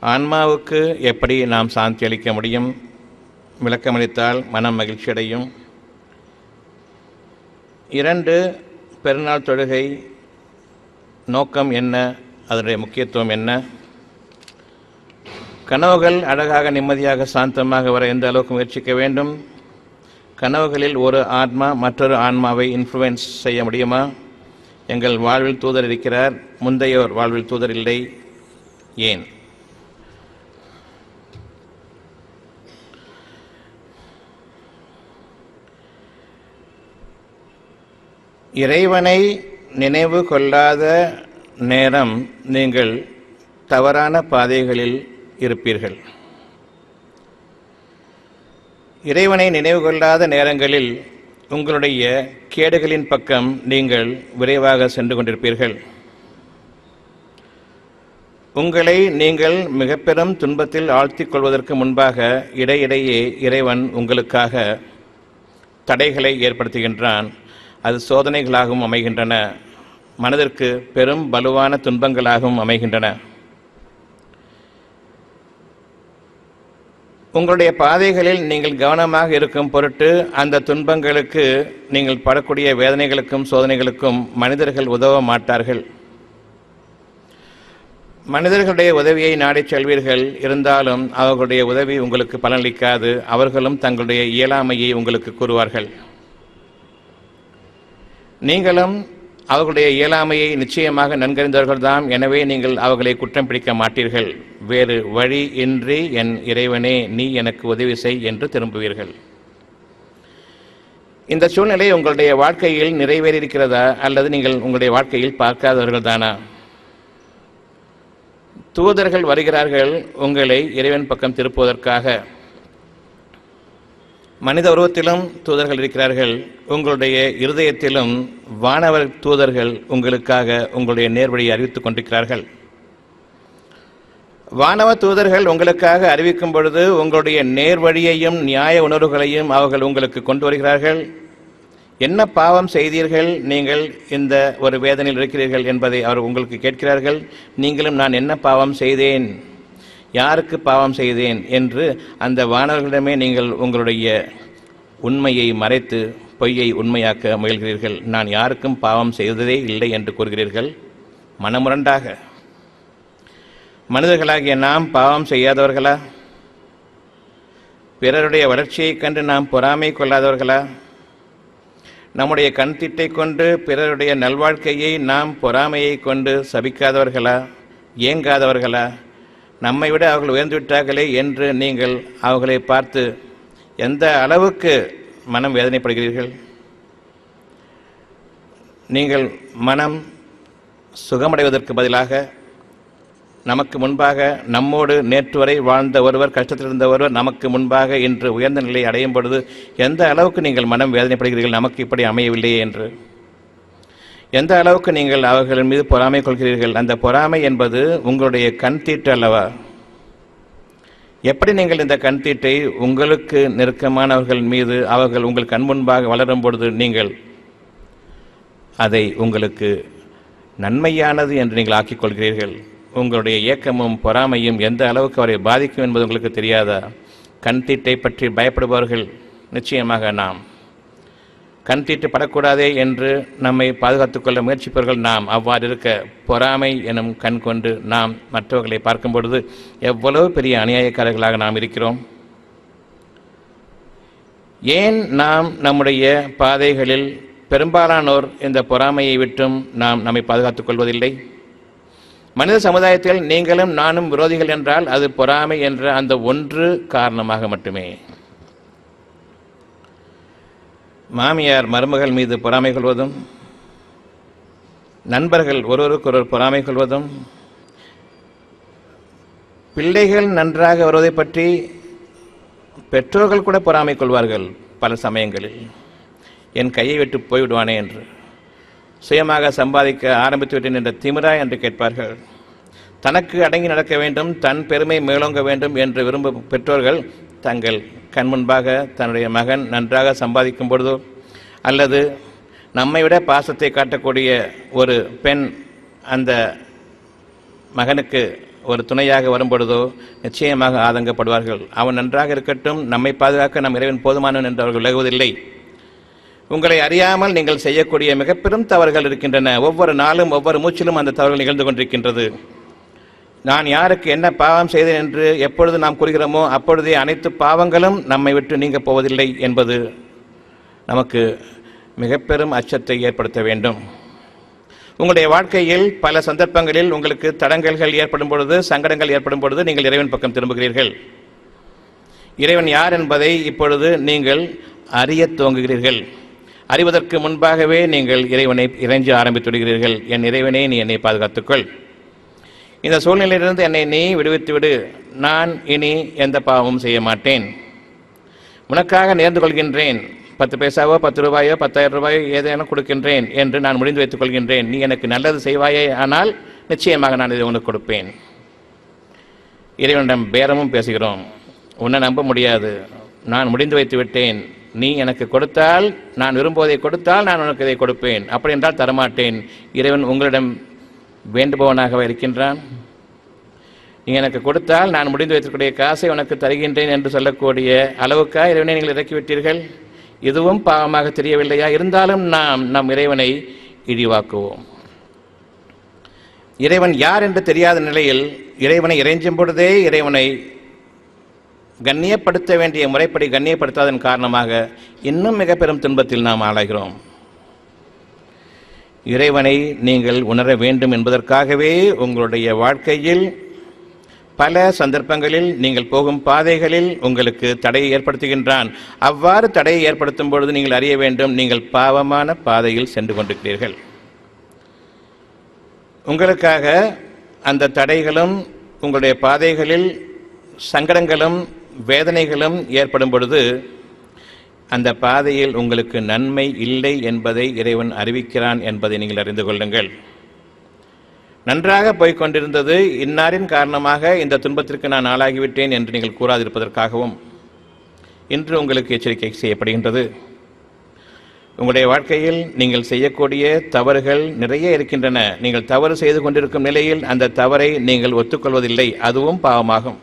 ஆன்மாவுக்கு எப்படி நாம் சாந்தி அளிக்க முடியும்? விளக்கமளித்தால் மனம் மகிழ்ச்சி அடையும். 2, பெருநாள் தொழுகை நோக்கம் என்ன? அதனுடைய முக்கியத்துவம் என்ன? கனவுகள் அழகாக நிம்மதியாக சாந்தமாக வர எந்த அளவுக்கு முயற்சிக்க வேண்டும்? கனவுகளில் ஒரு ஆன்மா மற்றொரு ஆன்மாவை இன்ஃப்ளூயன்ஸ் செய்ய முடியுமா? எங்கள் வாழ்வில் தூதர் இருக்கிறார், முந்தையோர் வாழ்வில் தூதர் இல்லை, ஏன்? இறைவனை நினைவு கொள்ளாத நேரம் நீங்கள் தவறான பாதைகளில் இருப்பீர்கள். இறைவனை நினைவு கொள்ளாத நேரங்களில் உங்களுடைய கேடுகளின் பக்கம் நீங்கள் விரைவாக சென்று கொண்டிருப்பீர்கள். உங்களை நீங்கள் மிக பெரும் துன்பத்தில் ஆழ்த்திக் கொள்வதற்கு முன்பாக இடையிடையே இறைவன் உங்களுக்காக தடைகளை ஏற்படுத்துகின்றான். அது சோதனைகளாகவும் அமைகின்றன, மனதிற்கு பெரும் வலுவான துன்பங்களாகவும் அமைகின்றன. உங்களுடைய பாதைகளில் நீங்கள் கவனமாக இருக்கும் பொருட்டு அந்த துன்பங்களுக்கு, நீங்கள் படக்கூடிய வேதனைகளுக்கும் சோதனைகளுக்கும் மனிதர்கள் உதவ மாட்டார்கள். மனிதர்களுடைய உதவியை நாடிச் செல்வீர்கள். இருந்தாலும் அவர்களுடைய உதவி உங்களுக்கு பலனளிக்காது. அவர்களும் தங்களுடைய இயலாமையை உங்களுக்கு கூறுவார்கள். நீங்களும் அவர்களுடைய இயலாமையை நிச்சயமாக நன்கறிந்தவர்கள்தான். எனவே நீங்கள் அவர்களை குற்றம் பிடிக்க மாட்டீர்கள். வேறு வழி இன்றி என் இறைவனே நீ எனக்கு உதவி செய் என்று திரும்புவீர்கள். இந்த சூழ்நிலை உங்களுடைய வாழ்க்கையில் நிறைவேறியிருக்கிறதா அல்லது நீங்கள் உங்களுடைய வாழ்க்கையில் பார்க்காதவர்கள் தானா? தூதர்கள் வருகிறார்கள் உங்களை இறைவன் பக்கம் திருப்புவதற்காக. மனித உருவத்திலும் தூதர்கள் இருக்கிறார்கள். உங்களுடைய இருதயத்திலும் வானவர் தூதர்கள் உங்களுக்காக உங்களுடைய நேர்வழியை அறிவித்துக் கொண்டிருக்கிறார்கள். வானவ தூதர்கள் உங்களுக்காக அறிவிக்கும் பொழுது உங்களுடைய நேர்வழியையும் நியாய உணர்வுகளையும் அவர்கள் உங்களுக்கு கொண்டு வருகிறார்கள். என்ன பாவம் செய்தீர்கள், நீங்கள் இந்த ஒரு வேதனையில் இருக்கிறீர்கள் என்பதை அவர் உங்களுக்கு கேட்கிறார்கள். நீங்களும் நான் என்ன பாவம் செய்தேன், யாருக்கு பாவம் செய்தேன் என்று அந்த வானவர்களிடமே நீங்கள் உங்களுடைய உண்மையை மறைத்து பொய்யை உண்மையாக்க முயல்கிறீர்கள். நான் யாருக்கும் பாவம் செய்ததே இல்லை என்று கூறுகிறீர்கள். மனமுரண்டாக. மனிதர்களாகிய நாம் பாவம் செய்யாதவர்களா? பிறருடைய வளர்ச்சியைக் கண்டு நாம் பொறாமை கொள்ளாதவர்களா? நம்முடைய கண்திட்டை கொண்டு பிறருடைய நல்வாழ்க்கையை நாம் பொறாமையை கொண்டு சபிக்காதவர்களா? ஏங்காதவர்களா? நம்மை விட அவர்கள் உயர்ந்துவிட்டார்களே என்று நீங்கள் அவர்களை பார்த்து எந்த அளவுக்கு மனம் வேதனைப்படுகிறீர்கள்? நீங்கள் மனம் சுகமடைவதற்கு பதிலாக நமக்கு முன்பாக நம்மோடு நேற்று வரை வாழ்ந்த ஒருவர், கஷ்டத்தில் இருந்த ஒருவர் நமக்கு முன்பாக இன்று உயர்ந்த நிலையை அடையும் பொழுது எந்த அளவுக்கு நீங்கள் மனம் வேதனைப்படுகிறீர்கள், நமக்கு இப்படி அமையவில்லையே என்று. எந்த அளவுக்கு நீங்கள் அவர்களின் மீது பொறாமை கொள்கிறீர்கள். அந்த பொறாமை என்பது உங்களுடைய கண் தீட்டு அல்லவா? எப்படி நீங்கள் இந்த கண் தீட்டை உங்களுக்கு நெருக்கமானவர்கள் மீது அவர்கள் உங்கள் கண் முன்பாக வளரும் பொழுது நீங்கள் அதை உங்களுக்கு நன்மையானது என்று நீங்கள் ஆக்கிக் கொள்கிறீர்கள்? உங்களுடைய ஏக்கமும் பொறாமையும் எந்த அளவுக்கு அவரை பாதிக்கும் என்பது உங்களுக்கு தெரியாதா? கண் தீட்டை பற்றி பயப்படுபவர்கள் நிச்சயமாக நாம். கண் தீட்டு படக்கூடாதே என்று நம்மை பாதுகாத்துக் கொள்ள முயற்சிப்பவர்கள் நாம். அவ்வாறு இருக்க பொறாமை எனும் கண் கொண்டு நாம் மற்றவர்களை பார்க்கும் பொழுது எவ்வளவு பெரிய அநியாயக்காரர்களாக நாம் இருக்கிறோம். ஏன் நாம் நம்முடைய பாதைகளில் பெரும்பாலானோர் இந்த பொறாமையை விட்டும் நாம் நம்மை பாதுகாத்துக் கொள்வதில்லை? மனித சமுதாயத்தில் நீங்களும் நானும் விரோதிகள் என்றால் அது பொறாமை என்ற அந்த ஒன்று காரணமாக மட்டுமே. மாமியார் மருமகள் மீது பொறாமை கொள்வதும், நண்பர்கள் ஒருவருக்கொருவர் பொறாமை கொள்வதும், பிள்ளைகள் நன்றாக வருவதை பற்றி பெற்றோர்கள் கூட பொறாமை கொள்வார்கள். பல சமயங்களில் என் கையை விட்டு போய்விடுவானே என்று. சுயமாக சம்பாதிக்க ஆரம்பித்து விட்டேன் என்ற திமிரா என்று கேட்பார்கள். தனக்கு அடங்கி நடக்க வேண்டும், தன் பெருமை மேலோங்க வேண்டும் என்று விரும்பும் பெற்றோர்கள் தங்கள் கண் முன்பாக தன்னுடைய மகன் நன்றாக சம்பாதிக்கும் பொழுதோ அல்லது நம்மை விட பாசத்தை காட்டக்கூடிய ஒரு பெண் அந்த மகனுக்கு ஒரு துணையாக வரும்பொழுதோ நிச்சயமாக ஆதங்கப்படுவார்கள். அவன் நன்றாக இருக்கட்டும், நம்மை பாதுகாக்க நம் இறைவன் போதுமானவன் என்று அவர்கள் விலகுவதில்லை. உங்களை அறியாமல் நீங்கள் செய்யக்கூடிய மிக பெரும் தவறுகள் இருக்கின்றன. ஒவ்வொரு நாளும் ஒவ்வொரு மூச்சிலும் அந்த தவறுகள் நிகழ்ந்து கொண்டிருக்கின்றது. நான் யாருக்கு என்ன பாவம் செய்தேன் என்று எப்பொழுது நாம் கூறுகிறோமோ அப்பொழுதே அனைத்து பாவங்களும் நம்மை விட்டு நீங்க போவதில்லை என்பது நமக்கு மிக பெரும் அச்சத்தை ஏற்படுத்த வேண்டும். உங்களுடைய வாழ்க்கையில் பல சந்தர்ப்பங்களில் உங்களுக்கு தடங்கல்கள் ஏற்படும் பொழுது, சங்கடங்கள் ஏற்படும் பொழுது நீங்கள் இறைவன் பக்கம் திரும்புகிறீர்கள். இறைவன் யார் என்பதை இப்பொழுது நீங்கள் அறிய துவங்குகிறீர்கள். அறிவதற்கு முன்பாகவே நீங்கள் இறைவனை இறைஞ்சி ஆரம்பித்து விடுகிறீர்கள். என் இறைவனே, நீ என்னை பாதுகாத்துக்கொள். இந்த சூழ்நிலையிலிருந்து என்னை நீ விடுவித்து விடு. நான் இனி எந்த பாவமும் செய்ய மாட்டேன். உனக்காக நேர்ந்து கொள்கின்றேன். 10 பைசாவோ 10 ரூபாயோ 10,000 ரூபாயோ ஏதேனும் கொடுக்கின்றேன் என்று நான் முடிந்து வைத்துக் கொள்கின்றேன். நீ எனக்கு நல்லது செய்வாயே, ஆனால் நிச்சயமாக நான் இதை உனக்கு கொடுப்பேன். இறைவனிடம் பேரமும் பேசுகிறோம். உன்னை நம்ப முடியாது, நான் முடிந்து வைத்து விட்டேன். நீ எனக்கு கொடுத்தால், நான் விரும்புவதை கொடுத்தால் நான் உனக்கு இதை கொடுப்பேன், அப்படி என்றால் தரமாட்டேன். இறைவன் உங்களிடம் வேண்டுபவனாக இருக்கின்றான். நீ எனக்கு கொடுத்தால் நான் முடிந்து வைத்திருக்கக்கூடிய காசை உனக்கு தருகின்றேன் என்று சொல்லக்கூடிய அளவுக்காக இறைவனை நீங்கள் இறக்கிவிட்டீர்கள். இதுவும் பாவமாக தெரியவில்லையா? இருந்தாலும் நாம் நம் இறைவனை இழிவாக்குவோம். இறைவன் யார் என்று தெரியாத நிலையில் இறைவனை இறைஞ்சும் பொழுதே இறைவனை கண்ணியப்படுத்த வேண்டிய முறைப்படி கண்ணியப்படுத்தாதன் காரணமாக இன்னும் மிக பெரும் துன்பத்தில் நாம் ஆளாகிறோம். இறைவனை நீங்கள் உணர வேண்டும் என்பதற்காகவே உங்களுடைய வாழ்க்கையில் பல சந்தர்ப்பங்களில் நீங்கள் போகும் பாதைகளில் உங்களுக்கு தடையை ஏற்படுத்துகின்றான். அவ்வாறு தடையை ஏற்படுத்தும் பொழுது நீங்கள் அறிய வேண்டும், நீங்கள் பாவமான பாதையில் சென்று கொண்டிருக்கிறீர்கள். உங்களுக்காக அந்த தடைகளும் உங்களுடைய பாதைகளில் சங்கடங்களும் வேதனைகளும் ஏற்படும் பொழுது அந்த பாதையில் உங்களுக்கு நன்மை இல்லை என்பதை இறைவன் அறிவிக்கிறான் என்பதை நீங்கள் அறிந்து கொள்ளுங்கள். நன்றாக போய்கொண்டிருந்தது, இன்னாரின் காரணமாக இந்த துன்பத்திற்கு நான் ஆளாகிவிட்டேன் என்று நீங்கள் கூறாதிருப்பதற்காகவும் இன்று உங்களுக்கு எச்சரிக்கை செய்யப்படுகின்றது. உங்களுடைய வாழ்க்கையில் நீங்கள் செய்யக்கூடிய தவறுகள் நிறைய இருக்கின்றன. நீங்கள் தவறு செய்து கொண்டிருக்கும் நிலையில் அந்த தவறை நீங்கள் ஒத்துக்கொள்வதில்லை, அதுவும் பாவமாகும்.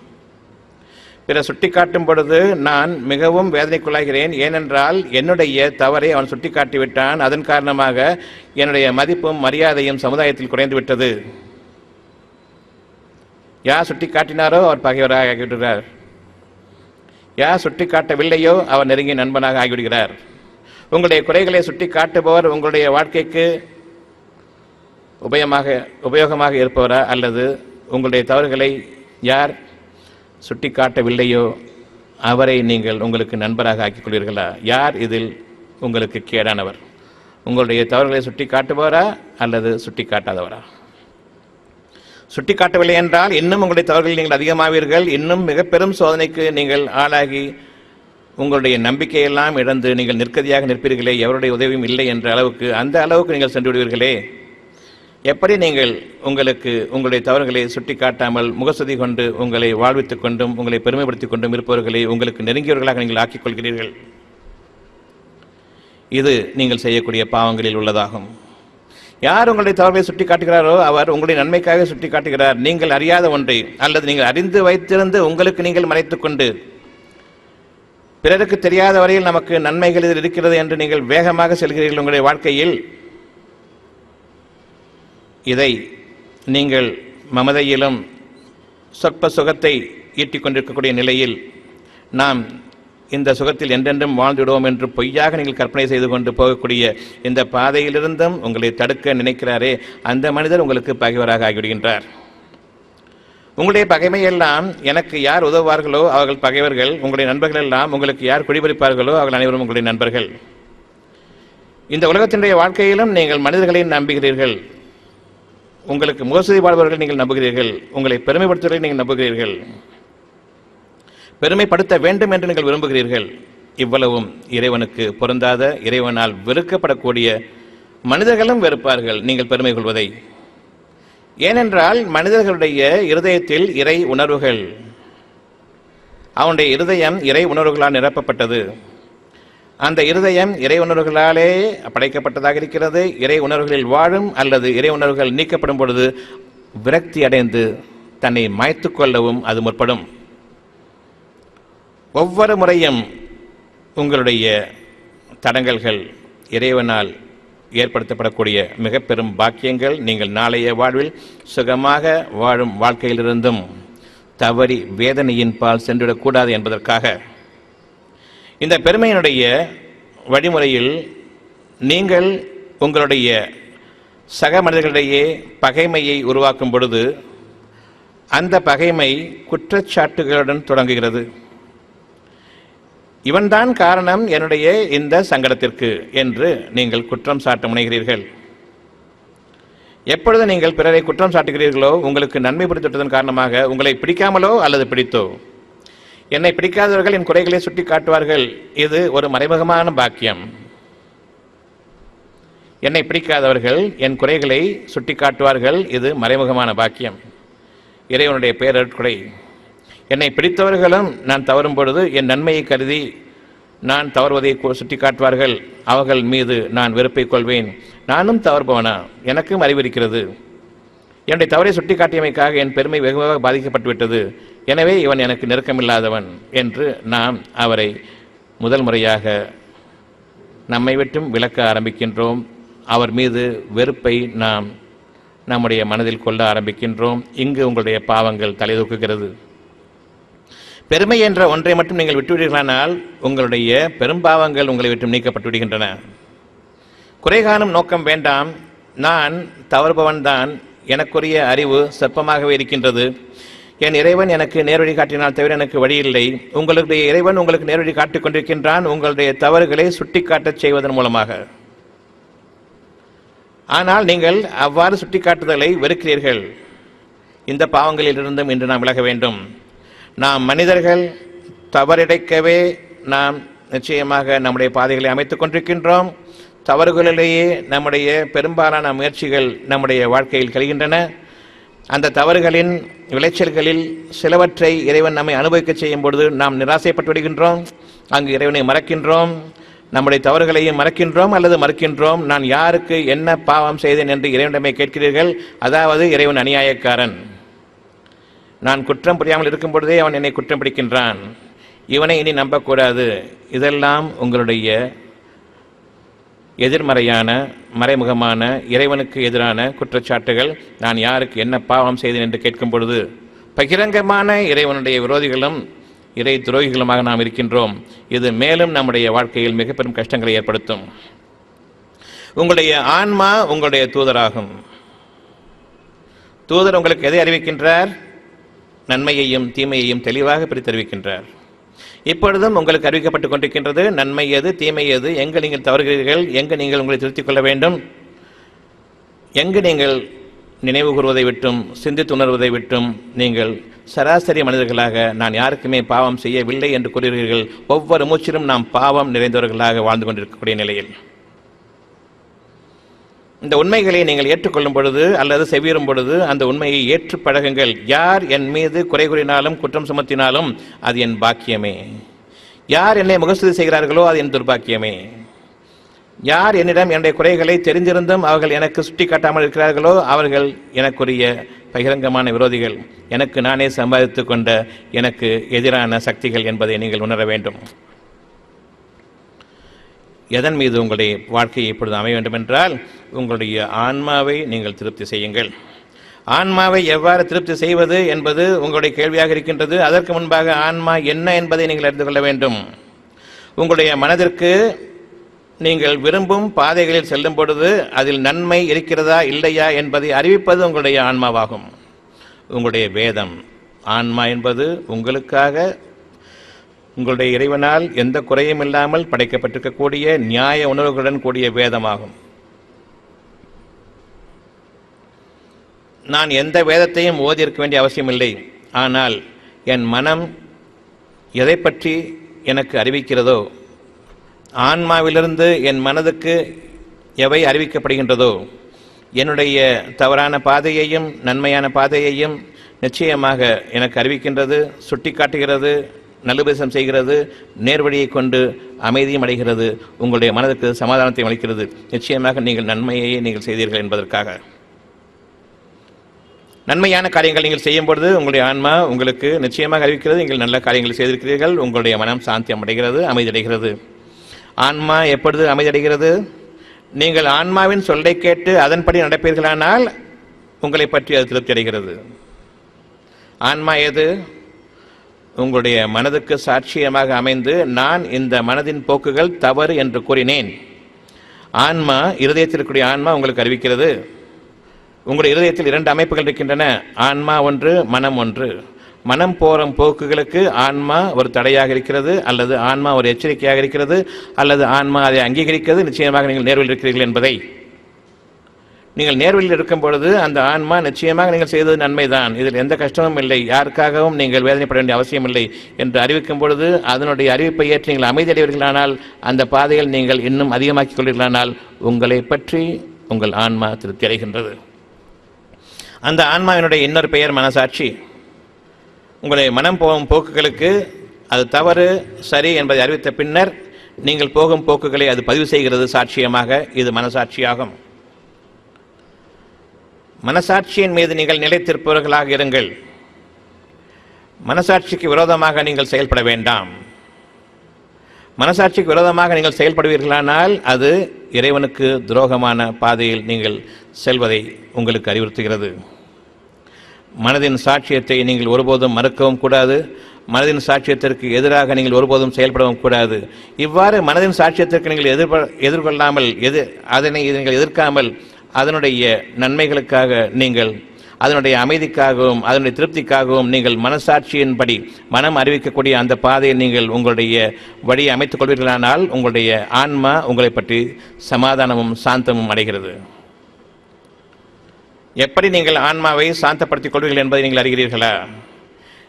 பிறர் சுட்டிக்காட்டும் பொழுது நான் மிகவும் வேதனைக்குள்ளாகிறேன். ஏனென்றால் என்னுடைய தவறை அவன் சுட்டிக்காட்டிவிட்டான். அதன் காரணமாக என்னுடைய மதிப்பும் மரியாதையும் சமுதாயத்தில் குறைந்து விட்டது. யார் சுட்டிக்காட்டினாரோ அவர் பகைவராக ஆகிவிடுகிறார். யார் சுட்டிக்காட்டவில்லையோ அவர் நெருங்கிய நண்பனாக ஆகிவிடுகிறார். உங்களுடைய குறைகளை சுட்டிக்காட்டுபவர் உங்களுடைய வாழ்க்கைக்கு உபயோகமாக இருப்பவரா, அல்லது உங்களுடைய தவறுகளை யார் சுட்டி காட்டவில்லையோ அவரை நீங்கள் உங்களுக்கு நண்பராக ஆக்கிக் கொள்வீர்களா? யார் இதில் உங்களுக்கு கேடானவர்? உங்களுடைய தவறுகளை சுட்டி காட்டுபவரா அல்லது சுட்டி காட்டாதவரா? சுட்டி காட்டவில்லை என்றால் இன்னும் உங்களுடைய தவறுகளில் நீங்கள் அதிகமாவீர்கள். இன்னும் மிக பெரும் சோதனைக்கு நீங்கள் ஆளாகி உங்களுடைய நம்பிக்கையெல்லாம் இழந்து நீங்கள் நிற்கதியாக நிற்பீர்களே, எவருடைய உதவியும் இல்லை என்ற அளவுக்கு, அந்த அளவுக்கு நீங்கள் சென்று விடுவீர்களே. எப்படி நீங்கள் உங்களுடைய தவறுகளை சுட்டி காட்டாமல் முகஸ்துதி கொண்டு உங்களை வாழ்வித்துக் கொண்டும் உங்களை பெருமைப்படுத்திக் கொண்டும் இருப்பவர்களை உங்களுக்கு நெருங்கியவர்களாக நீங்கள் ஆக்கிக் கொள்கிறீர்கள்? இது நீங்கள் செய்யக்கூடிய பாவங்களில் உள்ளதாகும். யார் உங்களுடைய தவறுகளை சுட்டி காட்டுகிறாரோ அவர் உங்களுடைய நன்மைக்காக சுட்டி காட்டுகிறார். நீங்கள் அறியாத ஒன்றை அல்லது நீங்கள் அறிந்து வைத்திருந்து உங்களுக்கு நீங்கள் மறைத்துக் கொண்டு பிறருக்கு தெரியாத வரையில் நமக்கு நன்மைகள் இதில் இருக்கிறது என்று நீங்கள் வேகமாக செல்கிறீர்கள் உங்களுடைய வாழ்க்கையில். இதை நீங்கள் மமதையிலும் சொற்ப சுகத்தை ஈட்டிக் கொண்டிருக்கக்கூடிய நிலையில் நாம் இந்த சுகத்தில் என்றென்றும் வாழ்ந்துவிடுவோம் என்று பொய்யாக நீங்கள் கற்பனை செய்து கொண்டு போகக்கூடிய இந்த பாதையிலிருந்தும் உங்களை தடுக்க நினைக்கிறாரே, அந்த மனிதர் உங்களுக்கு பகைவராக ஆகிவிடுகின்றார். உங்களுடைய பகைமையெல்லாம் எனக்கு யார் உதவுவார்களோ அவர்கள் பகைவர்கள். உங்களுடைய நண்பர்கள் எல்லாம் உங்களுக்கு யார் குடிபறிப்பார்களோ அவர்கள் அனைவரும் உங்களுடைய நண்பர்கள். இந்த உலகத்தினுடைய வாழ்க்கையிலும் நீங்கள் மனிதர்களை நம்புகிறீர்கள். உங்களுக்கு மோசடி வாழ்பவர்கள் நீங்கள் நம்புகிறீர்கள். உங்களை பெருமைப்படுத்துவதை நீங்கள் நம்புகிறீர்கள். பெருமைப்படுத்த வேண்டும் என்று நீங்கள் விரும்புகிறீர்கள். இவ்வளவும் இறைவனுக்கு பொருந்தாத, இறைவனால் வெறுக்கப்படக்கூடிய மனிதர்களும் வெறுப்பார்கள் நீங்கள் பெருமை கொள்வதை. ஏனென்றால் மனிதர்களுடைய இருதயத்தில் இறை உணர்வுகள், அவனுடைய இருதயம் இறை உணர்வுகளால் நிரப்பப்பட்டது. அந்த இருதயம் இறை உணர்வுகளாலே படைக்கப்பட்டதாக இருக்கிறது. இறை உணர்வுகளில் வாழும் அல்லது இறை உணர்வுகள் நீக்கப்படும் பொழுது விரக்தி அடைந்து தன்னை மாய்த்து கொள்ளவும் அது முற்படும். ஒவ்வொரு முறையும் உங்களுடைய தடங்கல்கள் இறைவனால் ஏற்படுத்தப்படக்கூடிய மிக பெரும் பாக்கியங்கள் நீங்கள் நாளைய வாழ்வில் சுகமாக வாழும் வாழ்க்கையிலிருந்தும் தவறி வேதனையின் பால் சென்றுவிடக்கூடாது என்பதற்காக இந்த பெருமையினுடைய வழிமுறையில் நீங்கள் உங்களுடைய சக மனிதர்களிடையே பகைமையை உருவாக்கும் பொழுது அந்த பகைமை குற்றச்சாட்டுகளுடன் தொடங்குகிறது. இவன்தான் காரணம் என்னுடைய இந்த சங்கடத்திற்கு என்று நீங்கள் குற்றம் சாட்ட முனைகிறீர்கள். எப்பொழுது நீங்கள் பிறரை குற்றம் சாட்டுகிறீர்களோ உங்களுக்கு நன்மை பிடித்துவிட்டதன் காரணமாக உங்களை பிடிக்காமலோ அல்லது பிடித்தோ, என்னை பிடிக்காதவர்கள் என் குறைகளை சுட்டி காட்டுவார்கள், இது ஒரு மறைமுகமான பாக்கியம். என்னை பிடிக்காதவர்கள் என் குறைகளை சுட்டி காட்டுவார்கள், இது மறைமுகமான பாக்கியம், இறைவனுடைய பேரருட்கொடை. என்னை பிடித்தவர்களும் நான் தவறும் பொழுது என் நன்மையை கருதி நான் தவறுவதை சுட்டி காட்டுவார்கள், அவர்கள் மீது நான் வெறுப்பை கொள்வேன். நானும் தவறுபவனா, எனக்கும் அறிவிருக்கிறது, என்னுடைய தவறை சுட்டி காட்டியமைக்காக என் பெருமை வெகுவாக பாதிக்கப்பட்டுவிட்டது, எனவே இவன் எனக்கு நெருக்கமில்லாதவன் என்று நாம் அவரை முதல் முறையாக நம்மை விட்டும் விலக்க ஆரம்பிக்கின்றோம். அவர் மீது வெறுப்பை நாம் நம்முடைய மனதில் கொள்ள ஆரம்பிக்கின்றோம். இங்கு உங்களுடைய பாவங்கள் தலைதூக்குகிறது. பெருமை என்ற ஒன்றை மட்டும் நீங்கள் விட்டுவிடுவீர்களானால் உங்களுடைய பெரும்பாவங்கள் உங்களை விட்டு நீக்கப்பட்டு விடுகின்றன. குறை காணும் நோக்கம் வேண்டாம். நான் தவறுபவன்தான், எனக்குரிய அறிவு சொற்பமாகவே இருக்கின்றது, என் இறைவன் எனக்கு நேர்வழி காட்டினால் தவிர எனக்கு வழியில்லை. உங்களுடைய இறைவன் உங்களுக்கு நேர்வழி காட்டிக் கொண்டிருக்கின்றான் உங்களுடைய தவறுகளை சுட்டிக்காட்டச் செய்வதன் மூலமாக. ஆனால் நீங்கள் அவ்வாறு சுட்டிக்காட்டுதலை வெறுக்கிறீர்கள். இந்த பாவங்களிலிருந்தும் இன்று நாம் விலக வேண்டும். நாம் மனிதர்கள், தவறிழைக்கவே நாம் நிச்சயமாக நம்முடைய பாதைகளை அமைத்துக் கொண்டிருக்கின்றோம். தவறுகளிலேயே நம்முடைய பெரும்பாலான முயற்சிகள் நம்முடைய வாழ்க்கையில் கழிகின்றன. அந்த தவறுகளின் விளைச்சல்களில் சிலவற்றை இறைவன் நம்மை அனுபவிக்க செய்யும் பொழுது நாம் நிராசைப்பட்டு விடுகின்றோம். அங்கு இறைவனை மறக்கின்றோம், நம்முடைய தவறுகளையும் மறக்கின்றோம் அல்லது மறுக்கின்றோம். நான் யாருக்கு என்ன பாவம் செய்தேன் என்று இறைவனிடமே கேட்கிறீர்கள். அதாவது இறைவன் அநியாயக்காரன், நான் குற்றம் புரியாமல் இருக்கும் பொழுதே அவன் என்னை குற்றம் பிடிக்கின்றான், இவனை இனி நம்பக்கூடாது. இதெல்லாம் உங்களுடைய எதிர்மறையான மறைமுகமான இறைவனுக்கு எதிரான குற்றச்சாட்டுகள். நான் யாருக்கு என்ன பாவம் செய்தேன் என்று கேட்கும் பொழுது பகிரங்கமான இறைவனுடைய விரோதிகளும் இறை துரோகிகளுமாக நாம் இருக்கின்றோம். இது மேலும் நம்முடைய வாழ்க்கையில் மிக பெரும் கஷ்டங்களை ஏற்படுத்தும். உங்களுடைய ஆன்மா உங்களுடைய தூதராகும். தூதர் உங்களுக்கு எதை அறிவிக்கின்றார்? நன்மையையும் தீமையையும் தெளிவாக பிரித்தறிவிக்கின்றார். இப்பொழுதும் உங்களுக்கு அறிவிக்கப்பட்டுக் கொண்டிருக்கின்றது நன்மை எது, தீமை எது, எங்கு நீங்கள் தவறுகிறீர்கள், எங்கு நீங்கள் உங்களை திருத்திக் கொள்ள வேண்டும், எங்கு நீங்கள் நினைவு கூறுவதை விட்டும் சிந்தித்துணர்வதை விட்டும் நீங்கள் சராசரி மனிதர்களாக நான் யாருக்குமே பாவம் செய்யவில்லை என்று கூறுகிறீர்கள். ஒவ்வொரு மூச்சிலும் நாம் பாவம் நிறைந்தவர்களாக வாழ்ந்து கொண்டிருக்கக்கூடிய நிலையில் இந்த உண்மைகளை நீங்கள் ஏற்றுக்கொள்ளும் பொழுது அல்லது செவியுறும் பொழுது அந்த உண்மையை ஏற்று பழகுங்கள். யார் என் மீது குறை கூறினாலும் குற்றம் சுமத்தினாலும் அது என் பாக்கியமே. யார் என்னை முகஸ்துதி செய்கிறார்களோ அது என் துர்பாக்கியமே. யார் என்னிடம் என்னுடைய குறைகளை தெரிந்திருந்தும் அவர்கள் எனக்கு சுட்டி காட்டாமல் இருக்கிறார்களோ அவர்கள் எனக்குரிய பகிரங்கமான விரோதிகள், எனக்கு நானே சம்பாதித்து கொண்ட எனக்கு எதிரான சக்திகள் என்பதை நீங்கள் உணர வேண்டும். எதன் மீது உங்களுடைய வாழ்க்கையை இப்பொழுது அமைய வேண்டும் என்றால் உங்களுடைய ஆன்மாவை நீங்கள் திருப்தி செய்யுங்கள். ஆன்மாவை எவ்வாறு திருப்தி செய்வது என்பது உங்களுடைய கேள்வியாக இருக்கின்றது. அதற்கு முன்பாக ஆன்மா என்ன என்பதை நீங்கள் அறிந்து கொள்ள வேண்டும். உங்களுடைய மனதிற்கு நீங்கள் விரும்பும் பாதைகளில் செல்லும் பொழுது அதில் நன்மை இருக்கிறதா இல்லையா என்பதை அறிவிப்பது உங்களுடைய ஆன்மாவாகும். உங்களுடைய வேதம், ஆன்மா என்பது உங்களுக்காக உங்களுடைய இறைவனால் எந்த குறையும் இல்லாமல் படைக்கப்பட்டிருக்கக்கூடிய நியாய உணர்வுகளுடன் கூடிய வேதமாகும். நான் எந்த வேதத்தையும் ஓதி இருக்க வேண்டிய அவசியம் இல்லை. ஆனால் என் மனம் எதை பற்றி எனக்கு அறிவிக்கிறதோ, ஆன்மாவிலிருந்து என் மனதுக்கு எவை அறிவிக்கப்படுகின்றதோ, என்னுடைய தவறான பாதையையும் நன்மையான பாதையையும் நிச்சயமாக எனக்கு அறிவிக்கின்றது, சுட்டி காட்டுகிறது, நல்லுபதேசம் செய்கிறது, நேர்வழியை கொண்டு அமைதியும் அடைகிறது, உங்களுடைய மனதுக்கு சமாதானத்தை அளிக்கிறது. நிச்சயமாக நீங்கள் நன்மையை நீங்கள் செய்தீர்கள் என்பதற்காக. நன்மையான காரியங்கள் நீங்கள் செய்யும் பொழுது உங்களுடைய ஆன்மா உங்களுக்கு நிச்சயமாக அறிவிக்கிறது, நீங்கள் நல்ல காரியங்களை செய்திருக்கிறீர்கள், உங்களுடைய மனம் சாந்தி அடைகிறது, அமைதியடைகிறது. ஆன்மா எப்பொழுது அமைதியடைகிறது? நீங்கள் ஆன்மாவின் சொல்லை கேட்டு அதன்படி நடப்பீர்களானால் உங்களை பற்றி அது திருப்தி அடைகிறது. ஆன்மா எது? உங்களுடைய மனதுக்கு சாட்சியமாக அமைந்து நான் இந்த மனதின் போக்குகள் தவறு என்று கூறினேன். ஆன்மா, இருதயத்தில் இருக்கக்கூடிய ஆன்மா உங்களுக்கு அறிவிக்கிறது. உங்களுடைய இருதயத்தில் 2 அமைப்புகள் இருக்கின்றன, ஆன்மா ஒன்று, மனம் ஒன்று. மனம் போகும் போக்குகளுக்கு ஆன்மா ஒரு தடையாக இருக்கிறது, அல்லது ஆன்மா ஒரு எச்சரிக்கையாக இருக்கிறது, அல்லது ஆன்மா அதை அங்கீகரிக்கிறது. நிச்சயமாக நீங்கள் நேர்வழியில் இருக்கிறீர்கள் என்பதை. நீங்கள் நேர்வழியில் இருக்கும் பொழுது அந்த ஆன்மா நிச்சயமாக நீங்கள் செய்தது நன்மைதான், இதில் எந்த கஷ்டமும் இல்லை, யாருக்காகவும் நீங்கள் வேதனைப்பட வேண்டிய அவசியம் இல்லை என்று அறிவிக்கும் பொழுது அதனுடைய அறிவிப்பை ஏற்று நீங்கள் அமைதியடைவீர்களானால், அந்த பாதையில் நீங்கள் இன்னும் அதிகமாக்கிக் கொள்வீர்களானால் உங்களை பற்றி உங்கள் ஆன்மா திருப்தி அடைகின்றது. அந்த ஆன்மாவினுடைய இன்னொரு பெயர் மனசாட்சி. உங்களுடைய மனம் போகும் போக்குகளுக்கு அது தவறு சரி என்பதை அறிவித்த பின்னர் நீங்கள் போகும் போக்குகளை அது பதிவு செய்கிறது சாட்சியமாக. இது மனசாட்சியாகும். மனசாட்சியின் மீது நீங்கள் நிலைத்திருப்பவர்களாக இருங்கள். மனசாட்சிக்கு விரோதமாக நீங்கள் செயல்பட வேண்டாம். மனசாட்சிக்கு விரோதமாக நீங்கள் செயல்படுவீர்களானால் அது இறைவனுக்கு துரோகமான பாதையில் நீங்கள் செல்வதை உங்களுக்கு அறிவுறுத்துகிறது. மனதின் சாட்சியத்தை நீங்கள் ஒருபோதும் மறுக்கவும் கூடாது. மனதின் சாட்சியத்திற்கு எதிராக நீங்கள் ஒருபோதும் செயல்படவும் கூடாது. இவ்வாறு மனதின் சாட்சியத்திற்கு நீங்கள் எதிர்கொள்ளாமல் அதனை நீங்கள் எதிர்க்காமல் அதனுடைய நன்மைகளுக்காக நீங்கள் அதனுடைய அமைதிக்காகவும் அதனுடைய திருப்திக்காகவும் நீங்கள் மனசாட்சியின்படி மனம் அறிவிக்கக்கூடிய அந்த பாதையை நீங்கள் உங்களுடைய வழியை அமைத்துக் கொள்வீர்களானால் உங்களுடைய ஆன்மா உங்களை பற்றி சமாதானமும் சாந்தமும் அடைகிறது. எப்படி நீங்கள் ஆன்மாவை சாந்தப்படுத்திக் கொள்வீர்கள் என்பதை நீங்கள் அறிகிறீர்களா?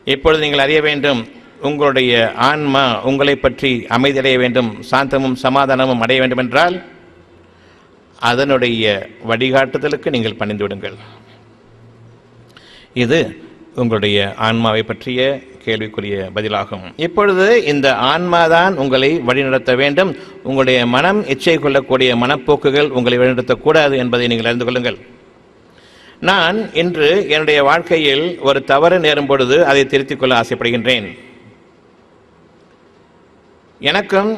இப்பொழுது நீங்கள் அறிய வேண்டும், உங்களுடைய ஆன்மா உங்களை பற்றி அமைதியடைய வேண்டும், சாந்தமும் சமாதானமும் அடைய வேண்டும் என்றால் அதனுடைய வழிகாட்டுதலுக்கு நீங்கள் பணிந்து விடுங்கள். இது உங்களுடைய ஆன்மாவை பற்றிய கேள்விக்குரிய பதிலாகும். இப்பொழுது இந்த ஆன்மாதான் உங்களை வழிநடத்த வேண்டும். உங்களுடைய மனம் இச்சை கொள்ளக்கூடிய மனப்போக்குகள் உங்களை வழிநடத்தக்கூடாது என்பதை நீங்கள் அறிந்து கொள்ளுங்கள். நான் இன்று என்னுடைய வாழ்க்கையில் ஒரு தவறு நேரும் பொழுது அதை திருத்திக் கொள்ள ஆசைப்படுகின்றேன். எனக்கும்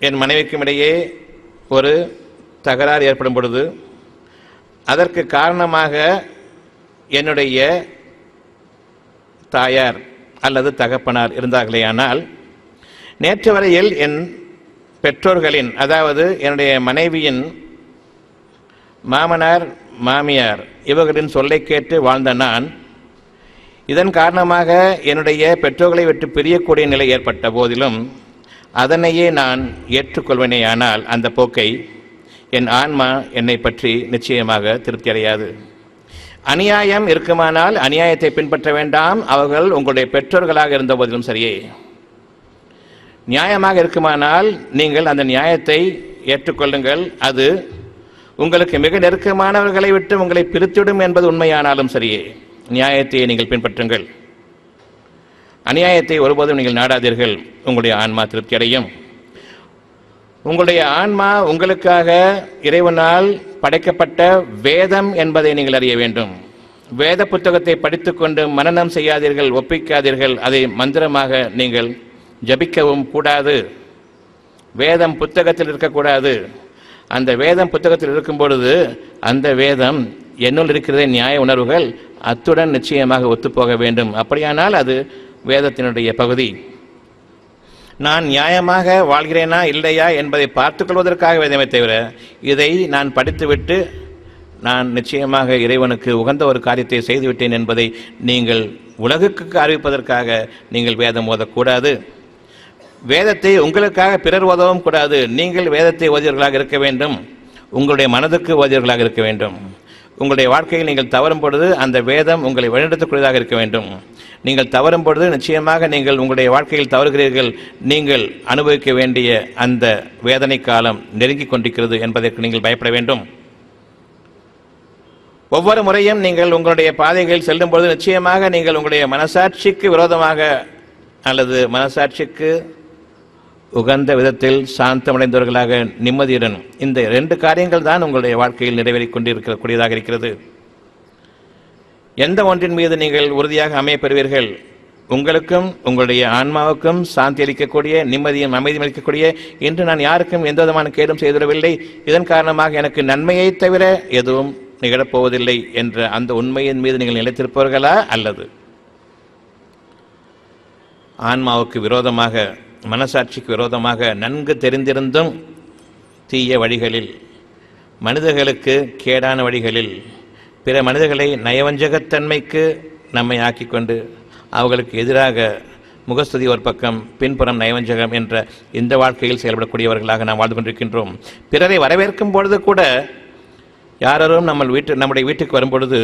என் மனைவிக்கும் இடையே ஒரு தகராறு ஏற்படும் பொழுது அதற்கு காரணமாக என்னுடைய தாயார் அல்லது தகப்பனார் இருந்தார்களேயானால், நேற்று வரையில் என் பெற்றோர்களின், அதாவது என்னுடைய மனைவியின் மாமனார் மாமியார் இவர்களின் சொல்லை கேட்டு வாழ்ந்த நான், இதன் காரணமாக என்னுடைய பெற்றோர்களை விட்டு பிரியக்கூடிய நிலை ஏற்பட்ட போதிலும் அதனையே நான் ஏற்றுக்கொள்வேனேயானால் அந்த போக்கை என் ஆன்மா என்னை பற்றி நிச்சயமாக திருப்தி அடையாது. அநியாயம் இருக்குமானால் அநியாயத்தை பின்பற்ற வேண்டாம், அவர்கள் உங்களுடைய பெற்றோர்களாக இருந்த போதிலும் சரியே. நியாயமாக இருக்குமானால் நீங்கள் அந்த நியாயத்தை ஏற்றுக்கொள்ளுங்கள். அது உங்களுக்கு மிக நெருக்கமானவர்களை விட்டு உங்களை பிரித்துவிடும் என்பது உண்மையானாலும் சரியே, நியாயத்தை நீங்கள் பின்பற்றுங்கள். அநியாயத்தை ஒருபோதும் நீங்கள் நாடாதீர்கள். உங்களுடைய ஆன்மா திருப்தி அடையும். உங்களுடைய ஆன்மா உங்களுக்காக இறைவனால் படைக்கப்பட்ட வேதம் என்பதை நீங்கள் அறிய வேண்டும். வேத புத்தகத்தை படித்துக்கொண்டு மனனம் செய்யாதீர்கள், ஒப்பிக்காதீர்கள். அதை மந்திரமாக நீங்கள் ஜபிக்கவும் கூடாது. வேதம் புத்தகத்தில் இருக்கக்கூடாது. அந்த வேதம் புத்தகத்தில் இருக்கும் பொழுது அந்த வேதம் என்னுள் இருக்கிறதே நியாய உணர்வுகள் அத்துடன் நிச்சயமாக ஒத்துப்போக வேண்டும். அப்படியானால் அது வேதத்தினுடைய பகுதி. நான் நியாயமாக வாழ்கிறேனா இல்லையா என்பதை பார்த்துக்கொள்வதற்காக வேதமே தவிர, இதை நான் படித்துவிட்டு நான் நிச்சயமாக இறைவனுக்கு உகந்த ஒரு காரியத்தை செய்துவிட்டேன் என்பதை நீங்கள் உலகுக்கு அறிவிப்பதற்காக நீங்கள் வேதம் ஓதக்கூடாது. வேதத்தை உங்களுக்காக பிறர் ஓதவும் கூடாது. நீங்கள் வேதத்தை ஓதியவர்களாக இருக்க வேண்டும். உங்களுடைய மனதுக்கு ஓதியவர்களாக இருக்க வேண்டும். உங்களுடைய வாழ்க்கையில் நீங்கள் தவறும் பொழுது அந்த வேதம் உங்களை வழிநடத்தக்கூடியதாக இருக்க வேண்டும். நீங்கள் தவறும் பொழுது நிச்சயமாக நீங்கள் உங்களுடைய வாழ்க்கையில் தவறுகிறீர்கள், நீங்கள் அனுபவிக்க வேண்டிய அந்த வேதனை காலம் நெருங்கிக் கொண்டிருக்கிறது என்பதற்கு நீங்கள் பயப்பட வேண்டும். ஒவ்வொரு முறையும் நீங்கள் உங்களுடைய பாதைகளில் செல்லும் பொழுது நிச்சயமாக நீங்கள் உங்களுடைய மனசாட்சிக்கு விரோதமாக அல்லது மனசாட்சிக்கு உகந்த விதத்தில் சாந்தமடைந்தவர்களாக நிம்மதியுடன், இந்த 2 காரியங்கள் தான் உங்களுடைய வாழ்க்கையில் நிறைவேறிக் கொண்டிருக்கக்கூடியதாக இருக்கிறது. எந்த ஒன்றின் மீது நீங்கள் உறுதியாக அமைய பெறுவீர்கள்? உங்களுக்கும் உங்களுடைய ஆன்மாவுக்கும் சாந்தி அளிக்கக்கூடிய, நிம்மதியும் அமைதியும் அளிக்கக்கூடிய, இன்று நான் யாருக்கும் எந்த விதமான கேடும் செய்துவிடவில்லை, இதன் காரணமாக எனக்கு நன்மையை தவிர எதுவும் நிகழப்போவதில்லை என்ற அந்த உண்மையின் மீது நீங்கள் நிலைத்திருப்பவர்களா? அல்லது ஆன்மாவுக்கு விரோதமாக, மனசாட்சிக்கு விரோதமாக நன்கு தெரிந்திருந்தும் தீய வழிகளில், மனிதர்களுக்கு கேடான வழிகளில், பிற மனிதர்களை நயவஞ்சகத்தன்மைக்கு நம்மை ஆக்கிக்கொண்டு அவர்களுக்கு எதிராக முகஸ்துதி ஒரு பக்கம், பின்புறம் நயவஞ்சகம் என்ற இந்த வாழ்க்கையில் செயல்படக்கூடியவர்களாக நாம் வாழ்ந்து கொண்டிருக்கின்றோம். பிறரை வரவேற்கும் பொழுது கூட யாரும் நம்முடைய வீட்டுக்கு வரும்பொழுது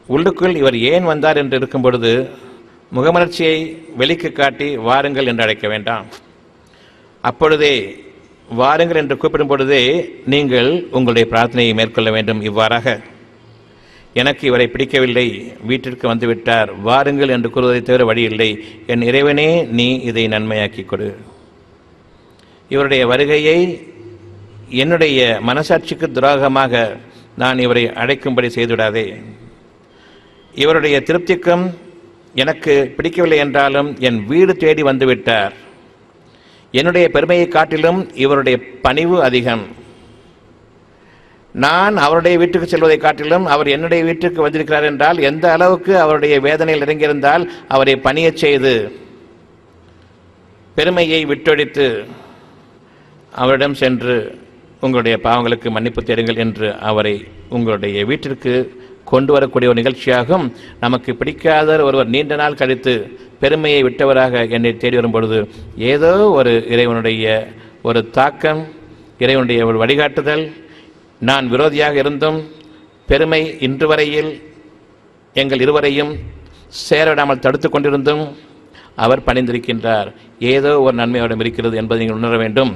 உள்ளுக்குள் இவர் ஏன் வந்தார் என்று இருக்கும் பொழுது முகமலர்ச்சியை வெளிக்கு காட்டி வாருங்கள் என்று அழைக்க வேண்டாம். அப்பொழுதே வாருங்கள் என்று கூப்பிடும் பொழுதே நீங்கள் உங்களுடைய பிரார்த்தனையை மேற்கொள்ள வேண்டும். இவ்வாறாக, எனக்கு இவரை பிடிக்கவில்லை, வீட்டிற்கு வந்துவிட்டார், வாருங்கள் என்று கூறுவதை தவிர வழி இல்லை. என் இறைவனே, நீ இதை நன்மையாக்கி கொடு. இவருடைய வருகையை என்னுடைய மனசாட்சிக்கு துரோகமாக நான் இவரை அழைக்கும்படி செய்துவிடாதே. இவருடைய திருப்திக்கும் எனக்கு பிடிக்கவில்லை என்றாலும் என் வீடு தேடி வந்துவிட்டார். என்னுடைய பெருமையை காட்டிலும் இவருடைய பணிவு அதிகம். நான் அவருடைய வீட்டுக்கு செல்வதை காட்டிலும் அவர் என்னுடைய வீட்டுக்கு வந்திருக்கிறார் என்றால் எந்த அளவுக்கு அவருடைய வேதனையில் இறங்கியிருந்தால் அவரை பணியச் செய்து பெருமையை விட்டொழித்து அவரிடம் சென்று உங்களுடைய பாவங்களுக்கு மன்னிப்பு தேடுங்கள் என்று அவரை உங்களுடைய வீட்டிற்கு கொண்டு வரக்கூடிய ஒரு நிகழ்ச்சியாகும். நமக்கு பிடிக்காத ஒருவர் நீண்ட நாள் கழித்து பெருமையை விட்டவராக என்னை தேடி வரும் பொழுது ஏதோ ஒரு இறைவனுடைய ஒரு தாக்கம், இறைவனுடைய ஒரு வழிகாட்டுதல், நான் விரோதியாக இருந்தும் பெருமை இன்று வரையில் எங்கள் இருவரையும் சேரவிடாமல் தடுத்து கொண்டிருந்தும் அவர் பணிந்திருக்கின்றார். ஏதோ ஒரு நன்மையோடும் இருக்கிறது என்பதை நீங்கள் உணர வேண்டும்.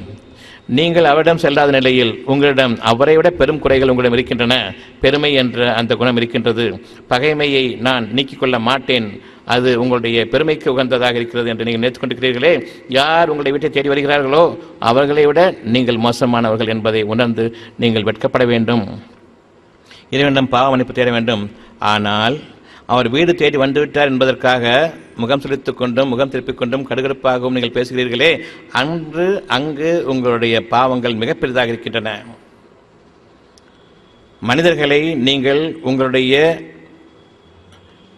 நீங்கள் அவரிடம் செல்லாத நிலையில் உங்களிடம் அவரை விட பெரும் குறைகள் உங்களிடம் இருக்கின்றன. பெருமை என்ற அந்த குணம் இருக்கின்றது. பகைமையை நான் நீக்கிக் கொள்ள மாட்டேன், அது உங்களுடைய பெருமைக்கு உகந்ததாக இருக்கிறது என்று நீங்கள் நினைத்துக் கொண்டிருக்கிறீர்களே. யார் உங்களை வீட்டை தேடி வருகிறார்களோ அவர்களை விட நீங்கள் மோசமானவர்கள் என்பதை உணர்ந்து நீங்கள் வெட்கப்பட வேண்டும். இறைவனிடம் பாவ மன்னிப்பு தேட வேண்டும். ஆனால் அவர் வீடு தேடி வந்துவிட்டார் என்பதற்காக முகம் செலுத்திக் கொண்டும் முகம் திருப்பிக் கொண்டும் கடுகடுப்பாகவும் நீங்கள் பேசுகிறீர்களே, அங்கு உங்களுடைய பாவங்கள் மிக பெரிதாக இருக்கின்றன. மனிதர்களை நீங்கள் உங்களுடைய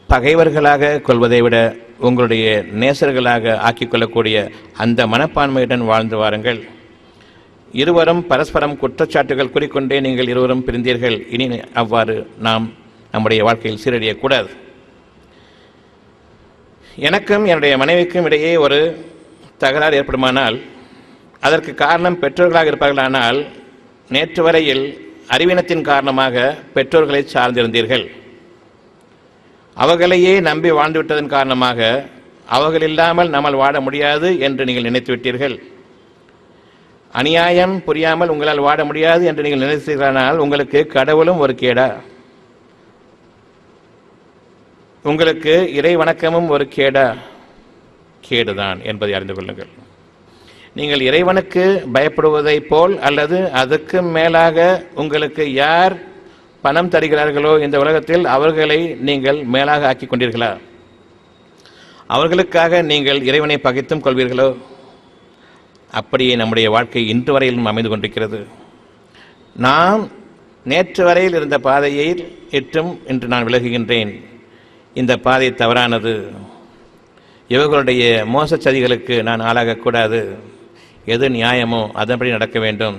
பகைவர்களாக கொள்வதை விட உங்களுடைய நேசர்களாக ஆக்கிக்கொள்ளக்கூடிய அந்த மனப்பான்மையுடன் வாழ்ந்து வாருங்கள். இருவரும் பரஸ்பரம் குற்றச்சாட்டுகள் கூறிக்கொண்டே நீங்கள் இருவரும் பிரிந்தீர்கள். இனி அவ்வாறு நாம் நம்முடைய வாழ்க்கையில் சீரழியக்கூடாது. எனக்கும் என்னுடைய மனைவிக்கும் இடையே ஒரு தகராறு ஏற்படுமானால் அதற்கு காரணம் பெற்றோர்களாக இருப்பார்களானால், நேற்று வரையில் அறிவீனத்தின் காரணமாக பெற்றோர்களை சார்ந்திருந்தீர்கள். அவர்களையே நம்பி வாழ்ந்துவிட்டதன் காரணமாக அவர்கள் இல்லாமல் நம்மால் வாழ முடியாது என்று நீங்கள் நினைத்து விட்டீர்கள். அநியாயம் புரியாமல் உங்களால் வாழ முடியாது என்று நீங்கள் நினைத்தீர்களானால் உங்களுக்கு கடவுளும் ஒரு கேடா, உங்களுக்கு இறை வணக்கமும் ஒரு கேடா? கேடுதான் என்பதை அறிந்து கொள்ளுங்கள். நீங்கள் இறைவனுக்கு பயப்படுவதை போல் அல்லது அதுக்கு மேலாக உங்களுக்கு யார் பணம் தருகிறார்களோ இந்த உலகத்தில் அவர்களை நீங்கள் மேலாக ஆக்கிக் கொண்டீர்களா? அவர்களுக்காக நீங்கள் இறைவனை பகைத்தும் கொள்வீர்களோ? அப்படியே நம்முடைய வாழ்க்கை இன்று வரையிலும் அமைந்து கொண்டிருக்கிறது. நாம் நேற்று வரையில் இருந்த பாதையை இட்டும் இன்று நான் விலகுகின்றேன். இந்த பாதை தவறானது. இவர்களுடைய மோசச்சதிகளுக்கு நான் ஆளாகக்கூடாது. எது நியாயமோ அதன்படி நடக்க வேண்டும்.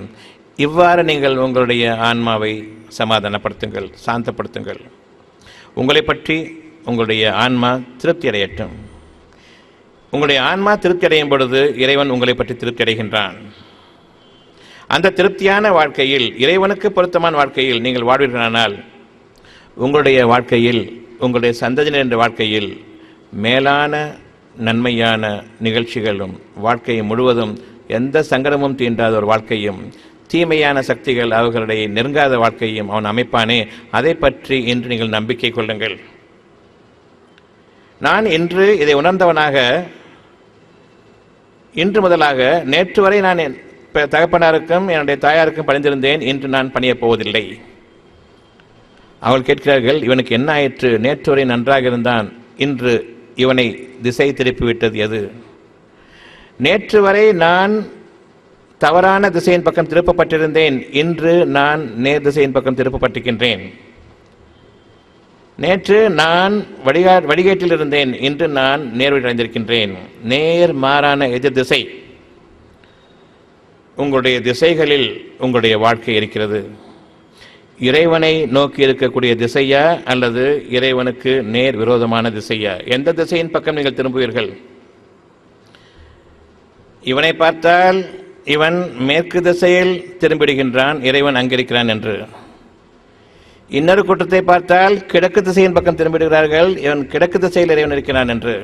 இவ்வாறு நீங்கள் உங்களுடைய ஆன்மாவை சமாதானப்படுத்துங்கள், சாந்தப்படுத்துங்கள். உங்களை பற்றி உங்களுடைய ஆன்மா திருப்தி அடையட்டும். உங்களுடைய ஆன்மா திருப்தி அடையும் பொழுது இறைவன் உங்களை பற்றி திருப்தி அடைகின்றான். அந்த திருப்தியான வாழ்க்கையில், இறைவனுக்கு பொருத்தமான வாழ்க்கையில் நீங்கள் வாழ்வீர்களானால் உங்களுடைய வாழ்க்கையில், உங்களுடைய சந்ததியினர் என்ற வாழ்க்கையில் மேலான நன்மையான நிகழ்ச்சிகளும் வாழ்க்கை முழுவதும் எந்த சங்கடமும் தீண்டாத ஒரு வாழ்க்கையும், தீமையான சக்திகள் அவர்களுடைய நெருங்காத வாழ்க்கையும் அவன் அமைப்பானே. அதை பற்றி இன்று நீங்கள் நம்பிக்கை கொள்ளுங்கள். நான் இன்று இதை உணர்ந்தவனாக, இன்று முதலாக, நேற்று வரை நான் தகப்பனாருக்கும் என்னுடைய தாயாருக்கும் பணிந்திருந்தேன், இன்று நான் பணியப் போவதில்லை. அவர்கள் கேட்கிறார்கள், இவனுக்கு என்ன ஆயிற்று? நேற்று வரை நன்றாக இருந்தான், இன்று இவனை திசை திருப்பிவிட்டது எது? நேற்று வரை நான் தவறான திசையின் பக்கம் திருப்பப்பட்டிருந்தேன், இன்று நான் நேர் திசையின் பக்கம் திருப்பப்பட்டிருக்கின்றேன். நேற்று நான் வடிகேட்டில் இருந்தேன், இன்று நான் நேர்வழி அடைந்திருக்கின்றேன். நேர் மாறான எதிர் திசை. உங்களுடைய திசைகளில் உங்களுடைய வாழ்க்கை இருக்கிறது. இறைவனை நோக்கி இருக்கக்கூடிய திசையா அல்லது இறைவனுக்கு நேர் விரோதமான திசையா? எந்த திசையின் பக்கம் நீங்கள் திரும்புவீர்கள்? இவனை பார்த்தால் இவன் மேற்கு திசையில் திரும்பிடுகின்றான், இறைவன் அங்கிருக்கிறான் என்று. இன்னொரு கூட்டத்தை பார்த்தால் கிழக்கு திசையின் பக்கம் திரும்பிடுகிறார்கள், இவன் கிழக்கு திசையில் இறைவன் இருக்கிறான் என்று.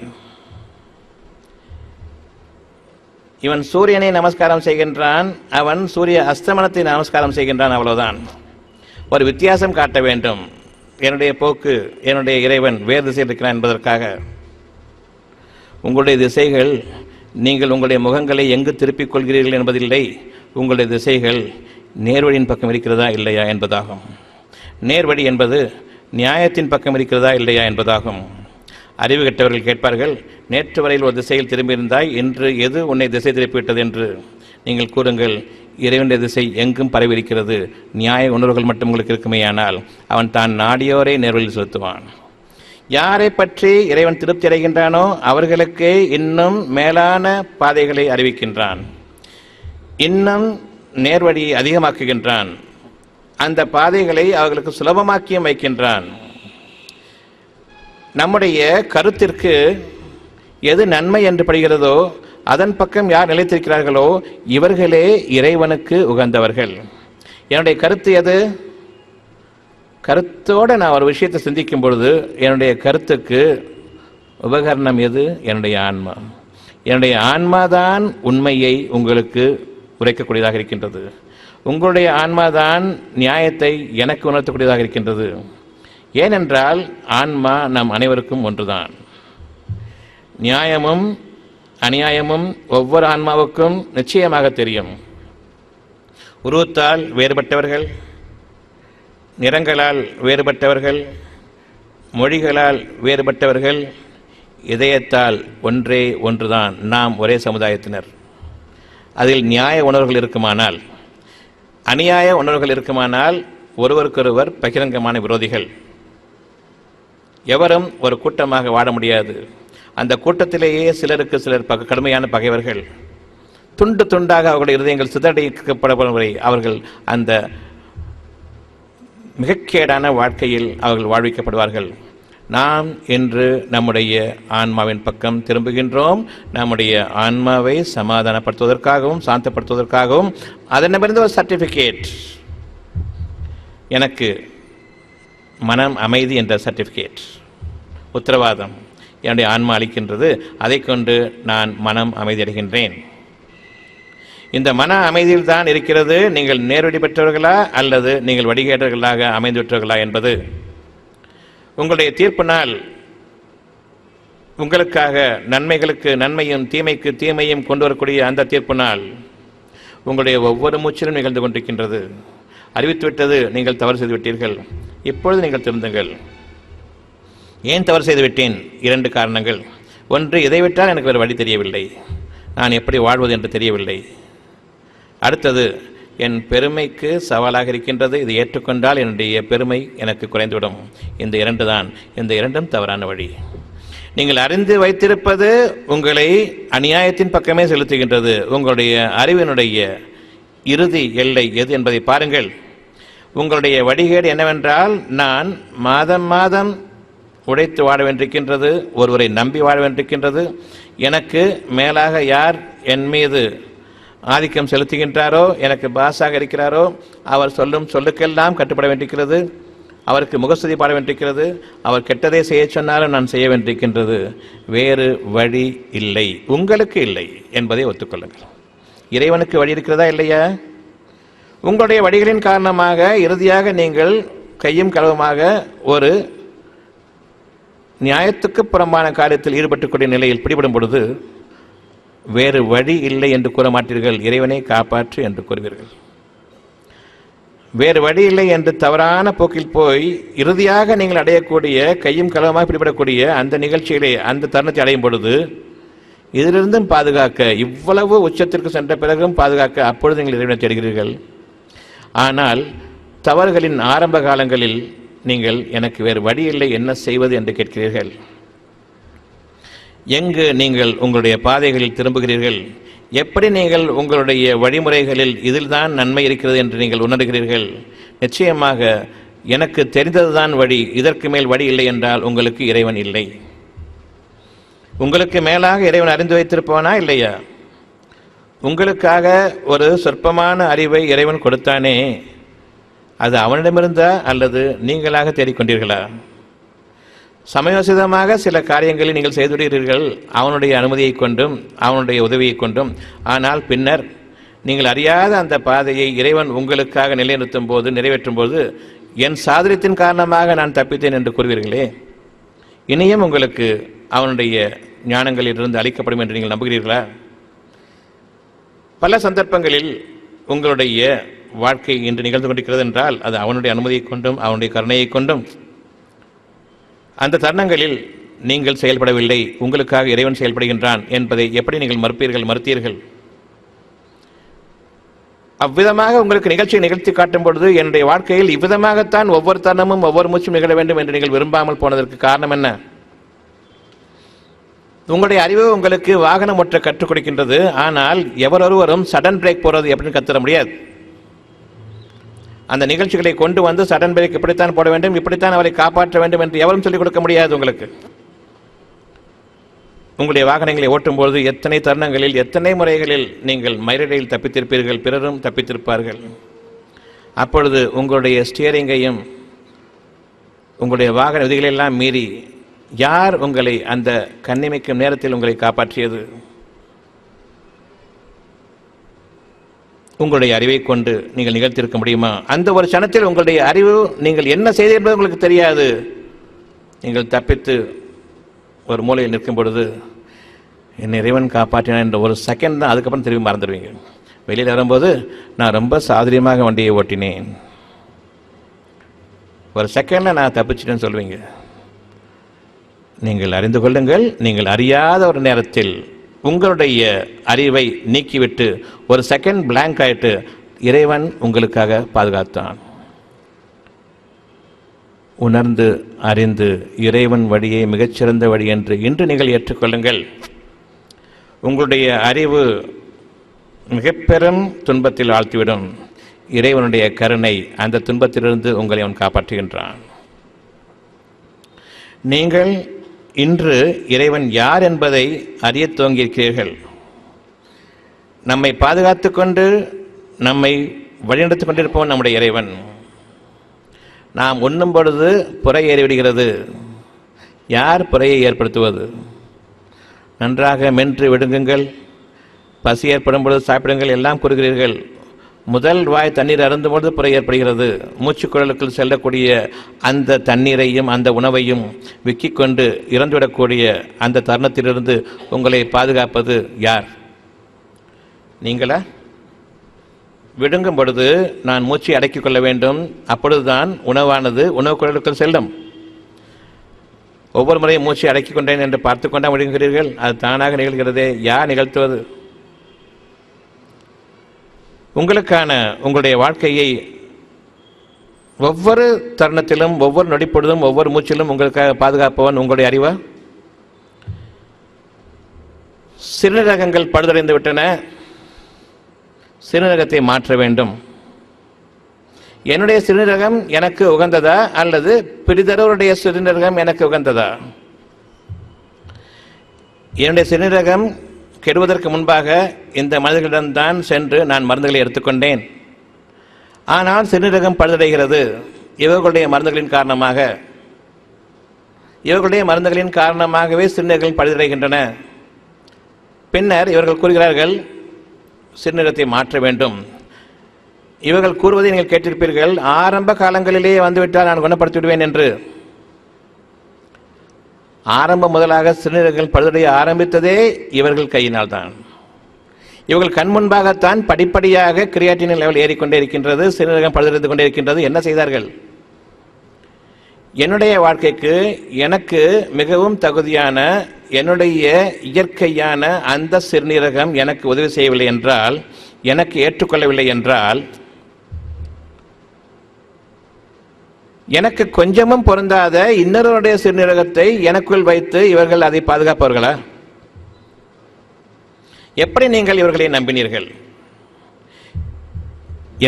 இவன் சூரியனை நமஸ்காரம் செய்கின்றான், அவன் சூரிய அஸ்தமனத்தை நமஸ்காரம் செய்கின்றான், அவ்வளவுதான். ஒரு வித்தியாசம் காட்ட வேண்டும். என்னுடைய போக்கு, என்னுடைய இறைவன் வேறு திசையில் இருக்கிறான் என்பதற்காக. உங்களுடைய திசைகள், நீங்கள் உங்களுடைய முகங்களை எங்கு திருப்பிக் கொள்கிறீர்கள் என்பதில்லை, உங்களுடைய திசைகள் நேர்வழியின் பக்கம் இருக்கிறதா இல்லையா என்பதாகும். நேர்வழி என்பது நியாயத்தின் பக்கம் இருக்கிறதா இல்லையா என்பதாகும். அறிவு கெட்டவர்கள் கேட்பார்கள், நேற்று வரையில் ஒரு திசையில் திரும்பியிருந்தாய், இன்று எது உன்னை திசை திருப்பிவிட்டது என்று நீங்கள் கூறுங்கள். இறைவனுடைய திசை எங்கும் பரவியிருக்கிறது. நியாய உணர்வுகள் மட்டும் உங்களுக்கு இருக்குமேயானால் அவன் தான் நாடியோரை நேர்வழியில் செலுத்துவான். யாரை பற்றி இறைவன் திருப்தி அடைகின்றானோ அவர்களுக்கே இன்னும் மேலான பாதைகளை அறிவிக்கின்றான், இன்னும் நேர்வழியை அதிகமாக்குகின்றான், அந்த பாதைகளை அவர்களுக்கு சுலபமாக்கியும் வைக்கின்றான். நம்முடைய கருத்திற்கு எது நன்மை என்று படுகிறதோ அதன் பக்கம் யார் நிலைத்திருக்கிறார்களோ இவர்களே இறைவனுக்கு உகந்தவர்கள். என்னுடைய கருத்து எது? கருத்தோடு நான் ஒரு விஷயத்தை சிந்திக்கும் பொழுது என்னுடைய கருத்துக்கு உபகரணம் எது? என்னுடைய ஆன்மா. என்னுடைய ஆன்மாதான் உண்மையை உங்களுக்கு உரைக்கக்கூடியதாக இருக்கின்றது. உங்களுடைய ஆன்மாதான் நியாயத்தை எனக்கு உணர்த்தக்கூடியதாக இருக்கின்றது. ஏனென்றால் ஆன்மா நம் அனைவருக்கும் ஒன்றுதான். நியாயமும் அநியாயமும் ஒவ்வொரு ஆன்மாவுக்கும் நிச்சயமாக தெரியும். உருவத்தால் வேறுபட்டவர்கள், நிறங்களால் வேறுபட்டவர்கள், மொழிகளால் வேறுபட்டவர்கள், இதயத்தால் ஒன்றே ஒன்றுதான். நாம் ஒரே சமுதாயத்தினர். அதில் நியாய உணர்வுகள் இருக்குமானால், அநியாய உணர்வுகள் இருக்குமானால் ஒருவருக்கொருவர் பகிரங்கமான விரோதிகள். எவரும் ஒரு கூட்டமாக வாழ முடியாது. அந்த கூட்டத்திலேயே சிலருக்கு சிலர் கடுமையான பகைவர்கள். துண்டு துண்டாக அவர்களுடைய இருதயங்கள் சிதறடிக்கப்படும் வரை அவர்கள் அந்த மிகக்கேடான வாழ்க்கையில் அவர்கள் வாழ்விக்கப்படுவார்கள். நாம் இன்று நம்முடைய ஆன்மாவின் பக்கம் திரும்புகின்றோம். நம்முடைய ஆன்மாவை சமாதானப்படுத்துவதற்காகவும் சாந்தப்படுத்துவதற்காகவும் அதனிடமிருந்து ஒரு சர்டிஃபிகேட், எனக்கு மனம் அமைதி என்ற சர்டிஃபிகேட், உத்தரவாதம் என்னுடைய ஆன்மா அளிக்கின்றது. அதை கொண்டு நான் மனம் அமைதி அடைகின்றேன். இந்த மன அமைதியில் தான் இருக்கிறது நீங்கள் நேர்வழி பெற்றவர்களா அல்லது நீங்கள் வடிகேட்டர்களாக அமைந்து விட்டவர்களா என்பது. உங்களுடைய தீர்ப்பு நாள் உங்களுக்காக நன்மைகளுக்கு நன்மையும் தீமைக்கு தீமையும் கொண்டு வரக்கூடிய அந்த தீர்ப்பு நாள் உங்களுடைய ஒவ்வொரு மூச்சிலும் நிகழ்ந்து கொண்டிருக்கின்றது. அறிவித்துவிட்டது, நீங்கள் தவறு செய்து விட்டீர்கள், இப்பொழுது நீங்கள் திருந்துங்கள். ஏன் தவறு செய்து விட்டேன்? 2 காரணங்கள். ஒன்று, இதை விட்டால் எனக்கு வேறு வழி தெரியவில்லை, நான் எப்படி வாழ்வது என்று தெரியவில்லை. அடுத்தது, என் பெருமைக்கு சவாலாக இருக்கின்றது, இதை ஏற்றுக்கொண்டால் என்னுடைய பெருமை எனக்கு குறைந்துவிடும். இந்த 2 தான். இந்த 2ம் தவறான வழி. நீங்கள் அறிந்து வைத்திருப்பது உங்களை அநியாயத்தின் பக்கமே செலுத்துகின்றது. உங்களுடைய அறிவினுடைய இறுதி எல்லை எது என்பதை பாருங்கள். உங்களுடைய வழிகேடு என்னவென்றால், நான் மாதம் மாதம் உழைத்து வாழ வேண்டியிருக்கின்றது, ஒருவரை நம்பி வாழ வேண்டியிருக்கின்றது, எனக்கு மேலாக யார் என் மீது ஆதிக்கம் செலுத்துகின்றாரோ, எனக்கு பாஸாக இருக்கிறாரோ, அவர் சொல்லும் சொல்லுக்கெல்லாம் கட்டுப்பட வேண்டியிருக்கிறது, அவருக்கு முகஸ்துதி பாட வேண்டியிருக்கிறது, அவர் கெட்டதை செய்ய சொன்னாலும் நான் செய்ய வேண்டியிருக்கின்றது. வேறு வழி இல்லை, உங்களுக்கு இல்லை என்பதை ஒத்துக்கொள்ளுங்கள். இறைவனுக்கு வழி இருக்கிறதா இல்லையா? உங்களுடைய வழிகளின் காரணமாக இறுதியாக நீங்கள் கையும் களவுமாக ஒரு நியாயத்துக்கு புறம்பான காரியத்தில் ஈடுபட்டுக்கூடிய நிலையில் பிடிபடும் பொழுது வேறு வழி இல்லை என்று கூற மாட்டீர்கள், இறைவனை காப்பாற்று என்று கூறுவீர்கள். வேறு வழி இல்லை என்று தவறான போக்கில் போய் இறுதியாக நீங்கள் அடையக்கூடிய கையும் களவுமாக பிடிபடக்கூடிய அந்த நிகழ்ச்சிகளை அந்த தருணத்தை அடையும் பொழுது இதிலிருந்தும் பாதுகாக்க, இவ்வளவு உச்சத்திற்கு சென்ற பிறகும் பாதுகாக்க அப்பொழுது நீங்கள் இறைவனை தேடுகிறீர்கள். ஆனால் தவறுகளின் ஆரம்ப காலங்களில் நீங்கள் எனக்கு வேறு வழி இல்லை, என்ன செய்வது என்று கேட்கிறீர்கள். எங்கு நீங்கள் உங்களுடைய பாதைகளில் திரும்புகிறீர்கள், எப்படி நீங்கள் உங்களுடைய வழிமுறைகளில் இதில்தான் நன்மை இருக்கிறது என்று நீங்கள் உணர்கிறீர்கள். நிச்சயமாக எனக்கு தெரிந்ததுதான் வழி, இதற்கு மேல் வழி இல்லை என்றால் உங்களுக்கு இறைவன் இல்லை. உங்களுக்கு மேலாக இறைவன் அறிந்து வைத்திருப்பவனா இல்லையா? உங்களுக்காக ஒரு சொற்பமான அறிவை இறைவன் கொடுத்தானே, அது அவனிடமிருந்தா அல்லது நீங்களாக தேடிக்கொண்டீர்களா? சமயோசிதமாக சில காரியங்களை நீங்கள் செய்துவிடுகிறீர்கள், அவனுடைய அனுமதியை கொண்டும் அவனுடைய உதவியை கொண்டும். ஆனால் பின்னர் நீங்கள் அறியாத அந்த பாதையை இறைவன் உங்களுக்காக நிலைநிறுத்தும் போது, நிறைவேற்றும் போது, என் சாதுரியத்தின் காரணமாக நான் தப்பித்தேன் என்று கூறுவீர்களே, இனியும் உங்களுக்கு அவனுடைய ஞானங்களிலிருந்து அளிக்கப்படும் என்று நீங்கள் நம்புகிறீர்களா? பல சந்தர்ப்பங்களில் உங்களுடைய வாழ்க்கை இன்று நிகழ்ந்து கொண்டிருக்கிறது என்றால் அது அவனுடைய அனுமதியை கொண்டும் அவனுடைய கருணையை கொண்டும். அந்த தருணங்களில் நீங்கள் செயல்படவில்லை, உங்களுக்காக இறைவன் செயல்படுகின்றான் என்பதை எப்படி நீங்கள் மறுத்தீர்கள்? அவ்விதமாக உங்களுக்கு நிகழ்ச்சியை நிகழ்த்தி காட்டும் பொழுது என்னுடைய வாழ்க்கையில் இவ்விதமாகத்தான் ஒவ்வொரு தருணமும் ஒவ்வொரு மூச்சும் நிகழ வேண்டும் என்று நீங்கள் விரும்பாமல் போனதற்கு காரணம் என்ன? உங்களுடைய அறிவு உங்களுக்கு வாகனம் ஓட்ட கற்றுக் கொடுக்கின்றது. ஆனால் எவரொருவரும் சடன் பிரேக் போடுறது எப்படின்னு கற்றுத்தர முடியாது. அந்த நிகழ்ச்சிகளை கொண்டு வந்து சடன் பிரேக் இப்படித்தான் போட வேண்டும், இப்படித்தான் அவரை காப்பாற்ற வேண்டும் என்று எவரும் சொல்லிக் கொடுக்க முடியாது உங்களுக்கு. உங்களுடைய வாகனங்களை ஓட்டும்போது எத்தனை தருணங்களில் எத்தனை முறைகளில் நீங்கள் மயிரிழையில் தப்பித்திருப்பீர்கள், பிறரும் தப்பித்திருப்பார்கள். அப்பொழுது உங்களுடைய ஸ்டியரிங்கையும் உங்களுடைய வாகன விதிகளெல்லாம் மீறி யார் உங்களை அந்த கண்ணிமைக்கும் நேரத்தில் உங்களை காப்பாற்றியது? உங்களுடைய அறிவை கொண்டு நீங்கள் நிகழ்த்தியிருக்க முடியுமா? அந்த ஒரு சனத்தில் உங்களுடைய அறிவு நீங்கள் என்ன செய்து என்பது உங்களுக்கு தெரியாது. நீங்கள் தப்பித்து ஒரு மூலையில் நிற்கும் பொழுது என் இறைவன் காப்பாற்றினான் என்ற ஒரு செகண்ட் தான், அதுக்கப்புறம் திரும்பி மறந்துடுவீங்க. வெளியில் வரும்போது நான் ரொம்ப சாதுரியமாக வண்டியை ஓட்டினேன், ஒரு செகண்டில் நான் தப்பிச்சிட்டேன்னு சொல்லுவீங்க. நீங்கள் அறிந்து கொள்ளுங்கள், நீங்கள் அறியாத ஒரு நேரத்தில் உங்களுடைய அறிவை நீக்கிவிட்டு ஒரு செகண்ட் பிளாங்க் ஆயிட்டு இறைவன் உங்களுக்காக பாதுகாத்தான். உணர்ந்து அறிந்து இறைவன் வழியை மிகச்சிறந்த வழி என்று இன்று நீங்கள் ஏற்றுக்கொள்ளுங்கள். உங்களுடைய அறிவு மிக பெரும் துன்பத்தில் ஆழ்த்திவிடும். இறைவனுடைய கருணை அந்த துன்பத்திலிருந்து உங்களை அவன் காப்பாற்றுகின்றான். நீங்கள் இன்று இறைவன் யார் என்பதை அறிய துவங்கியிருக்கிறீர்கள். நம்மை பாதுகாத்து கொண்டு நம்மை வழிநடத்தி கொண்டிருப்பவன் நம்முடைய இறைவன். நாம் உண்ணும் பொழுது புரை ஏறிவிடுகிறது. யார் புரையை ஏற்படுத்துவது? நன்றாக மென்று விடுங்குங்கள், பசி ஏற்படும் பொழுது சாப்பிடுங்கள் எல்லாம் கூறுகிறீர்கள். முதல் வாய் தண்ணீர் அருந்தும் பொழுது புரை ஏற்படுகிறது. மூச்சுக்குழலுக்குள் செல்லக்கூடிய அந்த தண்ணீரையும் அந்த உணவையும் விக்கிக்கொண்டு இறந்துவிடக்கூடிய அந்த தருணத்திலிருந்து உங்களை பாதுகாப்பது யார்? நீங்களா? விடுங்கும் பொழுது நான் மூச்சை அடக்கிக் கொள்ள வேண்டும், அப்பொழுதுதான் உணவானது உணவு குழலுக்குள் செல்லும். ஒவ்வொரு முறையும் மூச்சை அடக்கிக் கொண்டேன் என்று பார்த்து கொண்டா விடுங்கிறீர்கள். அது தானாக நிகழ்கிறதே. யார் நிகழ்த்துவது? உங்களுக்கான உங்களுடைய வாழ்க்கையை ஒவ்வொரு தருணத்திலும் ஒவ்வொரு நொடிப்பொழுதும் ஒவ்வொரு மூச்சிலும் உங்களுக்காக பாதுகாப்பவன் உங்களுடைய அறிவா? சிறுநீரகங்கள் பழுதடைந்து விட்டன, சிறுநீரகத்தை மாற்ற வேண்டும். என்னுடைய சிறுநீரகம் எனக்கு உகந்ததா அல்லது பிறிதருடைய சிறுநீரகம் எனக்கு உகந்ததா? என்னுடைய சிறுநீரகம் கெடுவதற்கு முன்பாக இந்த மனிதர்களிடம்தான் சென்று நான் மருந்துகளை எடுத்துக்கொண்டேன். ஆனால் சிறுநீரகம் பழுதடைகிறது. இவர்களுடைய மருந்துகளின் காரணமாகவே சிறுநீரகங்கள் பழுதடைகின்றன. பின்னர் இவர்கள் கூறுகிறார்கள் சிறுநீரகத்தை மாற்ற வேண்டும். இவர்கள் கூறுவதை நீங்கள் கேட்டிருப்பீர்கள், ஆரம்ப காலங்களிலேயே வந்துவிட்டால் நான் குணப்படுத்தி விடுவேன் என்று. ஆரம்பம் முதலாக சிறுநீரகங்கள் பழுதடைய ஆரம்பித்ததே இவர்கள் கையினால் தான். இவர்கள் கண் முன்பாகத்தான் படிப்படியாக கிரியாட்டினின் லெவல் ஏறிக்கொண்டே இருக்கின்றது, சிறுநீரகம் பழுதடைந்து கொண்டே இருக்கின்றது. என்ன செய்தார்கள்? என்னுடைய வாழ்க்கைக்கு எனக்கு மிகவும் தகுதியான என்னுடைய இயற்கையான அந்த சிறுநீரகம் எனக்கு உதவி செய்யவில்லை என்றால், எனக்கு ஏற்றுக்கொள்ளவில்லை என்றால், எனக்கு கொஞ்சமும் பொருந்தாத இன்னொருடைய சிறுநீரகத்தை எனக்குள் வைத்து இவர்கள் அதை பாதுகாப்பார்களா? எப்படி நீங்கள் இவர்களை நம்பினீர்கள்?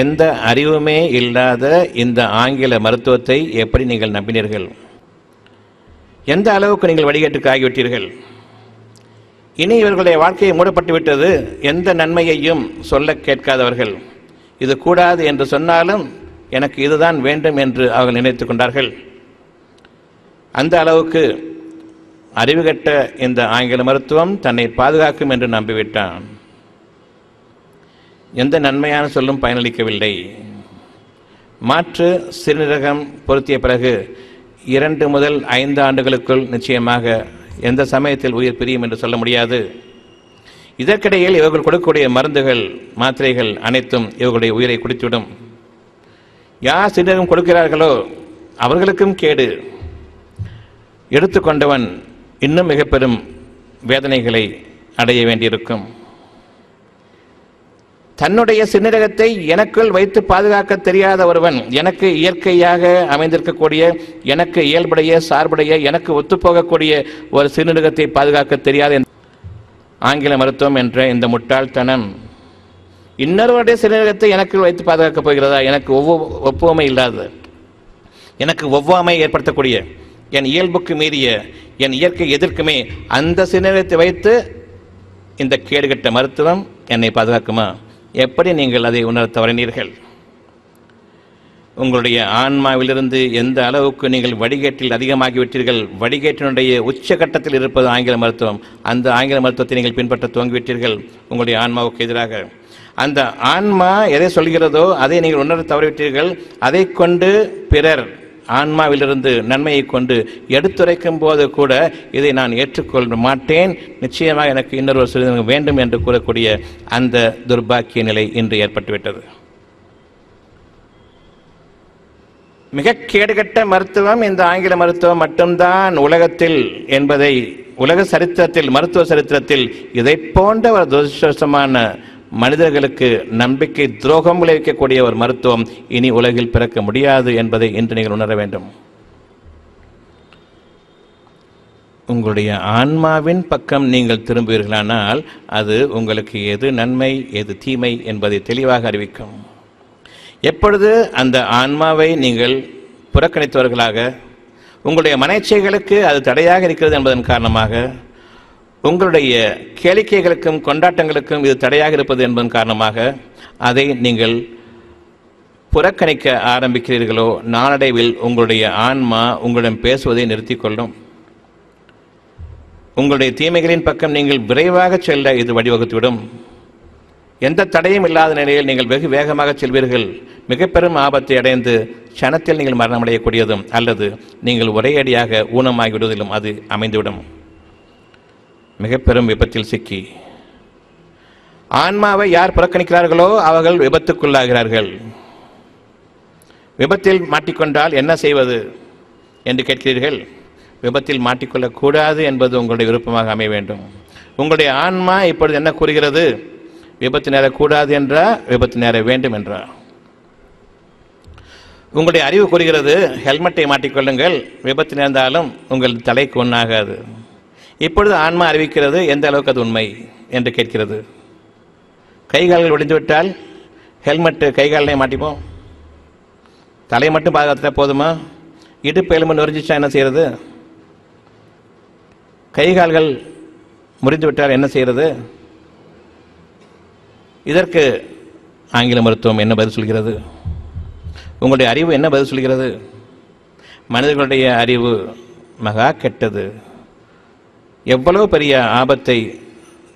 எந்த அறிவுமே இல்லாத இந்த ஆங்கில மருத்துவத்தை எப்படி நீங்கள் நம்பினீர்கள்? எந்த அளவுக்கு நீங்கள் வடிகட்டுக்கு ஆகிவிட்டீர்கள்? இனி இவர்களுடைய வாழ்க்கையை மூடப்பட்டு விட்டது. எந்த நன்மையையும் சொல்ல கேட்காதவர்கள். இது கூடாது என்று சொன்னாலும் எனக்கு இதுதான் வேண்டும் என்று அவர்கள் நினைத்து கொண்டார்கள். அந்த அளவுக்கு அறிவுகட்ட இந்த ஆங்கில மருத்துவம் தன்னை பாதுகாக்கும் என்று நம்பிவிட்டான். எந்த நன்மையான சொல்லும் பயனளிக்கவில்லை. மாற்று சிறுநீரகம் பொருத்திய பிறகு 2 முதல் 5 ஆண்டுகளுக்குள் நிச்சயமாக எந்த சமயத்தில் உயிர் பிரியும் என்று சொல்ல முடியாது. இதற்கிடையில் இவர்கள் கொடுக்கக்கூடிய மருந்துகள், மாத்திரைகள் அனைத்தும் இவர்களுடைய உயிரை குடித்துவிடும். யார் சிறுநீரகம் கொடுக்கிறார்களோ அவர்களுக்கும் கேடு. எடுத்துக்கொண்டவன் இன்னும் மிக பெரும் வேதனைகளை அடைய வேண்டியிருக்கும். தன்னுடைய சிறுநீரகத்தை எனக்குள் வைத்து பாதுகாக்க தெரியாத ஒருவன், எனக்கு இயற்கையாக அமைந்திருக்கக்கூடிய, எனக்கு இயல்புடைய சார்புடைய, எனக்கு ஒத்துப்போகக்கூடிய ஒரு சிறுநீரகத்தை பாதுகாக்க தெரியாத ஆங்கில மருத்துவம் என்ற இந்த முட்டாள்தனம் இன்னொருவருடைய சிறுநீரகத்தை எனக்குள் வைத்து பாதுகாக்கப் போகிறதா? எனக்கு ஒப்புவமை இல்லாத, எனக்கு ஒவ்வாமை ஏற்படுத்தக்கூடிய, என் இயல்புக்கு மீறிய, என் இயற்கை எதிர்க்குமே அந்த சிறுநீரகத்தை வைத்து இந்த கேடுகட்ட மருத்துவம் என்னை பாதுகாக்குமா? எப்படி நீங்கள் அதை உணர தவறினீர்கள்? உங்களுடைய ஆன்மாவிலிருந்து எந்த அளவுக்கு நீங்கள் வடிகேட்டில் அதிகமாகிவிட்டீர்கள். வடிகேட்டினுடைய உச்சகட்டத்தில் இருப்பது ஆங்கில மருத்துவம். அந்த ஆங்கில மருத்துவத்தை நீங்கள் பின்பற்ற துவங்கிவிட்டீர்கள் உங்களுடைய ஆன்மாவுக்கு எதிராக. அந்த ஆன்மா எதை சொல்கிறதோ அதை நீங்கள் உணர தவறிவிட்டீர்கள். அதை கொண்டு பிறர் ஆன்மாவிலிருந்து நன்மையை கொண்டு எடுத்துரைக்கும் போது கூட இதை நான் ஏற்றுக்கொள்ள மாட்டேன், நிச்சயமாக எனக்கு இன்னொரு சிறுநீரகம் வேண்டும் என்று கூறக்கூடிய அந்த துர்பாக்கிய நிலை இன்று ஏற்பட்டுவிட்டது. மிக கேடுகட்ட மருத்துவம் இந்த ஆங்கில மருத்துவம் மட்டும்தான் உலகத்தில் என்பதை, உலக சரித்திரத்தில், மருத்துவ சரித்திரத்தில் இதை போன்ற ஒரு துரதிர்ஷ்டவசமான மனிதர்களுக்கு நம்பிக்கை துரோகம் விளைவிக்கக்கூடிய ஒரு மருத்துவம் இனி உலகில் பிறக்க முடியாது என்பதை இன்று நீங்கள் உணர வேண்டும். உங்களுடைய ஆன்மாவின் பக்கம் நீங்கள் திரும்புவீர்களானால் அது உங்களுக்கு எது நன்மை எது தீமை என்பதை தெளிவாக அறிவிக்கும். எப்பொழுது அந்த ஆன்மாவை நீங்கள் புறக்கணித்தவர்களாக, உங்களுடைய மனச்சைகளுக்கு அது தடையாக இருக்கிறது என்பதன் காரணமாக, உங்களுடைய கேளிக்கைகளுக்கும் கொண்டாட்டங்களுக்கும் இது தடையாக இருப்பது என்பதன் காரணமாக அதை நீங்கள் புறக்கணிக்க ஆரம்பிக்கிறீர்களோ, நாளடைவில் உங்களுடைய ஆன்மா உங்களிடம் பேசுவதை நிறுத்திக்கொள்ளும். உங்களுடைய தீமைகளின் பக்கம் நீங்கள் விரைவாக செல்ல இது வழிவகுத்துவிடும். எந்த தடையும் இல்லாத நிலையில் நீங்கள் வெகு வேகமாக செல்வீர்கள். மிக பெரும் ஆபத்தை அடைந்து க்ஷணத்தில் நீங்கள் மரணமடையக்கூடியதும் அல்லது நீங்கள் ஒரே அடியாக ஊனமாகிவிடுவதிலும் அது அமைந்துவிடும். மிக பெரும் விபத்தில் சிக்கி ஆன்மாவை யார் புறக்கணிக்கிறார்களோ அவர்கள் விபத்துக்குள்ளாகிறார்கள். விபத்தில் மாட்டிக்கொண்டால் என்ன செய்வது என்று கேட்கிறீர்கள். விபத்தில் மாட்டிக்கொள்ளக்கூடாது என்பது உங்களுடைய விருப்பமாக அமைய வேண்டும். உங்களுடைய ஆன்மா இப்பொழுது என்ன கூறுகிறது? விபத்து நேரக்கூடாது என்றா, விபத்து நேர வேண்டும் என்றா? உங்களுடைய அறிவு கூறுகிறது ஹெல்மெட்டை மாட்டிக்கொள்ளுங்கள், விபத்து நேர்ந்தாலும் உங்கள் தலைக்கு ஒன்றாகாது. இப்பொழுது ஆன்மா அறிவிக்கிறது எந்த அளவுக்கு அது உண்மை என்று கேட்கிறது. கைகால்கள் ஒடிந்துவிட்டால் ஹெல்மெட்டு கைகாலே மாட்டிப்போம், தலை மட்டும் பாதுகாத்துட்டா போதுமா? இடுப்பு எலும்பு நொறிஞ்சிச்சா என்ன செய்கிறது? கைகால்கள் முறிந்துவிட்டால் என்ன செய்கிறது? இதற்கு ஆங்கில மருத்துவம் என்ன பதில் சொல்கிறது? உங்களுடைய அறிவு என்ன பதில் சொல்கிறது? மனிதர்களுடைய அறிவு மகா கெட்டது. எவ்வளவு பெரிய ஆபத்தை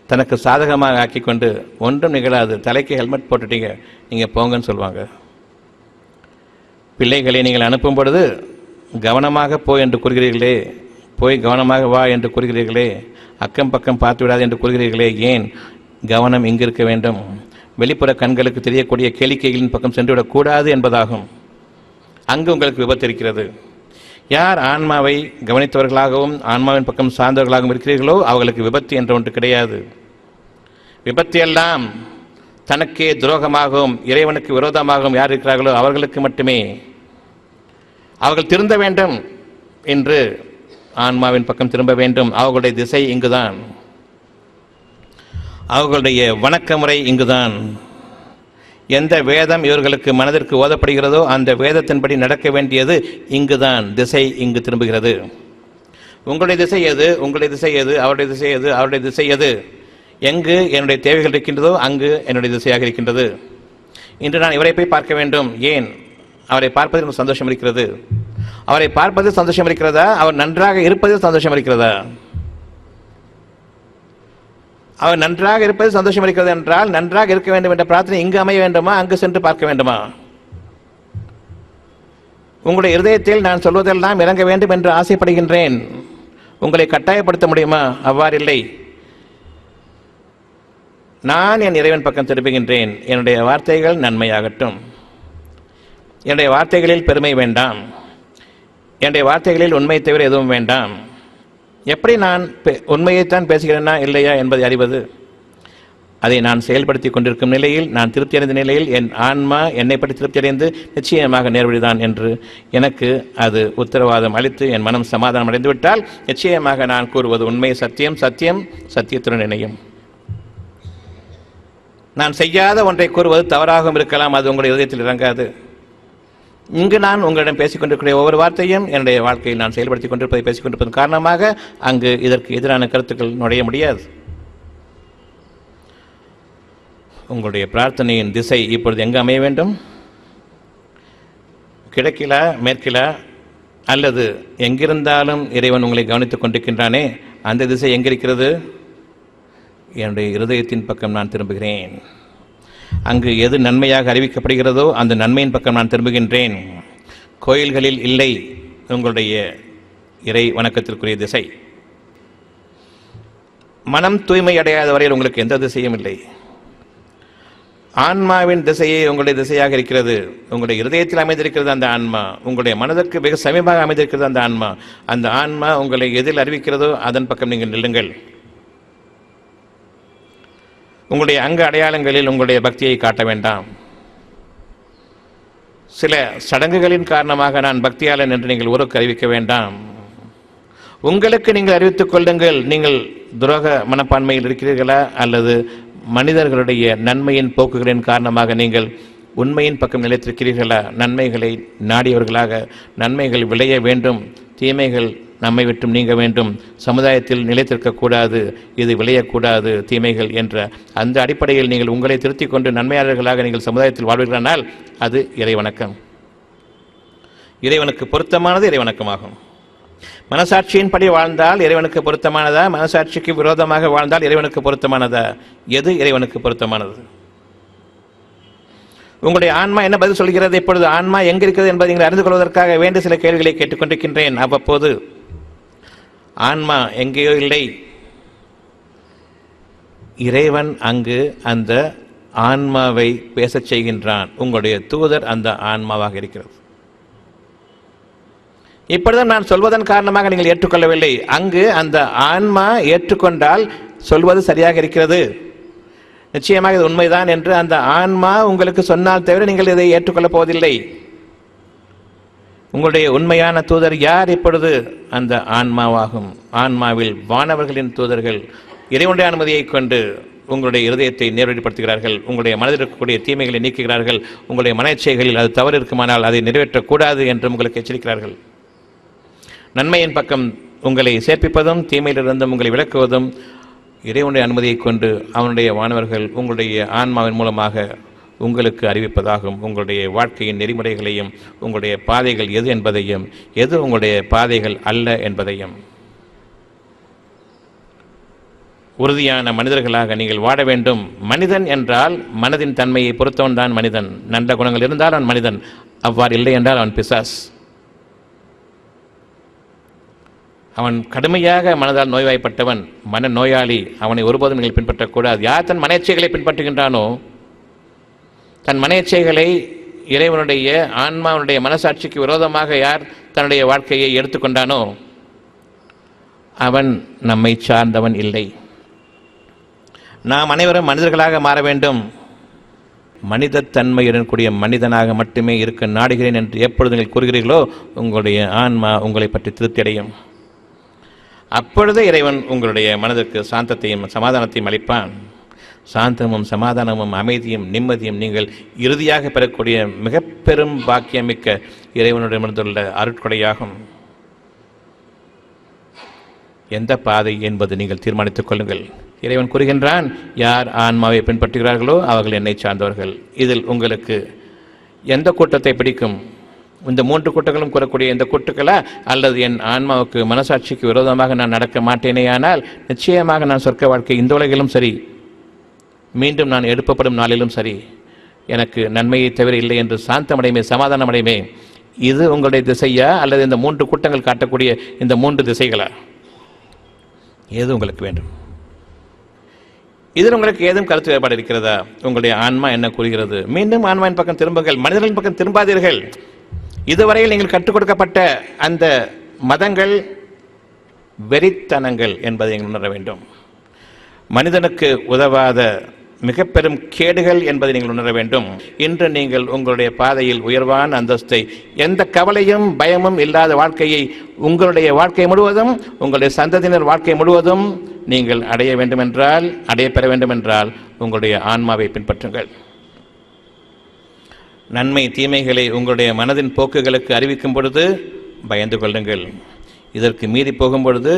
தனக்கு சாதகமாக ஆக்கிக்கொண்டு ஒன்றும் நிகழாது, தலைக்கு ஹெல்மெட் போட்டுட்டீங்க, நீங்கள் போங்கன்னு சொல்லுவாங்க. பிள்ளைகளை நீங்கள் அனுப்பும் பொழுது கவனமாக போ என்று கூறுகிறீர்களே, போய் கவனமாக வா என்று கூறுகிறீர்களே, அக்கம் பக்கம் பார்த்து விடாது என்று கூறுகிறீர்களே, ஏன்? கவனம் இங்கு இருக்க வேண்டும். வெளிப்புற கண்களுக்கு தெரியக்கூடிய கேளிக்கைகளின் பக்கம் சென்றுவிடக்கூடாது என்பதாகும். அங்கு உங்களுக்கு விபத்து இருக்கிறது. யார் ஆன்மாவை கவனித்தவர்களாகவும் ஆன்மாவின் பக்கம் சார்ந்தவர்களாகவும் இருக்கிறீர்களோ அவர்களுக்கு விபத்து என்ற ஒன்று கிடையாது. விபத்து எல்லாம் தனக்கே துரோகமாகவும் இறைவனுக்கு விரோதமாகவும் யார் இருக்கிறார்களோ அவர்களுக்கு மட்டுமே. அவர்கள் திருந்த வேண்டும் என்று ஆன்மாவின் பக்கம் திரும்ப வேண்டும். அவர்களுடைய திசை இங்குதான், அவர்களுடைய வணக்க முறை இங்குதான். எந்த வேதம் இவர்களுக்கு மனதிற்கு ஓதப்படுகிறதோ அந்த வேதத்தின்படி நடக்க வேண்டியது இங்குதான். திசை இங்கு திரும்புகிறது. உங்களுடைய திசை எது? உங்களுடைய திசை எது? அவருடைய திசை எது? அவருடைய திசை எது? எங்கு என்னுடைய தேவைகள் இருக்கின்றதோ அங்கு என்னுடைய திசையாக இருக்கின்றது. இன்று நான் இவரை போய் பார்க்க வேண்டும். ஏன்? அவரை பார்ப்பதில் எனக்கு சந்தோஷம் இருக்கிறது. அவரை பார்ப்பதில் சந்தோஷம் இருக்கிறதா? அவர் நன்றாக இருப்பதில் சந்தோஷம் இருக்கிறதா? அவர் நன்றாக இருப்பது சந்தோஷம் இருக்கிறது என்றால் நன்றாக இருக்க வேண்டும் என்ற பிரார்த்தனை இங்கு அமைய வேண்டுமா, அங்கு சென்று பார்க்க வேண்டுமா? உங்களுடைய இருதயத்தில் நான் சொல்வதெல்லாம் இறங்க வேண்டும் என்று ஆசைப்படுகின்றேன். உங்களை கட்டாயப்படுத்த முடியுமா? அவ்வாறில்லை. நான் என் இறைவன் பக்கம் திரும்புகின்றேன். என்னுடைய வார்த்தைகள் நன்மையாகட்டும். என்னுடைய வார்த்தைகளில் பெருமை வேண்டாம். என்னுடைய வார்த்தைகளில் உண்மை தவிர எதுவும் வேண்டாம். எப்படி நான் உண்மையைத்தான் பேசுகிறேனா இல்லையா என்பதை அறிவது, அதை நான் செயல்படுத்தி கொண்டிருக்கும் நிலையில், நான் திருப்தி அடைந்த நிலையில் என் ஆன்மா என்னை பற்றி திருப்தி அடைந்து நிச்சயமாக நேர்வழிதான் என்று எனக்கு அது உத்தரவாதம் அளித்து என் மனம் சமாதானம் அடைந்துவிட்டால் நிச்சயமாக நான் கூறுவது உண்மை, சத்தியம், சத்தியம் சத்தியத்துடன் இணையும். நான் செய்யாத ஒன்றை கூறுவது தவறாகவும் இருக்கலாம், அது உங்களுடைய இதயத்தில் இறங்காது. இங்கு நான் உங்களிடம் பேசிக்கொண்டிருக்கிற ஒவ்வொரு வார்த்தையும் என்னுடைய வாழ்க்கையில் நான் செயல்படுத்திக் கொண்டிருப்பதை பேசிக்கொண்டிருப்பதன் காரணமாக அங்கு இதற்கு எதிரான கருத்துக்கள் நுழைய முடியாது. உங்களுடைய பிரார்த்தனையின் திசை இப்பொழுது எங்கு அமைய வேண்டும்? கிழக்கிலா, மேற்கிலா, அல்லது எங்கிருந்தாலும் இறைவன் உங்களை கவனித்துக் கொண்டிருக்கின்றானே அந்த திசை எங்கிருக்கிறது? என்னுடைய இருதயத்தின் பக்கம் நான் திரும்புகிறேன். அங்கு எது நன்மையாக அறிவிக்கப்படுகிறதோ அந்த நன்மையின் பக்கம் நான் திரும்புகின்றேன். கோயில்களில் இல்லை உங்களுடைய இறை வணக்கத்திற்குரிய திசை. மனம் தூய்மை அடையாத வரையில் உங்களுக்கு எந்த திசையும் இல்லை. ஆன்மாவின் திசையே உங்களுடைய திசையாக இருக்கிறது. உங்களுடைய இருதயத்தில் அமைந்திருக்கிறது அந்த ஆன்மா. உங்களுடைய மனதிற்கு வெகு சமீபமாக அமைந்திருக்கிறது அந்த ஆன்மா. அந்த ஆன்மா உங்களை எதில் அறிவிக்கிறதோ அதன் பக்கம் நீங்கள் நில்லுங்கள். உங்களுடைய அங்க அடையாளங்களில் உங்களுடைய பக்தியை காட்ட வேண்டாம். சில சடங்குகளின் காரணமாக நான் பக்தியாளன் என்று நீங்கள் ஊருக்கு அறிவிக்க வேண்டாம். உங்களுக்கு நீங்கள் அறிவித்துக் கொள்ளுங்கள். நீங்கள் துரோக மனப்பான்மையில் இருக்கிறீர்களா அல்லது மனிதர்களுடைய நன்மையின் போக்குகளின் காரணமாக நீங்கள் உண்மையின் பக்கம் நிலைத்திருக்கிறீர்களா? நன்மைகளை நாடியவர்களாக, நன்மைகள் விளைய வேண்டும், தீமைகள் நம்மை விட்டும் நீங்க வேண்டும், சமுதாயத்தில் நிலைத்திருக்கக்கூடாது, இது விளையக்கூடாது தீமைகள் என்ற அந்த அடிப்படையில் நீங்கள் உங்களை திருத்திக் கொண்டு நன்மையாளர்களாக நீங்கள் சமுதாயத்தில் வாழ்வீர்களானால் அது இறைவணக்கம். இறைவனுக்கு பொருத்தமானது இறைவணக்கமாகும். மனசாட்சியின்படி வாழ்ந்தால் இறைவனுக்கு பொருத்தமானதா? மனசாட்சிக்கு விரோதமாக வாழ்ந்தால் இறைவனுக்கு பொருத்தமானதா? எது இறைவனுக்கு பொருத்தமானது? உங்களுடைய ஆன்மா என்ன பதில் சொல்கிறது? இப்பொழுது ஆன்மா எங்கிருக்கிறது என்பதை நீங்கள் அறிந்து கொள்வதற்காக வேண்டிய சில கேள்விகளை கேட்டுக்கொண்டிருக்கின்றேன். அவ்வப்போது ஆன்மா எங்கேயோ இல்லை, இறைவன் அங்கு அந்த ஆன்மாவை பேசச் செய்கின்றான். உங்களுடைய தூதர் அந்த ஆன்மாவாக இருக்கிறது. இப்பொழுது நான் சொல்வதன் காரணமாக நீங்கள் ஏற்றுக்கொள்ளவில்லை. அங்கு அந்த ஆன்மா ஏற்றுக்கொண்டால் சொல்வது சரியாக இருக்கிறது, நிச்சயமாக இது உண்மைதான் என்று அந்த ஆன்மா உங்களுக்கு சொன்னால் தவிர நீங்கள் இதை ஏற்றுக்கொள்ளப் போவதில்லை. உங்களுடைய உண்மையான தூதர் யார்? இப்பொழுது அந்த ஆன்மாவாகும். ஆன்மாவில் வானவர்களின் தூதர்கள் இறைவனுடைய அனுமதியை கொண்டு உங்களுடைய இருதயத்தை நேர்வழிப்படுத்துகிறார்கள். உங்களுடைய மனதில் இருக்கக்கூடிய தீமைகளை நீக்குகிறார்கள். உங்களுடைய மனச்சைகளில் அது தவறு இருக்குமானால் அதை நிறைவேற்றக்கூடாது என்று உங்களுக்கு எச்சரிக்கிறார்கள். நன்மையின் பக்கம் உங்களை சேர்ப்பிப்பதும் தீமையிலிருந்தும் உங்களை விளக்குவதும் இறைவனுடைய அனுமதியை கொண்டு அவனுடைய வானவர்கள் உங்களுடைய ஆன்மாவின் மூலமாக உங்களுக்கு அறிவிப்பதாகும். உங்களுடைய வாழ்க்கையின் நெறிமுறைகளையும் உங்களுடைய பாதைகள் எது என்பதையும் எது உங்களுடைய பாதைகள் அல்ல என்பதையும். உறுதியான மனிதர்களாக நீங்கள் வாழ வேண்டும். மனிதன் என்றால் மனதின் தன்மையை பொறுத்தவன் தான் மனிதன். நல்ல குணங்கள் இருந்தால் அவன் மனிதன், அவ்வாறு இல்லை என்றால் அவன் பிசாஸ். அவன் கடுமையாக மனதால் நோய்வாய்ப்பட்டவன், மன நோயாளி, அவனை ஒருபோதும் நீங்கள் பின்பற்றக்கூடாது. யார் தன் மனேச்சைகளை பின்பற்றுகின்றானோ, தன் மனேச்சைகளை இறைவனுடைய ஆன்மாவுடைய மனசாட்சிக்கு விரோதமாக யார் தன்னுடைய வாழ்க்கையை எடுத்துக்கொண்டானோ அவன் நம்மை சார்ந்தவன் இல்லை. நாம் அனைவரும் மனிதர்களாக மாற வேண்டும். மனிதத்தன்மையுடன் கூடிய மனிதனாக மட்டுமே இருக்க நாடுகிறேன் என்று எப்பொழுது நீங்கள் கூறுகிறீர்களோ உங்களுடைய ஆன்மா உங்களை பற்றி திருப்தி அடையும். அப்பொழுது இறைவன் உங்களுடைய மனதிற்கு சாந்தத்தையும் சமாதானத்தையும் அளிப்பான். சாந்தமும் சமாதானமும் அமைதியும் நிம்மதியும் நீங்கள் இறுதியாக பெறக்கூடிய மிக பெரும் பாக்கியமிக்க இறைவனுடமிருந்துள்ள அருட்கொடையாகும். எந்த பாதை என்பது நீங்கள் தீர்மானித்துக் கொள்ளுங்கள். இறைவன் கூறுகின்றான், யார் ஆன்மாவை பின்பற்றுகிறார்களோ அவர்கள் என்னை சார்ந்தவர்கள். இதில் உங்களுக்கு எந்த கூட்டத்தை பிடிக்கும்? இந்த 3 கூட்டங்களும் கூறக்கூடிய இந்த கூட்டுக்களா, அல்லது என் ஆன்மாவுக்கு மனசாட்சிக்கு விரோதமாக நான் நடக்க மாட்டேனே, ஆனால் நிச்சயமாக நான் சொர்க்க வாழ்க்கை இந்த உலகிலும் சரி, மீண்டும் நான் எழுப்பப்படும் நாளிலும் சரி, எனக்கு நன்மையை தவிர இல்லை என்று சாந்தமடைமே, சமாதானமடைமே, இது உங்களுடைய திசையா, அல்லது இந்த 3 கூட்டங்கள் காட்டக்கூடிய இந்த 3 திசைகளா? ஏது உங்களுக்கு வேண்டும்? இதில் உங்களுக்கு ஏதும் கருத்து வேறுபாடு இருக்கிறதா? உங்களுடைய ஆன்மா என்ன கூறுகிறது? மீண்டும் ஆன்மாவின் பக்கம் திரும்புங்கள், மனிதர்களின் பக்கம் திரும்பாதீர்கள். இதுவரையில் நீங்கள் கற்றுக் கொடுக்கப்பட்ட அந்த மதங்கள் வெறித்தனங்கள் என்பதை நீங்கள் உணர வேண்டும். மனிதனுக்கு உதவாத மிக பெரும் கேடுகள் என்பதை நீங்கள் உணர வேண்டும். இன்று நீங்கள் உங்களுடைய பாதையில் உயர்வான அந்தஸ்தை, எந்த கவலையும் பயமும் இல்லாத வாழ்க்கையை உங்களுடைய வாழ்க்கை முழுவதும், உங்களுடைய சந்ததியினர் வாழ்க்கை முழுவதும் நீங்கள் அடைய வேண்டுமென்றால், அடையப்பெற வேண்டுமென்றால் உங்களுடைய ஆன்மாவை பின்பற்றுங்கள். நன்மை தீமைகளை உங்களுடைய மனதின் போக்குகளுக்கு அறிவிக்கும் பொழுது பயந்து கொள்ளுங்கள். இதற்கு மீறி போகும் பொழுது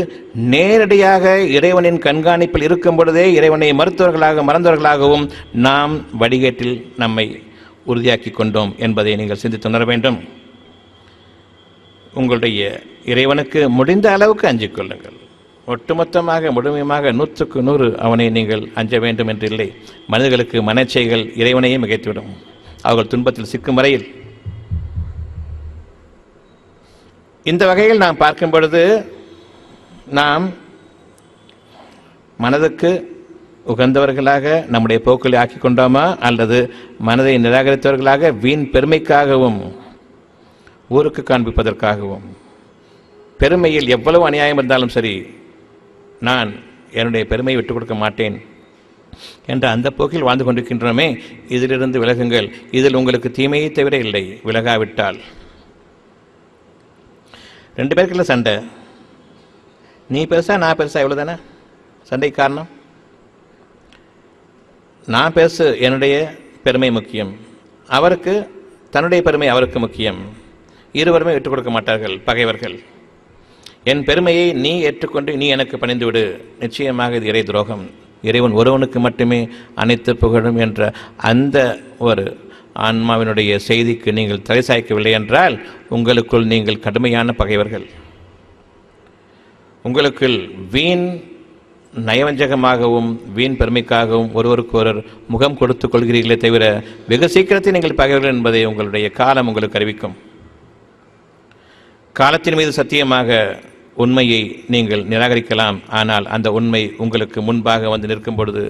நேரடியாக இறைவனின் கண்காணிப்பில் இருக்கும் பொழுதே இறைவனை மறுத்தவர்களாக மறந்தவர்களாகவும் நாம் வடிகேட்டில் நம்மை உறுதியாக்கி கொண்டோம் என்பதை நீங்கள் சிந்தித்து உணர வேண்டும். உங்களுடைய இறைவனுக்கு முடிந்த அளவுக்கு அஞ்சிக் கொள்ளுங்கள். ஒட்டுமொத்தமாக முழுமையாக 100க்கு 100 அவனை நீங்கள் அஞ்ச வேண்டும் என்று இல்லை. மனிதர்களுக்கு மனச்சைகள் இறைவனையே மிகைத்துவிடும், அவர்கள் துன்பத்தில் சிக்கும் வரையில். இந்த வகையில் நாம் பார்க்கும் பொழுது நாம் மனதுக்கு உகந்தவர்களாக நம்முடைய போக்களை ஆக்கி கொண்டோமா, அல்லது மனதை நிராகரித்தவர்களாக வீண் பெருமைக்காகவும் ஊருக்கு காண்பிப்பதற்காகவும், பெருமையில் எவ்வளவு அநியாயம் இருந்தாலும் சரி, நான் என்னுடைய பெருமையை விட்டுக் கொடுக்க மாட்டேன் என்ற அந்த போக்கில் வாழ்ந்து கொண்டிருக்கின்றோமே, இதிலிருந்து விலகுங்கள். இதில் உங்களுக்கு தீமையை தவிர இல்லை. விலகாவிட்டால் 2 பேருக்குள்ள சண்டை, நீ பெருசா நான் பெருசா, இவ்வளோ தானே சண்டை காரணம். நான் பெருசு, என்னுடைய பெருமை முக்கியம், அவருக்கு தன்னுடைய பெருமை அவருக்கு முக்கியம். இருவருமே விட்டுக் கொடுக்க மாட்டார்கள், பகைவர்கள். என் பெருமையை நீ ஏற்றுக்கொண்டு நீ எனக்கு பணிந்து விடு, நிச்சயமாக இது இறை துரோகம். இறைவன் ஒருவனுக்கு மட்டுமே அனைத்து புகழும் என்ற அந்த ஒரு ஆன்மாவினுடைய செய்திக்கு நீங்கள் தலை சாய்க்கவில்லை என்றால் உங்களுக்குள் நீங்கள் கடுமையான பகைவர்கள். உங்களுக்குள் வீண் நயவஞ்சகமாகவும் வீண் பெருமைக்காகவும் ஒருவருக்கொருவர் முகம் கொடுத்துக் கொள்கிறீர்களே தவிர வெகு சீக்கிரத்தில் நீங்கள் பகைவர்கள் என்பதை உங்களுடைய காலம் உங்களுக்கு அறிவிக்கும். காலத்தின் மீது சத்தியமாக உண்மையை நீங்கள் நிராகரிக்கலாம், ஆனால் அந்த உண்மை உங்களுக்கு முன்பாக வந்து நிற்கும் பொழுது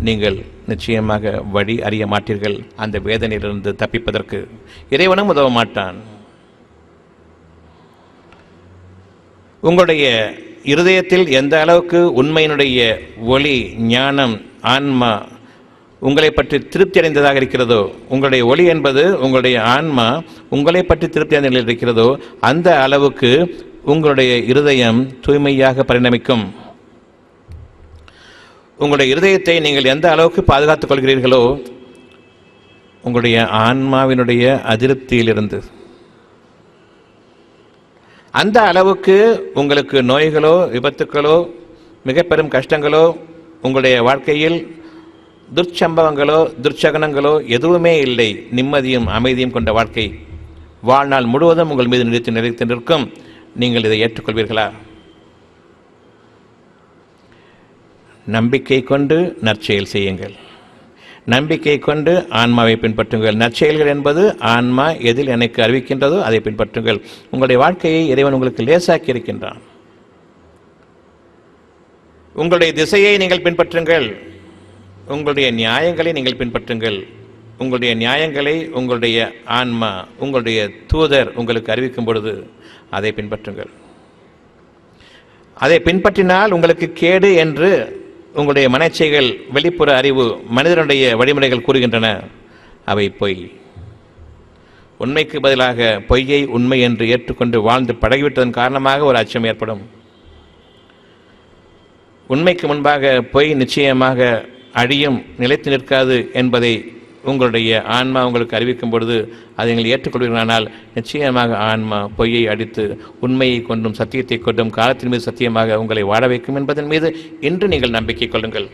நீங்கள் நிச்சயமாக வழி அறிய மாட்டீர்கள். அந்த வேதனையிலிருந்து தப்பிப்பதற்கு இறைவனும் உதவ மாட்டான். உங்களுடைய இருதயத்தில் எந்த அளவுக்கு உண்மையினுடைய ஒளி, ஞானம், ஆன்மா உங்களை பற்றி திருப்தி அடைந்ததாக இருக்கிறதோ, உங்களுடைய ஒளி என்பது உங்களுடைய ஆன்மா உங்களை பற்றி திருப்தி அடைந்த நிலையில் இருக்கிறதோ, அந்த அளவுக்கு உங்களுடைய இருதயம் தூய்மையாக பரிணமிக்கும். உங்களுடைய இருதயத்தை நீங்கள் எந்த அளவுக்கு பாதுகாத்துக் கொள்கிறீர்களோ, உங்களுடைய ஆன்மாவினுடைய அதிருப்தியிலிருந்து அந்த அளவுக்கு உங்களுக்கு நோய்களோ விபத்துக்களோ மிக பெரும் கஷ்டங்களோ உங்களுடைய வாழ்க்கையில் துர்ச்சம்பவங்களோ துர்ச்சகனங்களோ எதுவுமே இல்லை. நிம்மதியும் அமைதியும் கொண்ட வாழ்க்கை வாழ்நாள் முழுவதும் உங்கள் மீது நிலைத்து நிற்கும். நீங்கள் இதை ஏற்றுக்கொள்வீர்களா? நம்பிக்கை கொண்டு நற்செயல் செய்யுங்கள். நம்பிக்கை கொண்டு ஆன்மாவை பின்பற்றுங்கள். நற்செயல்கள் என்பது ஆன்மா எதில் எனக்கு அறிவிக்கின்றதோ அதை பின்பற்றுங்கள். உங்களுடைய வாழ்க்கையை இறைவன் உங்களுக்கு லேசாக்கி இருக்கின்றான். உங்களுடைய திசையை நீங்கள் பின்பற்றுங்கள், உங்களுடைய நியாயங்களை நீங்கள் பின்பற்றுங்கள். உங்களுடைய நியாயங்களை உங்களுடைய ஆன்மா, உங்களுடைய தூதர் உங்களுக்கு அறிவிக்கும் பொழுது அதை பின்பற்றுங்கள். அதை பின்பற்றினால் உங்களுக்கு கேடு என்று உங்களுடைய மனச்சைகள், வெளிப்புற அறிவு, மனிதனுடைய வழிமுறைகள் கூறுகின்றன. அவை பொய். உண்மைக்கு பதிலாக பொய்யை உண்மை என்று ஏற்றுக்கொண்டு வாழ்ந்து பழகிவிட்டதன் காரணமாக ஒரு அச்சம் ஏற்படும். உண்மைக்கு முன்பாக பொய் நிச்சயமாக அழியும், நிலைத்து நிற்காது என்பதை உங்களுடைய ஆன்மா உங்களுக்கு அறிவிக்கும் பொழுது அதை நீங்கள் ஏற்றுக்கொள்வீர்களானால் நிச்சயமாக ஆன்மா பொய்யை அடித்து உண்மையை கொண்டும் சத்தியத்தை கொண்டும் காலத்தின் மீது சத்தியமாக உங்களை வாழ வைக்கும் என்பதன் மீது இன்று நீங்கள் நம்பிக்கை கொள்ளுங்கள்.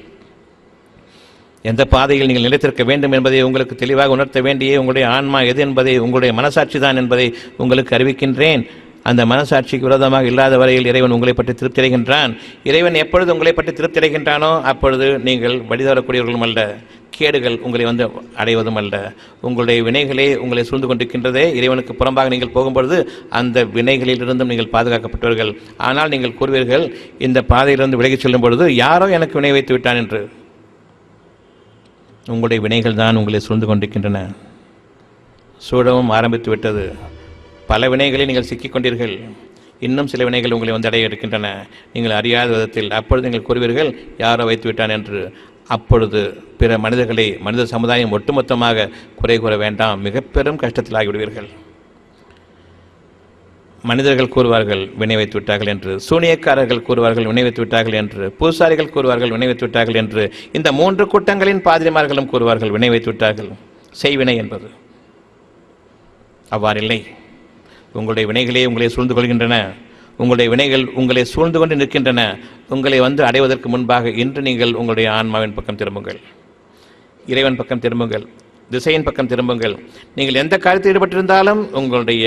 எந்த பாதையில் நீங்கள் நிலைத்திருக்க வேண்டும் என்பதை உங்களுக்கு தெளிவாக உணர்த்த வேண்டிய உங்களுடைய ஆன்மா எது என்பதை, உங்களுடைய மனசாட்சி தான் என்பதை உங்களுக்கு அறிவிக்கின்றேன். அந்த மனசாட்சிக்கு விரோதமாக இல்லாத வரையில் இறைவன் உங்களை பற்றி திருப்தி அடைகின்றான். இறைவன் எப்பொழுது உங்களை பற்றி திருப்தி அடைகின்றானோ அப்பொழுது நீங்கள் வழிதரக்கூடியவர்களும் அல்ல, கேடுகள் உங்களை அடைவதும் அல்ல. உங்களுடைய வினைகளே உங்களை சூழ்ந்து கொண்டிருக்கின்றதே. இறைவனுக்கு புறம்பாக நீங்கள் போகும்பொழுது அந்த வினைகளிலிருந்தும் நீங்கள் பாதுகாக்கப்பட்டவர்கள். ஆனால் நீங்கள் கூறுவீர்கள், இந்த பாதையிலிருந்து விலகிச் செல்லும் பொழுது யாரோ எனக்கு வினை வைத்து விட்டான் என்று. உங்களுடைய வினைகள் தான் உங்களை சூழ்ந்து கொண்டிருக்கின்றன. சூழவும் ஆரம்பித்து விட்டது. பல வினைகளில் நீங்கள் சிக்கிக்கொண்டீர்கள். இன்னும் சில வினைகள் உங்களை அடைய இருக்கின்றன, நீங்கள் அறியாத விதத்தில். அப்பொழுது நீங்கள் கூறுவீர்கள், யாரோ வைத்து விட்டான் என்று. அப்பொழுது பிற மனிதர்களை, மனித சமுதாயம் ஒட்டுமொத்தமாக குறை கூற வேண்டாம், மிக பெரும் கஷ்டத்தில் ஆகிவிடுவீர்கள். மனிதர்கள் கூறுவார்கள் வினை வைத்து விட்டார்கள் என்று, சூனியக்காரர்கள் கூறுவார்கள் வினை வைத்து விட்டார்கள் என்று, பூசாரிகள் கூறுவார்கள் வினை வைத்து விட்டார்கள் என்று, இந்த 3 கூட்டங்களின் பாதிரிமார்களும் கூறுவார்கள் வினை வைத்து விட்டார்கள். செய்வினை என்பது அவ்வாறில்லை. உங்களுடைய வினைகளே உங்களை சூழ்ந்து கொள்கின்றன. உங்களுடைய வினைகள் உங்களை சூழ்ந்து கொண்டு நிற்கின்றன. உங்களை அடைவதற்கு முன்பாக இன்று நீங்கள் உங்களுடைய ஆன்மாவின் பக்கம் திரும்புங்கள், இறைவன் பக்கம் திரும்புங்கள், திசையின் பக்கம் திரும்புங்கள். நீங்கள் எந்த காரியத்தில் ஈடுபட்டிருந்தாலும் உங்களுடைய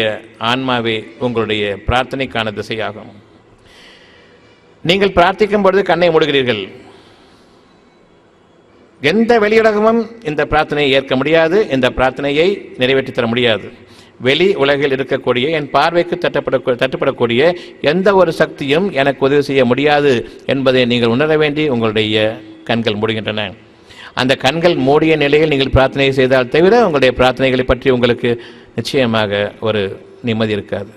ஆன்மாவே உங்களுடைய பிரார்த்தனைக்கான திசையாகும். நீங்கள் பிரார்த்திக்கும் பொழுது கண்ணை மூடுகிறீர்கள். எந்த வெளியுலகமும் இந்த பிரார்த்தனையை ஏற்க முடியாது, இந்த பிரார்த்தனையை நிறைவேற்றி தர முடியாது. வெளி உலகில் இருக்கக்கூடிய என் பார்வைக்கு தட்டுப்படக்கூடிய எந்த ஒரு சக்தியும் எனக்கு உதவி செய்ய முடியாது என்பதை நீங்கள் உணர வேண்டி உங்களுடைய கண்கள் மூடுகின்றன. அந்த கண்கள் மூடிய நிலையில் நீங்கள் பிரார்த்தனை செய்தால் தவிர உங்களுடைய பிரார்த்தனைகளை பற்றி உங்களுக்கு நிச்சயமாக ஒரு நிம்மதி இருக்காது.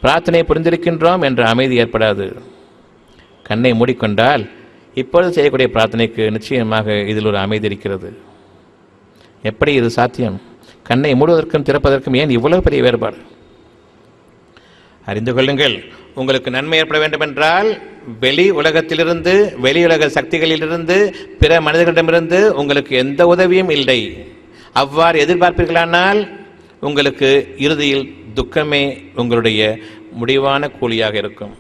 பிரார்த்தனை புரிந்திருக்கின்றோம் என்ற அமைதி ஏற்படாது. கண்ணை மூடிக்கொண்டால் இப்பொழுது செய்யக்கூடிய பிரார்த்தனைக்கு நிச்சயமாக இதில் ஒரு அமைதி இருக்கிறது. எப்படி இது சாத்தியம்? கண்ணை மூடுவதற்கும் திறப்பதற்கும் ஏன் இவ்வளவு பெரிய வேறுபாடு? அறிந்து கொள்ளுங்கள். உங்களுக்கு நன்மை ஏற்பட வேண்டும் என்றால் வெளி உலகத்திலிருந்து, வெளியுலக சக்திகளிலிருந்து, பிற மனிதர்களிடமிருந்து உங்களுக்கு எந்த உதவியும் இல்லை. அவ்வாறு எதிர்பார்ப்பீர்களானால் உங்களுக்கு இறுதியில் துக்கமே உங்களுடைய முடிவான கூலியாக இருக்கும்.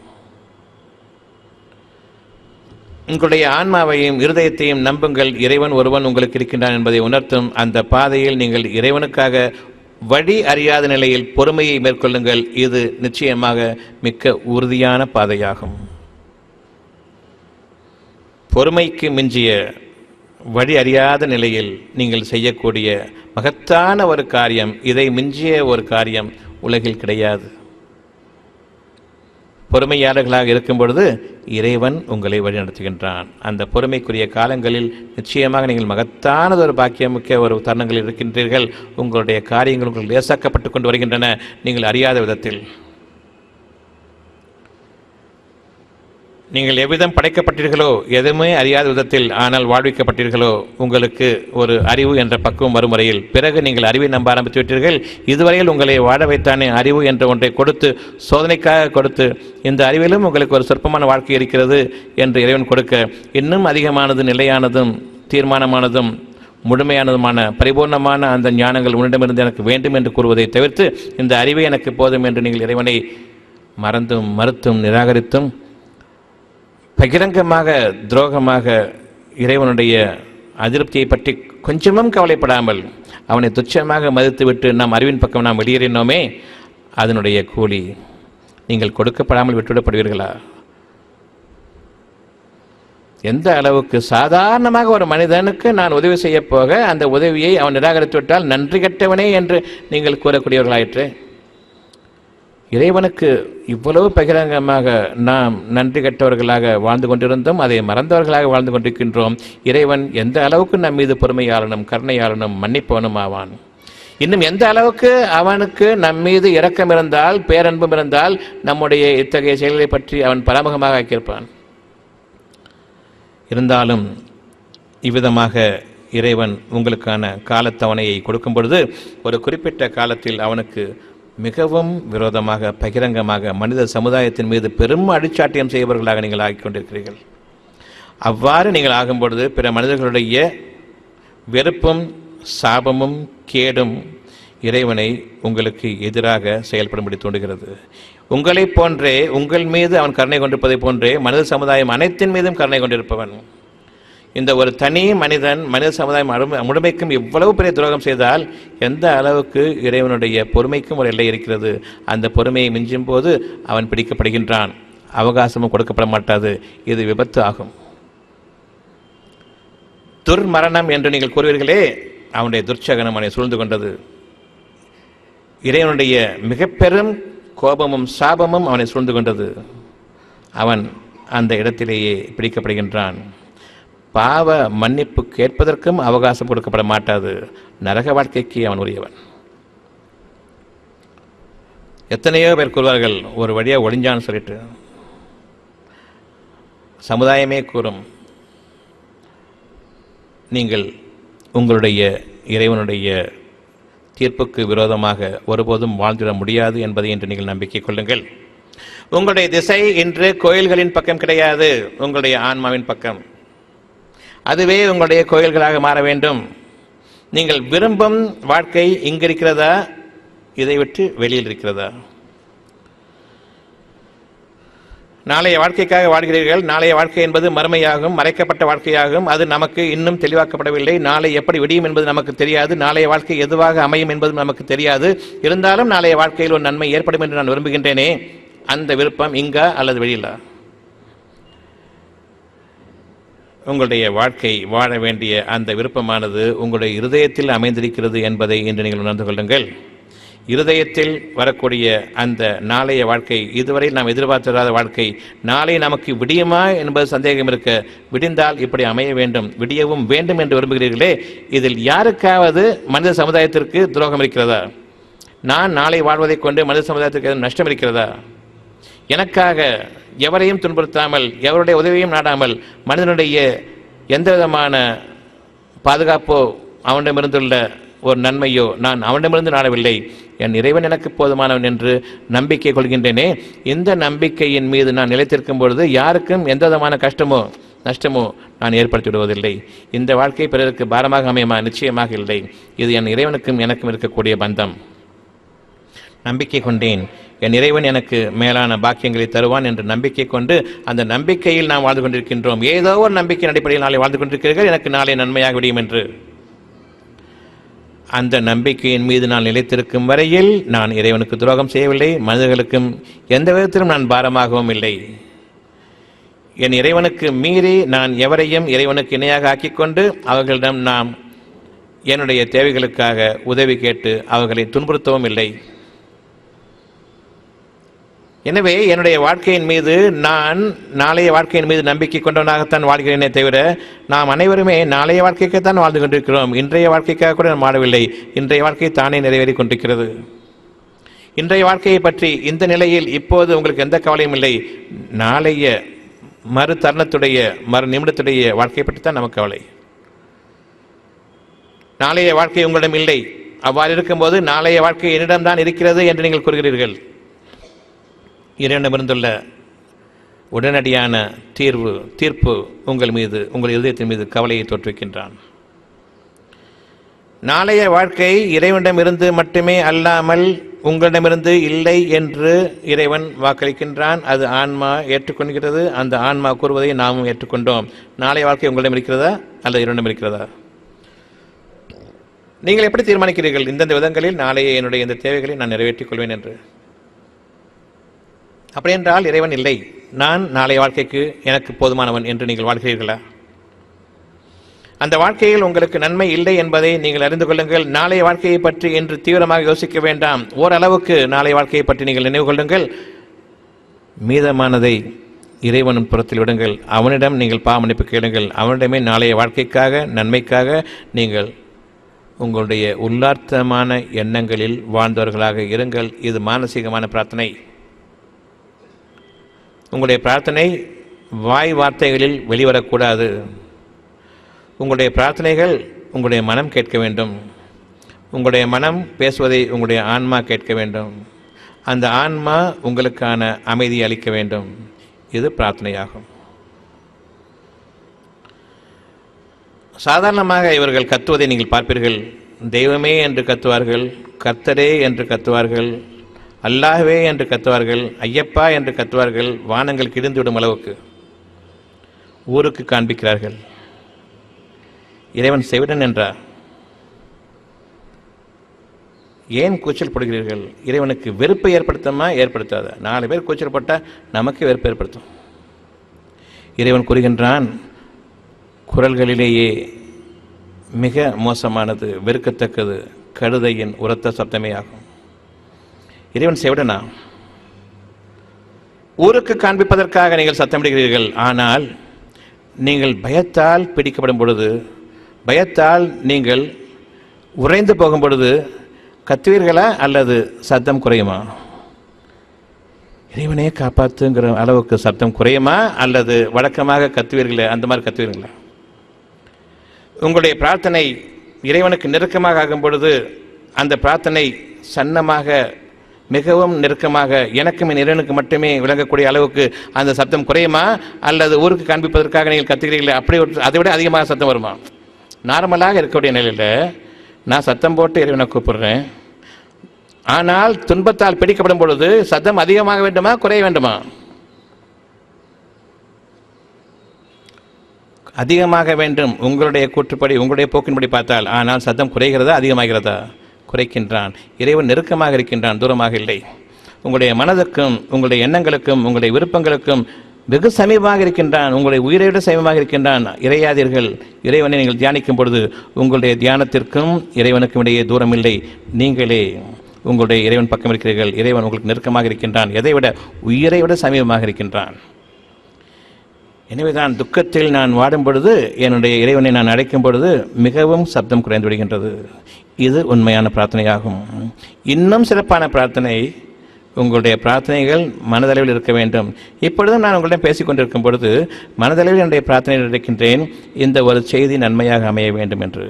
உங்களுடைய ஆன்மாவையும் இருதயத்தையும் நம்புங்கள். இறைவன் ஒருவன் உங்களுக்கு இருக்கின்றான் என்பதை உணர்த்தும் அந்த பாதையில் நீங்கள் இறைவனுக்காக வழி அறியாத நிலையில் பொறுமையை மேற்கொள்ளுங்கள். இது நிச்சயமாக மிக்க உறுதியான பாதையாகும். பொறுமைக்கு மிஞ்சிய வழி அறியாத நிலையில் நீங்கள் செய்யக்கூடிய மகத்தான ஒரு காரியம், இதை மிஞ்சிய ஒரு காரியம் உலகில் கிடையாது. பொறுமையாளர்களாக இருக்கும் பொழுது இறைவன் உங்களை வழிநடத்துகின்றான். அந்த பொறுமைக்குரிய காலங்களில் நிச்சயமாக நீங்கள் மகத்தானதொரு பாக்கியமிக்க ஒரு தருணங்களில் இருக்கின்றீர்கள். உங்களுடைய காரியங்கள் உங்களுக்கு லேசாக்கப்பட்டு கொண்டு வருகின்றன, நீங்கள் அறியாத விதத்தில். நீங்கள் எவ்விதம் படைக்கப்பட்டீர்களோ, எதுவுமே அறியாத விதத்தில் ஆனால் வாழ்விக்கப்பட்டீர்களோ, உங்களுக்கு ஒரு அறிவு என்ற பக்குவம் வரும் முறையில் பிறகு நீங்கள் அறிவை நம்ப ஆரம்பித்து விட்டீர்கள். இதுவரையில் உங்களை வாழ வைத்தானே அறிவு என்ற ஒன்றை கொடுத்து, சோதனைக்காக கொடுத்து, இந்த அறிவிலும் உங்களுக்கு ஒரு சொற்பமான வாழ்க்கை இருக்கிறது என்று இறைவன் கொடுக்க, இன்னும் அதிகமானது, நிலையானதும் தீர்மானமானதும் முழுமையானதுமான பரிபூர்ணமான அந்த ஞானங்கள் உன்னிடமிருந்து எனக்கு வேண்டும் என்று கூறுவதை தவிர்த்து, இந்த அறிவை எனக்கு போதும் என்று நீங்கள் இறைவனை மறந்தும் மறுத்தும் நிராகரித்தும் பகிரங்கமாக துரோகமாக இறைவனுடைய அதிருப்தியை பற்றி கொஞ்சமும் கவலைப்படாமல் அவனை துச்சமாக மதித்துவிட்டு நாம் அறிவின் பக்கம் நாம் வெளியேறினோமே, அதனுடைய கூலி நீங்கள் கொடுக்கப்படாமல் விட்டுவிடப்படுவீர்களா? எந்த அளவுக்கு சாதாரணமாக ஒரு மனிதனுக்கு நான் உதவி செய்ய போக அந்த உதவியை அவன் நிராகரித்து விட்டால் நன்றி கெட்டவனே என்று நீங்கள் கூறக்கூடியவர்களாயிற்று. இறைவனுக்கு இவ்வளவு பகிரங்கமாக நாம் நன்றி கெட்டவர்களாக வாழ்ந்து கொண்டிருந்தோம், அதை மறந்தவர்களாக வாழ்ந்து கொண்டிருக்கின்றோம். இறைவன் எந்த அளவுக்கு நம் மீது பொறுமையாளனும் கருணையாளனும் மன்னிப்பவனும் ஆவான். இன்னும் எந்த அளவுக்கு அவனுக்கு நம் மீது இரக்கம் இருந்தால், பேரன்பும் இருந்தால், நம்முடைய இத்தகைய செயல்களை பற்றி அவன் பராமுகமாக ஆக்கியிருப்பான். இருந்தாலும் இவ்விதமாக இறைவன் உங்களுக்கான காலத்தவணையை கொடுக்கும் பொழுது ஒரு குறிப்பிட்ட காலத்தில் அவனுக்கு மிகவும் விரோதமாக பகிரங்கமாக மனித சமுதாயத்தின் மீது பெரும் அடிச்சாட்டியம் செய்பவர்களாக நீங்கள் ஆகிக் கொண்டிருக்கிறீர்கள். அவ்வாறு நீங்கள் ஆகும் பொழுது பிற மனிதர்களுடைய வெறுப்பும் சாபமும் கேடும் இறைவனை உங்களுக்கு எதிராக செயல்படும்படி தூண்டுகிறது. உங்களைப் போன்றே உங்கள் மீது அவன் கருணை கொண்டிருப்பதை போன்றே மனித சமுதாயம் அனைத்தின் மீதும் கருணை கொண்டிருப்பவன். இந்த ஒரு தனி மனிதன் மனித சமுதாயம் முழுமைக்கும் இவ்வளவு பெரிய துரோகம் செய்தால் எந்த அளவுக்கு இறைவனுடைய பொறுமைக்கும் ஒரு எல்லை இருக்கிறது. அந்த பொறுமையை மிஞ்சும் போது அவன் பிடிக்கப்படுகின்றான், அவகாசமும் கொடுக்கப்பட மாட்டாது. இது விபத்து ஆகும். துர்மரணம் என்று நீங்கள் கூறுவீர்களே, அவனுடைய துர்ச்சகனம் அவனை சூழ்ந்து கொண்டது. இறைவனுடைய மிக பெரும் கோபமும் சாபமும் அவனை சூழ்ந்து கொண்டது. அவன் அந்த இடத்திலேயே பிடிக்கப்படுகின்றான். பாவ மன்னிப்பு கேட்பதற்கும் அவகாசம் கொடுக்கப்பட மாட்டாது. நரக வாழ்க்கைக்கு அவன் உரியவன். எத்தனையோ பேர் கூறுவார்கள், ஒரு வழியாக ஒளிஞ்சான்னு சொல்லிட்டு. சமுதாயமே கூறும், நீங்கள் உங்களுடைய இறைவனுடைய தீர்ப்புக்கு விரோதமாக ஒருபோதும் வாழ்ந்திட முடியாது என்பதை என்று நீங்கள் நம்பிக்கை கொள்ளுங்கள். உங்களுடைய திசை இன்று கோயில்களின் பக்கம் கிடையாது, உங்களுடைய ஆன்மாவின் பக்கம். அதுவே உங்களுடைய கோயில்களாக மாற வேண்டும். நீங்கள் விரும்பும் வாழ்க்கை இங்கு இருக்கிறதா, இதை விட்டு வெளியில் இருக்கிறதா? நாளைய வாழ்க்கைக்காக வாழ்கிறீர்கள். நாளைய வாழ்க்கை என்பது மறுமையாகும், மறைக்கப்பட்ட வாழ்க்கையாகும். அது நமக்கு இன்னும் தெளிவாக்கப்படவில்லை. நாளை எப்படி விடியும் என்பது நமக்கு தெரியாது. நாளைய வாழ்க்கை எதுவாக அமையும் என்பதும் நமக்கு தெரியாது. இருந்தாலும் நாளைய வாழ்க்கையில் ஒரு நன்மை ஏற்படும் என்று நான் விரும்புகின்றேனே, அந்த விருப்பம் இங்கா அல்லது வெளியிலா? உங்களுடைய வாழ்க்கை வாழ வேண்டிய அந்த விருப்பமானது உங்களுடைய இருதயத்தில் அமைந்திருக்கிறது என்பதை இன்று நீங்கள் உணர்ந்து கொள்ளுங்கள். இருதயத்தில் வரக்கூடிய அந்த நாளைய வாழ்க்கை, இதுவரை நாம் எதிர்பார்த்திராத வாழ்க்கை, நாளை நமக்கு விடியுமா என்பது சந்தேகம் இருக்க, விடிந்தால் இப்படி அமைய வேண்டும், விடியவும் வேண்டும் என்று விரும்புகிறீர்களே, இதில் யாருக்காவது மனித சமுதாயத்திற்கு துரோகம் இருக்கிறதா? நான் நாளை வாழ்வதைக் கொண்டு மனித சமுதாயத்திற்கு எதுவும் நஷ்டம் இருக்கிறதா? எனக்காக எவரையும் துன்புறுத்தாமல், எவருடைய உதவியும் நாடாமல், மனிதனுடைய எந்த விதமான பாதுகாப்போ அவனிடமிருந்துள்ள ஒரு நன்மையோ நான் அவனிடமிருந்து நாடவில்லை. என் இறைவன் எனக்கு போதுமானவன் என்று நம்பிக்கை கொள்கின்றேனே, இந்த நம்பிக்கையின் மீது நான் நிலைத்திருக்கும் பொழுது யாருக்கும் எந்த விதமான கஷ்டமோ நஷ்டமோ நான் ஏற்படுத்தி விடுவதில்லை. இந்த வாழ்க்கை பிறருக்கு பாரமாக அமையுமா? நிச்சயமாக இல்லை. இது என் இறைவனுக்கும் எனக்கும் இருக்கக்கூடிய பந்தம். நம்பிக்கை கொண்டேன், என் இறைவன் எனக்கு மேலான பாக்கியங்களை தருவான் என்று நம்பிக்கை கொண்டு அந்த நம்பிக்கையில் நாம் வாழ்ந்து கொண்டிருக்கின்றோம். ஏதோ ஒரு நம்பிக்கையின் அடிப்படையில் நாளை வாழ்ந்து கொண்டிருக்கிறீர்கள், எனக்கு நாளை நன்மையாக விடியும் என்று. அந்த நம்பிக்கையின் மீது நான் நிலைத்திருக்கும் வரையில் நான் இறைவனுக்கு துரோகம் செய்யவில்லை, மனிதர்களுக்கும் எந்த விதத்திலும் நான் பாரமாகவும் இல்லை. என் இறைவனுக்கு மீறி நான் எவரையும் இறைவனுக்கு இணையாக ஆக்கிக்கொண்டு அவர்களிடம் நாம் என்னுடைய தேவைகளுக்காக உதவி கேட்டு அவர்களை துன்புறுத்தவும் இல்லை. எனவே என்னுடைய வாழ்க்கையின் மீது நான் நாளைய வாழ்க்கையின் மீது நம்பிக்கை கொண்டவனாகத்தான் வாழ்கிறேனே தவிர, நாம் அனைவருமே நாளைய வாழ்க்கைக்குத்தான் வாழ்ந்து கொண்டிருக்கிறோம். இன்றைய வாழ்க்கைக்காக கூட நாம் வாழவில்லை. இன்றைய வாழ்க்கை தானே நிறைவேறி கொண்டிருக்கிறது. இன்றைய வாழ்க்கையை பற்றி இந்த நிலையில் இப்போது உங்களுக்கு எந்த கவலையும் இல்லை. நாளைய மறு தருணத்துடைய மறு நிமிடத்துடைய வாழ்க்கையை பற்றித்தான் நமக்கு கவலை. நாளைய வாழ்க்கை உங்களிடம் இல்லை. அவ்வாறு இருக்கும்போது நாளைய வாழ்க்கை என்னிடம்தான் இருக்கிறது என்று நீங்கள் கூறுகிறீர்கள். இறைவனிடமிருந்துள்ள உடனடியான தீர்ப்பு உங்கள் மீது, உங்கள் இதயத்தின் மீது கவலையை தோற்றுவிக்கின்றான். நாளைய வாழ்க்கை இறைவனிடமிருந்து மட்டுமே அல்லாமல் உங்களிடமிருந்து இல்லை என்று இறைவன் வாக்களிக்கின்றான். அது ஆன்மா ஏற்றுக்கொள்கிறது. அந்த ஆன்மா கூறுவதை நாமும் ஏற்றுக்கொண்டோம். நாளைய வாழ்க்கை உங்களிடம் இருக்கிறதா அல்லது இறைவனிடம் இருக்கிறதா? நீங்கள் எப்படி தீர்மானிக்கிறீர்கள்? இந்தந்த விதங்களில் நாளைய என்னுடைய இந்த தேவைகளை நான் நிறைவேற்றிக் கொள்வேன் என்று. அப்படியென்றால் இறைவன் இல்லை, நான் நாளைய வாழ்க்கைக்கு எனக்கு போதுமானவன் என்று நீங்கள் வாழ்கிறீர்களா? அந்த வாழ்க்கையில் உங்களுக்கு நன்மை இல்லை என்பதை நீங்கள் அறிந்து கொள்ளுங்கள். நாளைய வாழ்க்கையை பற்றி இன்று தீவிரமாக யோசிக்க வேண்டாம். ஓரளவுக்கு நாளைய வாழ்க்கையை பற்றி நீங்கள் நினைவு கொள்ளுங்கள். மீதமானதை இறைவனின் புறத்தில் விடுங்கள். அவனிடம் நீங்கள் பாவமன்னிப்பு கேளுங்கள். அவனிடமே நாளைய வாழ்க்கைக்காக நன்மைக்காக நீங்கள் உங்களுடைய உள்ளார்த்தமான எண்ணங்களில் வாழ்ந்தவர்களாக இருங்கள். இது மானசீகமான பிரார்த்தனை. உங்களுடைய பிரார்த்தனை வாய் வார்த்தைகளில் வெளிவரக்கூடாது. உங்களுடைய பிரார்த்தனைகள் உங்களுடைய மனம் கேட்க வேண்டும். உங்களுடைய மனம் பேசுவதை உங்களுடைய ஆன்மா கேட்க வேண்டும். அந்த ஆன்மா உங்களுக்கான அமைதி அளிக்க வேண்டும். இது பிரார்த்தனையாகும். சாதாரணமாக இவர்கள் கத்துவதை நீங்கள் பார்ப்பீர்கள். தெய்வமே என்று கத்துவார்கள், கர்த்தரே என்று கத்துவார்கள், அல்லாஹ்வே என்று கத்துவார்கள், ஐயப்பா என்று கத்துவார்கள். வானங்கள் கிழிந்துவிடும் அளவுக்கு ஊருக்கு காண்பிக்கிறார்கள். இறைவன் செவிடன் என்றார். ஏன் கூச்சல் போடுகிறீர்கள்? இறைவனுக்கு வெறுப்பை ஏற்படுத்தமா ஏற்படுத்தாத? 4 பேர் கூச்சல் போட்டால் நமக்கு வெறுப்பு ஏற்படுத்தும். இறைவன் கூறுகின்றான், குரல்களிலேயே மிக மோசமானது, வெறுக்கத்தக்கது கழுதையின் உரத்த சப்தமே ஆகும். இறைவன் செவிடனா? ஊருக்கு காண்பிப்பதற்காக நீங்கள் சத்தமிடுகிறீர்கள். ஆனால் நீங்கள் பயத்தால் பிடிக்கப்படும் பொழுது, பயத்தால் நீங்கள் உறைந்து போகும் பொழுது கத்துவீர்களா அல்லது சத்தம் குறையுமா? இறைவனே காப்பாற்றுங்கிற அளவுக்கு சத்தம் குறையுமா அல்லது வழக்கமாக கத்துவீர்களே அந்த மாதிரி கத்துவீர்களா? உங்களுடைய பிரார்த்தனை இறைவனுக்கு நெருக்கமாக ஆகும் பொழுது அந்த பிரார்த்தனை சன்னமாக மிகவும் நெருக்கமாக எனக்கும் இறைவனுக்கு மட்டுமே விளங்கக்கூடிய அளவுக்கு அந்த சத்தம் குறையுமா அல்லது ஊருக்கு காண்பிப்பதற்காக நீங்கள் கத்துக்கிறீர்களே அப்படி அதை விட அதிகமாக சத்தம் வருமா? நார்மலாக இருக்கக்கூடிய நிலையில் நான் சத்தம் போட்டு இறைவனை கூப்பிடுறேன். ஆனால் துன்பத்தால் பிடிக்கப்படும் பொழுது சத்தம் அதிகமாக வேண்டுமா குறைய வேண்டுமா? அதிகமாக வேண்டும். உங்களுடைய கூற்றுப்படி உங்களுடைய போக்கின்படி பார்த்தால். ஆனால் சத்தம் குறைகிறதா அதிகமாகிறதா? குறைக்கின்றான். இறைவன் நெருக்கமாக இருக்கின்றான், தூரமாக இல்லை. உங்களுடைய மனதுக்கும் உங்களுடைய எண்ணங்களுக்கும் உங்களுடைய விருப்பங்களுக்கும் வெகு சமீபமாக இருக்கின்றான். உங்களுடைய உயிரை விட சமீபமாக இருக்கின்றான். இறையாதீர்கள். இறைவனை நீங்கள் தியானிக்கும் பொழுது உங்களுடைய தியானத்திற்கும் இறைவனுக்கும் இடையே தூரம் இல்லை. நீங்களே உங்களுடைய இறைவன் பக்கம் இருக்கிறீர்கள். இறைவன் உங்களுக்கு நெருக்கமாக இருக்கின்றான். எதை விட உயிரை விட சமீபமாக இருக்கின்றான். எனவேதான் துக்கத்தில் நான் வாடும் பொழுது என்னுடைய இறைவனை நான் அழைக்கும் பொழுது மிகவும் சப்தம் குறைந்து விடுகின்றது. இது உண்மையான பிரார்த்தனையாகும். இன்னும் சிறப்பான பிரார்த்தனை, உங்களுடைய பிரார்த்தனைகள் மனதளவில் இருக்க வேண்டும். இப்பொழுதும் நான் உங்களிடம் பேசிக்கொண்டிருக்கும் பொழுது மனதளவில் என்னுடைய பிரார்த்தனையில் இருக்கின்றேன், இந்த ஒரு செய்தி நன்மையாக அமைய வேண்டும் என்று.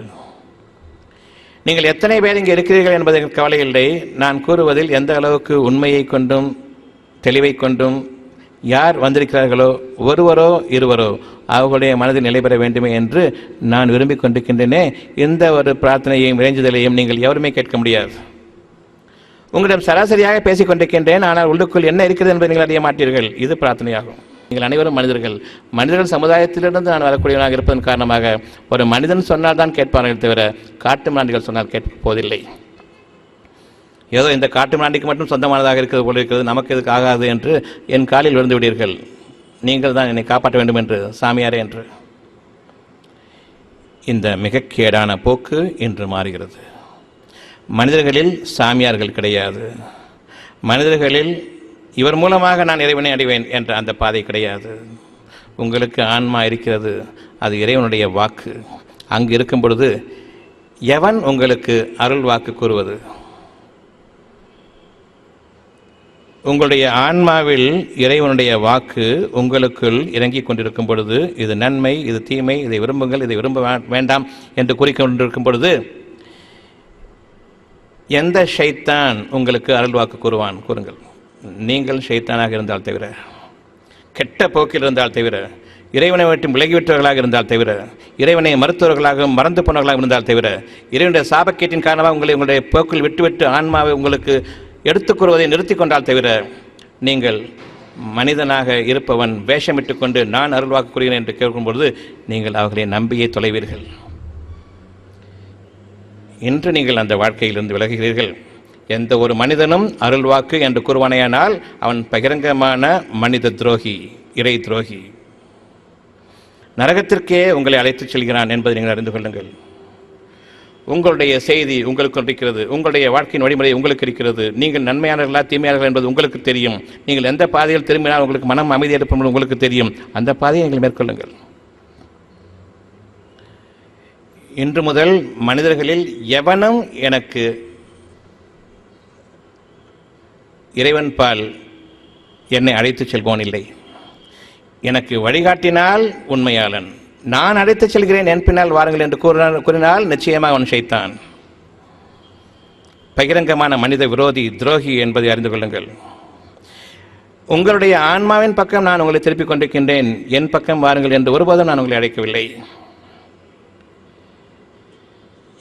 நீங்கள் எத்தனை பேர் இங்கே இருக்கிறீர்கள் என்பது எனக்கு கவலை இல்லை. நான் கூறுவதில் எந்த அளவுக்கு உண்மையை கொண்டும் தெளிவை கொண்டும் யார் வந்திருக்கிறார்களோ ஒருவரோ இருவரோ அவர்களுடைய மனதில் நிலை பெற வேண்டுமே என்று நான் விரும்பிக் கொண்டிருக்கின்றேனே. இந்த ஒரு பிரார்த்தனையையும் இறைஞ்சுதலையும் நீங்கள் எவருமே கேட்க முடியாது. உங்களிடம் சராசரியாக பேசிக் கொண்டிருக்கின்றேன், ஆனால் உள்ளுக்குள் என்ன இருக்கிறது என்பதை நீங்கள் அறிய மாட்டீர்கள். இது பிரார்த்தனையாகும். நீங்கள் அனைவரும் மனிதர்கள். மனிதர்கள் சமுதாயத்திலிருந்து நான் வரக்கூடியவனாக இருப்பதன் காரணமாக ஒரு மனிதன் சொன்னால் தான் கேட்பார்கள் தவிர காட்டு மிராண்டிகள் சொன்னால் கேட்க போவதில்லை. ஏதோ இந்த காட்டு மிராண்டிக்கு மட்டும் சொந்தமானதாக இருக்கிறது போல இருக்கிறது, நமக்கு எதுக்கு ஆகாது என்று என் காலில் விழுந்து விடுவீர்கள். நீங்கள் தான் என்னை காப்பாற்ற வேண்டும் என்று, சாமியாரே என்று. இந்த மிக கேடான போக்கு இன்று மாறுகிறது. மனிதர்களில் சாமியார்கள் கிடையாது. மனிதர்களில் இவர் மூலமாக நான் இறைவனை அடைவேன் என்ற அந்த பாதை கிடையாது. உங்களுக்கு ஆன்மா இருக்கிறது, அது இறைவனுடைய வாக்கு. அங்கு இருக்கும் பொழுது எவன் உங்களுக்கு அருள் வாக்கு கூறுவது? உங்களுடைய ஆன்மாவில் இறைவனுடைய வாக்கு உங்களுக்குள் இறங்கிக் கொண்டிருக்கும் பொழுது இது நன்மை, இது தீமை, இதை விரும்புங்கள், இதை விரும்ப வேண்டாம் என்று கூறிக்கொண்டிருக்கும் பொழுது எந்த ஷைத்தான் உங்களுக்கு அருள் வாக்கு கூறுவான்? கூறுங்கள். நீங்கள் ஷைத்தானாக இருந்தால் தவிர, கெட்ட போக்கில் இருந்தால் தவிர, இறைவனை விட்டு விலகிவிட்டவர்களாக இருந்தால் தவிர, இறைவனை மருத்துவர்களாக மறந்து போனவர்களாக இருந்தால் தவிர, இறைவனுடைய சாபக்கேட்டின் காரணமாக உங்களுடைய போக்கில் விட்டுவிட்டு ஆன்மாவை உங்களுக்கு எடுத்துக் கூறுவதை நிறுத்தி கொண்டால் தவிர, நீங்கள் மனிதனாக இருப்பவன் வேஷமிட்டு கொண்டு நான் அருள்வாக்கு கூறுகிறேன் என்று கேட்கும்பொழுது நீங்கள் அவர்களை நம்பியே தொலைவீர்கள். இன்று நீங்கள் அந்த வாழ்க்கையிலிருந்து விலகுகிறீர்கள். எந்த ஒரு மனிதனும் அருள்வாக்கு என்று கூறுவானேயானால் அவன் பகிரங்கமான மனித துரோகி, இறை துரோகி. நரகத்திற்கே உங்களை அழைத்துச் செல்கிறான் என்பதை நீங்கள் அறிந்து கொள்ளுங்கள். உங்களுடைய செய்தி உங்களுக்கு இருக்கிறது, உங்களுடைய வாழ்க்கையின் வழிமுறை உங்களுக்கு இருக்கிறது. நீங்கள் நன்மையானவர்களா தீமையானவர்கள் என்பது உங்களுக்கு தெரியும். நீங்கள் எந்த பாதையில் திரும்பினால் உங்களுக்கு மனம் அமைதி ஏற்படும் உங்களுக்கு தெரியும். அந்த பாதையை நீங்கள் மேற்கொள்ளுங்கள். இன்று முதல் மனிதர்களில் எவனும் எனக்கு இறைவன் பால் என்னை அழைத்துச் செல்வோன் இல்லை. எனக்கு வழிகாட்டினால் உண்மையாளன், நான் அழைத்துச் செல்கிறேன் என் பின்னால் வாருங்கள் என்று கூறினால் நிச்சயமாக அவன் ஷைத்தான், பகிரங்கமான மனித விரோதி, துரோகி என்பதை அறிந்து கொள்ளுங்கள். உங்களுடைய ஆன்மாவின் பக்கம் நான் உங்களை திருப்பிக் கொண்டிருக்கின்றேன், என் பக்கம் வாருங்கள் என்று ஒருபோதும் நான் உங்களை அழைக்கவில்லை.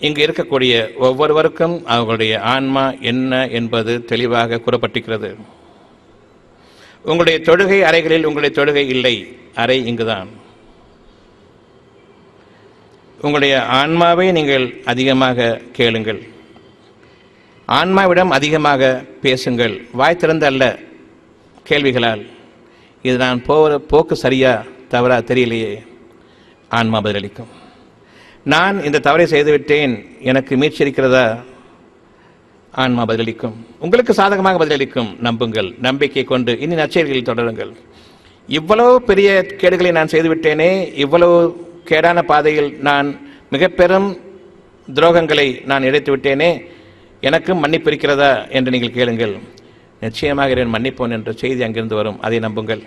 இங்கு இருக்கக்கூடிய ஒவ்வொருவருக்கும் அவர்களுடைய ஆன்மா என்ன என்பது தெளிவாக கூறப்பட்டிருக்கிறது. உங்களுடைய தொழுகை அறைகளில் உங்களுடைய தொழுகை இல்லை, அறை இங்குதான். உங்களுடைய ஆன்மாவை நீங்கள் அதிகமாக கேளுங்கள், ஆன்மாவிடம் அதிகமாக பேசுங்கள். வாய் திறந்து அல்ல, கேள்விகளால். இது நான் போகிற போக்கு சரியா தவறா தெரியலையே, ஆன்மா பதிலளிக்கும். நான் இந்த தவறை செய்துவிட்டேன், எனக்கு மீட்சி இருக்கிறதா, ஆன்மா பதிலளிக்கும். உங்களுக்கு சாதகமாக பதிலளிக்கும். நம்புங்கள், நம்பிக்கை கொண்டு இனி நற்செயல்களில் தொடருங்கள். இவ்வளவு பெரிய கேடுகளை நான் செய்துவிட்டேனே, இவ்வளவு கேடான பாதையில் நான் மிக பெரும் துரோகங்களை நான் இழைத்து விட்டேனே, எனக்கும் மன்னிப்பு இருக்கிறதா என்று நீங்கள் கேளுங்கள். நிச்சயமாக இறைவன் மன்னிப்போன் என்ற செய்தி அங்கிருந்து வரும், அதை நம்புங்கள்.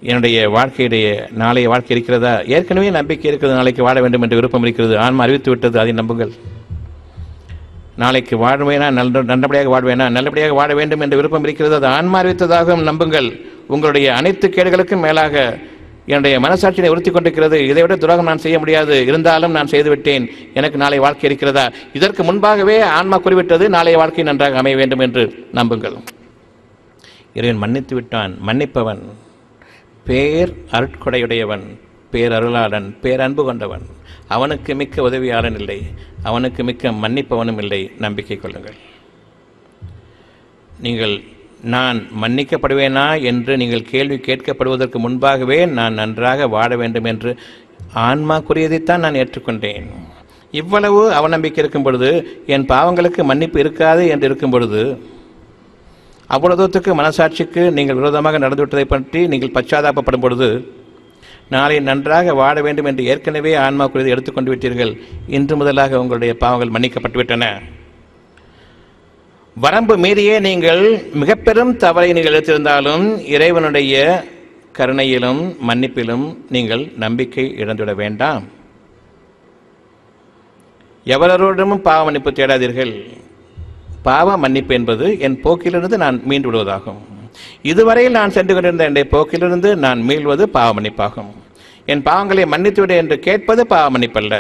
என்னுடைய வாழ்க்கையுடைய நாளைய வாழ்க்கை இருக்கிறதா, ஏற்கனவே நம்பிக்கை இருக்கிறது, நாளைக்கு வாழ வேண்டும் என்று விருப்பம் இருக்கிறது, ஆன்மா அறிவித்து விட்டது, அதை நம்புங்கள். நாளைக்கு வாழ்வேனா, நல்லபடியாக வாழ்வேனா, நல்லபடியாக வாழ வேண்டும் என்று விருப்பம் இருக்கிறது, அது ஆன்மா அறிவித்ததாகவும் நம்புங்கள். உங்களுடைய அனைத்து கேடுகளுக்கும் மேலாக என்னுடைய மனசாட்சியை உறுத்தி கொண்டிருக்கிறது, இதைவிட துரோகம் நான் செய்ய முடியாது, இருந்தாலும் நான் செய்துவிட்டேன், எனக்கு நாளை வாழ்க்கை இருக்கிறதா, இதற்கு முன்பாகவே ஆன்மா குறிவிட்டது நாளைய வாழ்க்கை நன்றாக அமைய வேண்டும் என்று நம்புங்கள். இறைவன் மன்னித்து விட்டான், மன்னிப்பவன், பேர் அருட்கொடையுடையவன், பேரருளாளன், பேரன்பு கொண்டவன். அவனுக்கு மிக்க உதவியாளன் இல்லை, அவனுக்கு மிக்க மன்னிப்பவனும் இல்லை. நம்பிக்கை கொள்ளுங்கள். நீங்கள் நான் மன்னிக்கப்படுவேனா என்று நீங்கள் கேள்வி கேட்கப்படுவதற்கு முன்பாகவே நான் நன்றாக வாழ வேண்டும் என்று ஆன்மா கூறியதைத்தான் நான் ஏற்றுக்கொண்டேன். இவ்வளவு அவநம்பிக்கை இருக்கும் பொழுது, என் பாவங்களுக்கு மன்னிப்பு இருக்காது என்று இருக்கும் பொழுது, அவ்வளவுக்கு மனசாட்சிக்கு நீங்கள் விரோதமாக நடந்துவிட்டதை பற்றி நீங்கள் பச்சாதாபப்படும் பொழுது, நாளை நன்றாக வாழ வேண்டும் என்று ஏற்கனவே ஆன்மா குறித்து எடுத்துக்கொண்டு விட்டீர்கள். இன்று முதலாக உங்களுடைய பாவங்கள் மன்னிக்கப்பட்டுவிட்டன. வரம்பு மீறியே நீங்கள் மிக பெரும் தவறை நீங்கள் எடுத்திருந்தாலும் இறைவனுடைய கருணையிலும் மன்னிப்பிலும் நீங்கள் நம்பிக்கை இழந்துவிட வேண்டாம். எவரோடமும் பாவ மன்னிப்பு தேடாதீர்கள். பாவ மன்னிப்பு என்பது என் போக்கிலிருந்து நான் மீண்டு விடுவதாகும். இதுவரையில் நான் சென்று கொண்டிருந்த என்னுடைய போக்கிலிருந்து நான் மீள்வது பாவ மன்னிப்பாகும். என் பாவங்களை மன்னித்துவிடு என்று கேட்பது பாவ மன்னிப்பல்ல.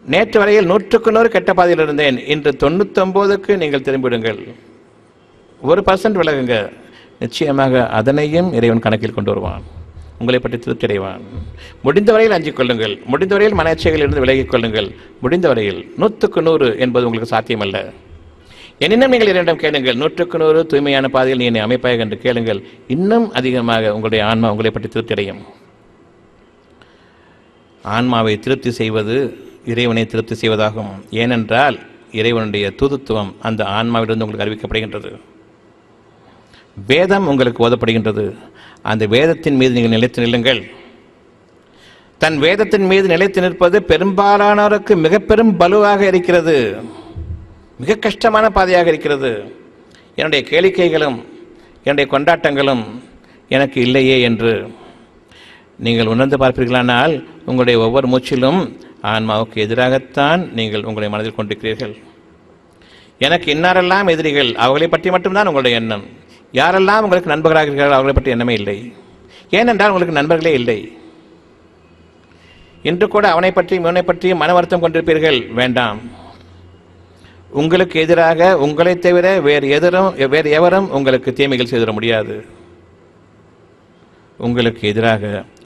நேற்று வரையில் 100க்கு 100 கெட்ட பாதையில் இருந்தேன், இன்று 99க்கு நீங்கள் திரும்பிவிடுங்கள். 1% விலகுங்க, நிச்சயமாக அதனையும் இறைவன் கணக்கில் கொண்டு வருவான். உங்களை பற்றி திருப்தி அடைவான். முடிந்தவரையில் அஞ்சிக் கொள்ளுங்கள், முடிந்தவரையில் மனச்சைகளிலிருந்து விலகிக் கொள்ளுங்கள். முடிந்தவரையில் 100க்கு 100 என்பது உங்களுக்கு சாத்தியமல்ல. எனினும் நீங்கள் இரண்டும் கேளுங்கள், 100க்கு 100 தூய்மையான பாதையில் நீ என்னை அமைப்பாக என்று கேளுங்கள். இன்னும் அதிகமாக உங்களுடைய ஆன்மா உங்களை பற்றி திருப்தி அடையும். ஆன்மாவை திருப்தி செய்வது இறைவனை திருப்தி செய்வதாகும். ஏனென்றால் இறைவனுடைய தூதுத்துவம் அந்த ஆன்மாவிலிருந்து உங்களுக்கு அறிவிக்கப்படுகின்றது. வேதம் உங்களுக்கு ஓதப்படுகின்றது. அந்த வேதத்தின் மீது நீங்கள் நிலைத்து நில்லுங்கள். தன் வேதத்தின் மீது நிலைத்து நிற்பது பெரும்பாலானோருக்கு மிக பெரும் பலுவாக இருக்கிறது, மிக கஷ்டமான பாதையாக இருக்கிறது. என்னுடைய கேளிக்கைகளும் என்னுடைய கொண்டாட்டங்களும் எனக்கு இல்லையே என்று நீங்கள் உணர்ந்து பார்ப்பீர்களானால் உங்களுடைய ஒவ்வொரு மூச்சிலும் ஆன்மாவுக்கு எதிராகத்தான் நீங்கள் உங்களுடைய மனதில் கொண்டிருக்கிறீர்கள். எனக்கு இன்னாரெல்லாம் எதிரிகள், அவர்களை பற்றி மட்டும்தான் உங்களுடைய எண்ணம். யாரெல்லாம் உங்களுக்கு நண்பர்களாக இருக்கிறார்கள் அவர்களை பற்றி எண்ணமே இல்லை. ஏனென்றால் உங்களுக்கு நண்பர்களே இல்லை. இன்று கூட அவனை பற்றியும் இவனை பற்றியும் மன வருத்தம் கொண்டிருப்பீர்கள். வேண்டாம். உங்களுக்கு எதிராக உங்களை தவிர வேறு எவரும் உங்களுக்கு தீமைகள் செய்திட முடியாது. உங்களுக்கு எதிராக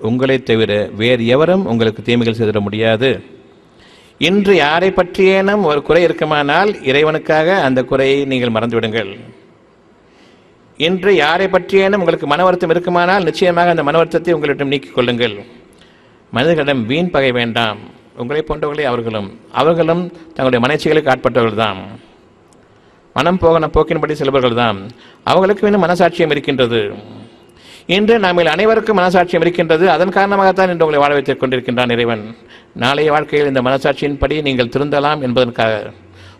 உங்களை தவிர வேறு எவரும் உங்களுக்கு தீமைகள் செய்திட முடியாது. இன்று யாரை பற்றியேனும் ஒரு குறை இருக்குமானால் இறைவனுக்காக அந்த குறையை நீங்கள் மறந்துவிடுங்கள். இன்று யாரை பற்றியேனும் உங்களுக்கு மன வருத்தம் இருக்குமானால் நிச்சயமாக அந்த மன வருத்தத்தை உங்களிடம் நீக்கிக் கொள்ளுங்கள். மனிதர்களிடம் வீண் பகை வேண்டாம். உங்களை போன்றவர்களே அவர்களும் தங்களுடைய மனச்சிகளுக்கு ஆட்பட்டவர்கள் தான். மனம் போக்கின்படி செல்பவர்கள் தான். அவர்களுக்கு இன்னும் மனசாட்சியம் இருக்கின்றது. இன்று நம்ம அனைவருக்கும் மனசாட்சியம் இருக்கின்றது. அதன் காரணமாகத்தான் இன்று உங்களை வாழ வைத்துக் கொண்டிருக்கின்றான் இறைவன். நாளைய வாழ்க்கையில் இந்த மனசாட்சியின்படி நீங்கள் திருந்தலாம் என்பதற்காக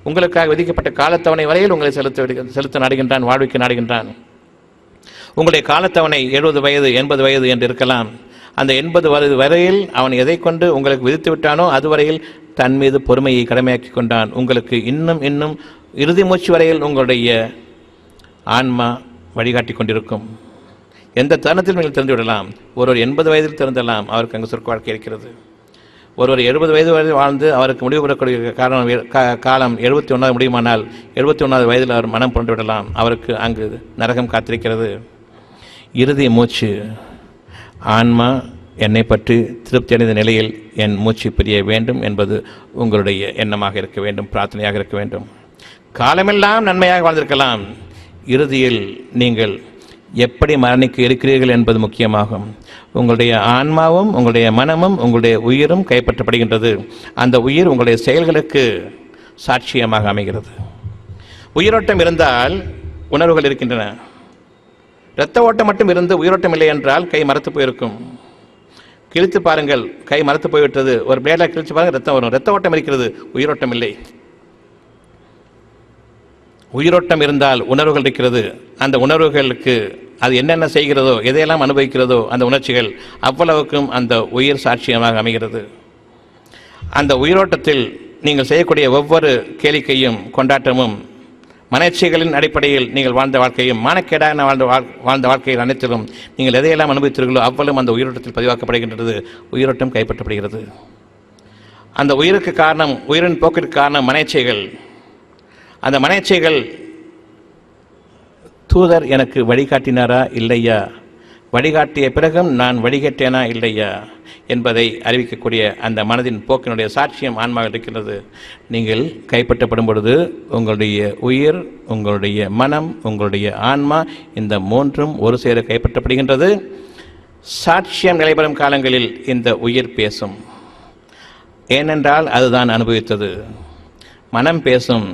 உங்களுக்காக விதிக்கப்பட்ட காலத்தவணை வரையில் உங்களை செலுத்த நாடுகின்றான், வாழ்விக்க நாடுகின்றான். உங்களுடைய காலத்தவணை 70 வயது 80 வயது என்று இருக்கலாம். அந்த 80 வயது வரையில் அவன் எதை கொண்டு உங்களுக்கு விதித்து விட்டானோ அதுவரையில் தன் மீது பொறுமையை கடமையாக்கி கொண்டான். உங்களுக்கு இன்னும் இறுதி மூச்சு வரையில் உங்களுடைய ஆன்மா வழிகாட்டி கொண்டிருக்கும். எந்த தருணத்தில் நீங்கள் திறந்து விடலாம். ஒருவர் 80 வயதில் திறந்தலாம், அவருக்கு அங்கு சொர்க்க வாழ்க்கை இருக்கிறது. ஒருவர் 70 வயது வரை வாழ்ந்து அவருக்கு முடிவு பெறக்கூடிய காலம் 71 முடியுமானால் 71 வயதில் அவர் மனம் புரண்டு விடலாம். அவருக்கு அங்கு நரகம் காத்திருக்கிறது. இறுதி மூச்சு ஆன்மா என்னை பற்றி திருப்தி அடைந்த நிலையில் என் மூச்சு பிரிய வேண்டும் என்பது உங்களுடைய எண்ணமாக இருக்க வேண்டும், பிரார்த்தனையாக இருக்க வேண்டும். காலமெல்லாம் நன்மையாக வாழ்ந்திருக்கலாம். இறுதியில் நீங்கள் எப்படி மரணிக்க இருக்கிறீர்கள் என்பது முக்கியமாகும். உங்களுடைய ஆன்மாவும் உங்களுடைய மனமும் உங்களுடைய உயிரும் கைப்பற்றப்படுகின்றது. அந்த உயிர் உங்களுடைய செயல்களுக்கு சாட்சியமாக அமைகிறது. உயிரோட்டம் இருந்தால் உணர்வுகள் இருக்கின்றன. இரத்த ஓட்டம் மட்டும் இருந்து உயிரோட்டம் இல்லை என்றால் கை மரத்து போயிருக்கும். கிழித்து பாருங்கள், கை மரத்து போய்விட்டது. ஒரு பிளேடாக கிழித்து பாருங்கள், ரத்தம் வரும். இரத்த ஓட்டம் இருக்கிறது, உயிரோட்டம் இல்லை. உயிரோட்டம் இருந்தால் உணர்வுகள் இருக்கிறது. அந்த உணர்வுகளுக்கு அது என்னென்ன செய்கிறதோ, எதையெல்லாம் அனுபவிக்கிறதோ அந்த உணர்ச்சிகள் அவ்வளவுக்கும் அந்த உயிர் சாட்சியமாக அமைகிறது. அந்த உயிரோட்டத்தில் நீங்கள் செய்யக்கூடிய ஒவ்வொரு கேளிக்கையும் கொண்டாட்டமும் மனச்சைகளின் அடிப்படையில் நீங்கள் வாழ்ந்த வாழ்க்கையும் மானக்கேடான வாழ்ந்த வாழ்க்கையில் அனைத்திலும் நீங்கள் எதையெல்லாம் அனுபவித்தீர்களோ அவ்வளவும் அந்த உயிரோட்டத்தில் பதிவாக்கப்படுகின்றது. உயிரோட்டம் கைப்பற்றப்படுகிறது. அந்த உயிருக்கு காரணம், உயிரின் போக்கிற்கு காரணம் மனச்சைகள். அந்த மனச்சைகள் தூதர் எனக்கு வழிகாட்டினாரா இல்லையா, வழிகாட்டிய பிறகும் நான் வழிகட்டேனா இல்லையா என்பதை அறிவிக்கக்கூடிய அந்த மனதின் போக்கினுடைய சாட்சியம் ஆன்மாவில் இருக்கின்றது. நீங்கள் கைப்பற்றப்படும் பொழுது உங்களுடைய உயிர், உங்களுடைய மனம், உங்களுடைய ஆன்மா, இந்த மூன்றும் ஒரு சேர கைப்பற்றப்படுகின்றது. சாட்சியம் நிலைபெறும் காலங்களில் இந்த உயிர் பேசும். ஏனென்றால் அதுதான் அனுபவித்தது. மனம் பேசும்.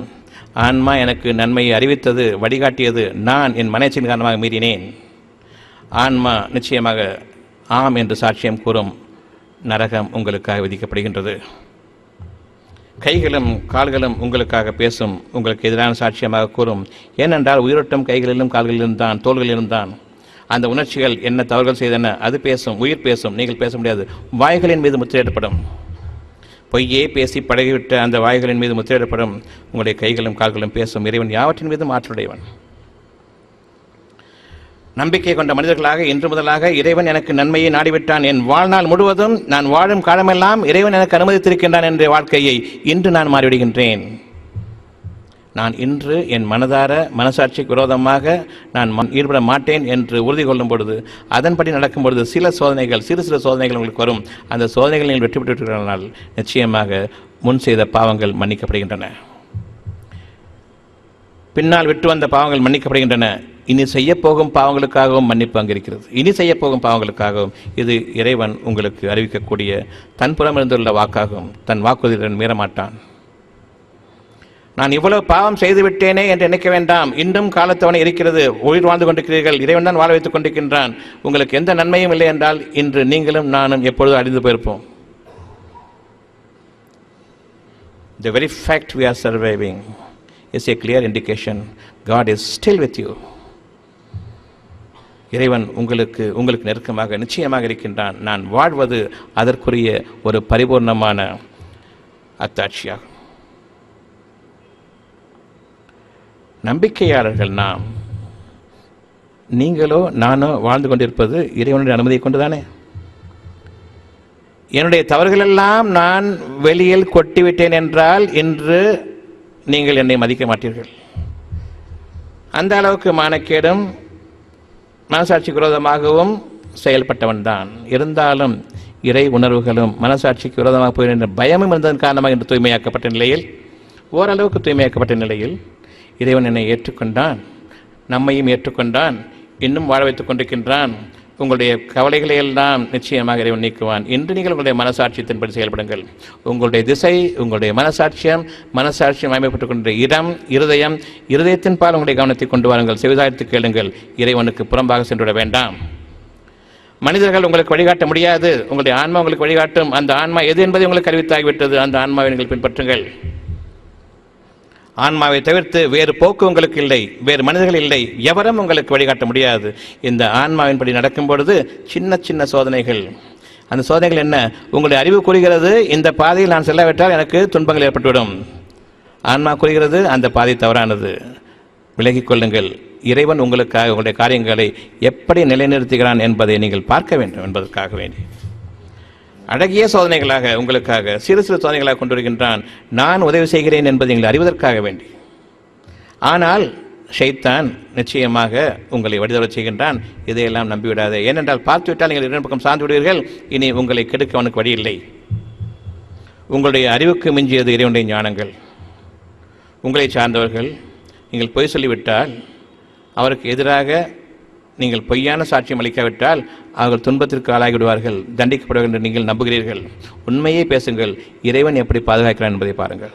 ஆன்மா எனக்கு நன்மையை அறிவித்தது, வழிகாட்டியது. நான் என் மனச்சின் காரணமாக மீறினேன். ஆன்மா நிச்சயமாக ஆம் என்று சாட்சியம் கூறும். நரகம் உங்களுக்காக விதிக்கப்படுகின்றது. கைகளும் கால்களும் உங்களுக்காக பேசும், உங்களுக்கு எதிரான சாட்சியமாக கூறும். ஏனென்றால் உயிரோட்டம் கைகளிலும் கால்களிலும் தான், தோள்களிலும் தான். அந்த உணர்ச்சிகள் என்ன தவறுகள் செய்தன அது பேசும். உயிர் பேசும், நீங்கள் பேச முடியாது. வாய்களின் மீது முத்திரையிடப்படும். பொய்யே பேசி பழகிவிட்ட அந்த வாய்களின் மீது முத்திரையிடப்படும். உங்களுடைய கைகளும் கால்களும் பேசும். இறைவன் யாவற்றின் மீதும் ஆற்றலுடையவன். நம்பிக்கை கொண்ட மனிதர்களாக இன்று முதலாக இறைவன் எனக்கு நன்மையை நாடிவிட்டான், என் வாழ்நாள் முழுவதும் நான் வாழும் காலமெல்லாம் இறைவன் எனக்கு அனுமதித்திருக்கின்றான் என்ற வாழ்க்கையை இன்று நான் மாறிவிடுகின்றேன். நான் இன்று என் மனதார மனசாட்சிக்கு விரோதமாக நான் ஈடுபட மாட்டேன் என்று உறுதி கொள்ளும் பொழுது, அதன்படி நடக்கும் பொழுது சில சோதனைகள், சிறு சோதனைகள் உங்களுக்கு வரும். அந்த சோதனைகள் நீங்கள் வெற்றி பெற்றுவிட்டால் நிச்சயமாக முன் செய்த பாவங்கள் மன்னிக்கப்படுகின்றன. பின்னால் விட்டு வந்த பாவங்கள் மன்னிக்கப்படுகின்றன. இனி செய்யப்போகும் பாவங்களுக்காகவும் மன்னிப்பு அங்கிருக்கிறது. இனி செய்யப்போகும் பாவங்களுக்காகவும் இது இறைவன் உங்களுக்கு அறிவிக்கக்கூடிய தன் புறம் இருந்துள்ள வாக்காகும். தன் வாக்குறுதியுடன் மீறமாட்டான். நான் இவ்வளவு பாவம் செய்து விட்டேனே என்று நினைக்க வேண்டாம். இன்னும் காலத்தவணை இருக்கிறது. உயிர் வாழ்ந்து கொண்டிருக்கிறீர்கள். இறைவன் தான் வாழ வைத்துக் கொண்டிருக்கின்றான். உங்களுக்கு எந்த நன்மையும் இல்லை என்றால் இன்று நீங்களும் நானும் எப்பொழுதும் அழிந்து போயிருப்போம். The very fact we are surviving is a clear indication God is still with you. இறைவன் உங்களுக்கு நெருக்கமாக நிச்சயமாக இருக்கின்றான். நான் வாழ்வது அதற்குரிய ஒரு பரிபூர்ணமான அத்தாட்சியாகும். நம்பிக்கையாளர்கள் நாம். நீங்களோ நானோ வாழ்ந்து கொண்டிருப்பது இறைவனுடைய அனுமதியை கொண்டுதானே. என்னுடைய தவறுகளெல்லாம் நான் வெளியில் கொட்டிவிட்டேன் என்றால் இன்று நீங்கள் என்னை மதிக்க மாட்டீர்கள். அந்த அளவுக்கு மானக்கேடும் மனசாட்சிக்கு விரோதமாகவும் செயல்பட்டவன் தான். இருந்தாலும் இறை உணர்வுகளும் மனசாட்சிக்கு விரோதமாக போகின்ற பயமும் இருந்ததன் காரணமாக இன்று தூய்மையாக்கப்பட்ட நிலையில், ஓரளவுக்கு தூய்மையாக்கப்பட்ட நிலையில் இறைவன் என்னை ஏற்றுக்கொண்டான். நம்மையும் ஏற்றுக்கொண்டான், இன்னும் வாழ வைத்துக் கொண்டிருக்கின்றான். உங்களுடைய கவலைகளை எல்லாம் நிச்சயமாக இறைவன் நீக்குவான். இன்று நீங்கள் உங்களுடைய மனசாட்சியத்தின்படி செயல்படுங்கள். உங்களுடைய திசை, உங்களுடைய மனசாட்சியம் அமைப்பட்டுக் கொண்ட இடம், இருதயத்தின் பால் உங்களுடைய கவனத்தை கொண்டு வாருங்கள். செவிதாய்த்து கேளுங்கள். இறைவனுக்கு புறம்பாக சென்றுவிட வேண்டாம். மனிதர்கள் உங்களுக்கு வழிகாட்ட முடியாது, உங்களுடைய ஆன்மா உங்களுக்கு வழிகாட்டும். அந்த ஆன்மா எது என்பதை உங்களுக்கு அறிவித்தாகிவிட்டது. அந்த ஆன்மாவை நீங்கள் பின்பற்றுங்கள். ஆன்மாவை தவிர்த்து வேறு போக்கு உங்களுக்கு இல்லை, வேறு மனிதர்கள் இல்லை, எவரும் உங்களுக்கு வழிகாட்ட முடியாது. இந்த ஆன்மாவின்படி நடக்கும் பொழுது சின்ன சின்ன சோதனைகள். அந்த சோதனைகள் என்ன? உங்களுடைய அறிவு கூறுகிறது, இந்த பாதையில் நான் செல்லாவிட்டால் எனக்கு துன்பங்கள் ஏற்பட்டுவிடும். ஆன்மா கூறுகிறது, அந்த பாதை தவறானது, விலகிக் கொள்ளுங்கள். இறைவன் உங்களுக்காக உங்களுடைய காரியங்களை எப்படி நிலைநிறுத்துகிறான் என்பதை நீங்கள் பார்க்க வேண்டும் என்பதற்காக வேண்டி அழகிய சோதனைகளாக உங்களுக்காக சிறு சிறு சோதனைகளாக கொண்டு வருகின்றான். நான் உதவி செய்கிறேன் என்பதை நீங்கள் அறிவதற்காக வேண்டி. ஆனால் ஷைத்தான் நிச்சயமாக உங்களை வழிதவறச் செய்கின்றான். இதையெல்லாம் நம்பிவிடாதே. ஏனென்றால் பார்த்துவிட்டால் நீங்கள் இரண்டு பக்கம் சார்ந்து விடுவீர்கள். இனி உங்களை கெடுக்க அவனுக்கு வழி இல்லை. உங்களுடைய அறிவுக்கு மிஞ்சியது இறைவனுடைய ஞானங்கள். உங்களை சார்ந்தவர்கள் நீங்கள் பொய் சொல்லிவிட்டால், அவருக்கு எதிராக நீங்கள் பொய்யான சாட்சியம் அளிக்காவிட்டால் அவர்கள் துன்பத்திற்கு ஆளாகிவிடுவார்கள், தண்டிக்கப்படுவார்கள் என்று நீங்கள் நம்புகிறீர்கள். உண்மையே பேசுங்கள். இறைவன் எப்படி பாதுகாக்கிறான் என்பதை பாருங்கள்.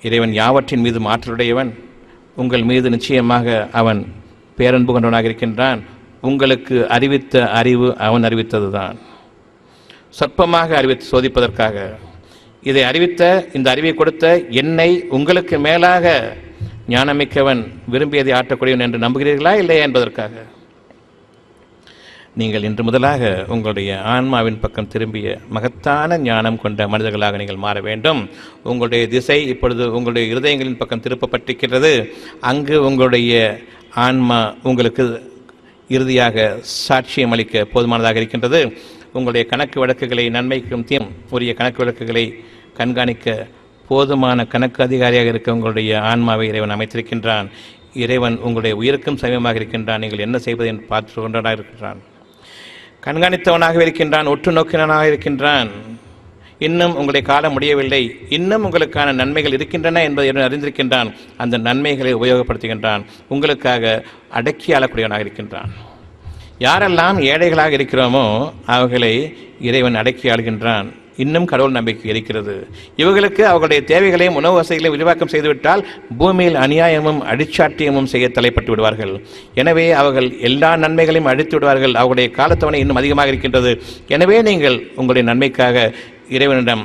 இறைவன் யாவற்றின் மீது ஆற்றலுடையவன். உங்கள் மீது நிச்சயமாக அவன் பேரன்பு கொண்டவனாக இருக்கின்றான். உங்களுக்கு அறிவித்த அறிவு அவன் அறிவித்ததுதான். சொற்பமாக அறிவித்து சோதிப்பதற்காக இதை அறிவித்த, இந்த அறிவை கொடுத்த என்னை உங்களுக்கு மேலாக ஞானமிக்கவன், விரும்பியதை ஆற்றக்கூடியவன் என்று நம்புகிறீர்களா இல்லையா என்பதற்காக நீங்கள் இன்று முதலாக உங்களுடைய ஆன்மாவின் பக்கம் திரும்பிய மகத்தான ஞானம் கொண்ட மனிதர்களாக நீங்கள் மாற வேண்டும். உங்களுடைய திசை இப்பொழுது உங்களுடைய இருதயங்களின் பக்கம் திருப்பப்பட்டிருக்கிறது. அங்கு உங்களுடைய ஆன்மா உங்களுக்கு இறுதியாக சாட்சியம் அளிக்க போதுமானதாக இருக்கின்றது. உங்களுடைய கணக்கு வழக்குகளை, நன்மைக்கும் தீம் உரிய கணக்கு வழக்குகளை கண்காணிக்க போதுமான கணக்கு அதிகாரியாக இருக்க உங்களுடைய ஆன்மாவை இறைவன் அமைத்திருக்கின்றான். இறைவன் உங்களுடைய உயிருக்கும் சமயமாக இருக்கின்றான். நீங்கள் என்ன செய்வது என்று பார்த்து கொண்டவனாக இருக்கின்றான். கண்காணித்தவனாக இருக்கின்றான். உற்று நோக்கினவனாக இருக்கின்றான். இன்னும் உங்களுடைய காலம் முடியவில்லை, இன்னும் உங்களுக்கான நன்மைகள் இருக்கின்றன என்பதை அறிந்திருக்கின்றான். அந்த நன்மைகளை உபயோகப்படுத்துகின்றான். உங்களுக்காக அடக்கி ஆளக்கூடியவனாக இருக்கின்றான். யாரெல்லாம் ஏழைகளாக இருக்கிறோமோ அவர்களை இறைவன் அடக்கி ஆளுகின்றான். இன்னும் கடவுள் நம்பிக்கை இருக்கிறது. இவர்களுக்கு அவர்களுடைய தேவைகளையும் உணவு வசதிகளையும் விரிவாக்கம் செய்துவிட்டால் பூமியில் அநியாயமும் அடிச்சாட்டியமும் செய்ய தலைப்பட்டு விடுவார்கள். எனவே அவர்கள் எல்லா நன்மைகளையும் அழித்து விடுவார்கள். அவர்களுடைய காலத்தவணை இன்னும் அதிகமாக இருக்கின்றது. எனவே நீங்கள் உங்களுடைய நன்மைக்காக இறைவனிடம்,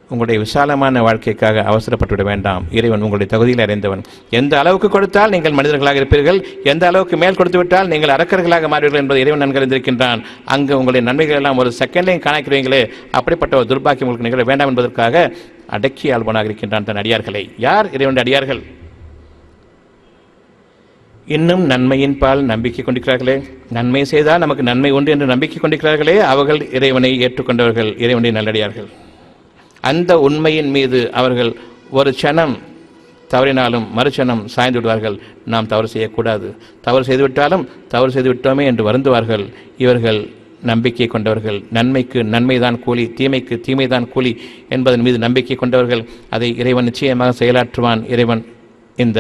உங்களுடைய விசாலமான வாழ்க்கைக்காக அவசரப்பட்டுவிட வேண்டாம். இறைவன் உங்களுடைய தகுதியில் அறிந்தவன். எந்த அளவுக்கு கொடுத்தால் நீங்கள் மனிதர்களாக இருப்பீர்கள், எந்த அளவுக்கு மேல் கொடுத்து விட்டால் நீங்கள் அரக்கர்களாக மாறுவீர்கள் என்பதை இறைவன் நன்கு அறிந்திருக்கின்றான். அங்கு உங்களுடைய நன்மைகள் எல்லாம் ஒரு செகண்ட்லையும் காணாக்கிறீங்களே, அப்படிப்பட்ட ஒரு துர்பாக்கியம் உங்களுக்கு நிகழ வேண்டாம் என்பதற்காக அடக்கி ஆள்வனாக இருக்கின்றான் தன் அடியார்களை. யார் இறைவனுடைய அடியார்கள்? இன்னும் நன்மையின் பால் நம்பிக்கை கொண்டிருக்கிறார்களே, நன்மை செய்தால் நமக்கு நன்மை உண்டு என்று நம்பிக்கை கொண்டிருக்கிறார்களே, அவர்கள் இறைவனை ஏற்றுக்கொண்டவர்கள், இறைவனுடைய நல்லடியார்கள். அந்த உண்மையின் மீது அவர்கள் ஒரு க்ஷணம் தவறினாலும் மறுச்சனம் சாய்ந்து விடுவார்கள். நாம் தவறு செய்யக்கூடாது, தவறு செய்துவிட்டாலும் தவறு செய்துவிட்டோமே என்று வருந்துவார்கள். இவர்கள் நம்பிக்கை கொண்டவர்கள். நன்மைக்கு நன்மைதான் கூலி, தீமைக்கு தீமைதான் கூலி என்பதன் மீது நம்பிக்கை கொண்டவர்கள். அதை இறைவன் நிச்சயமாக செயலாற்றுவான். இறைவன் இந்த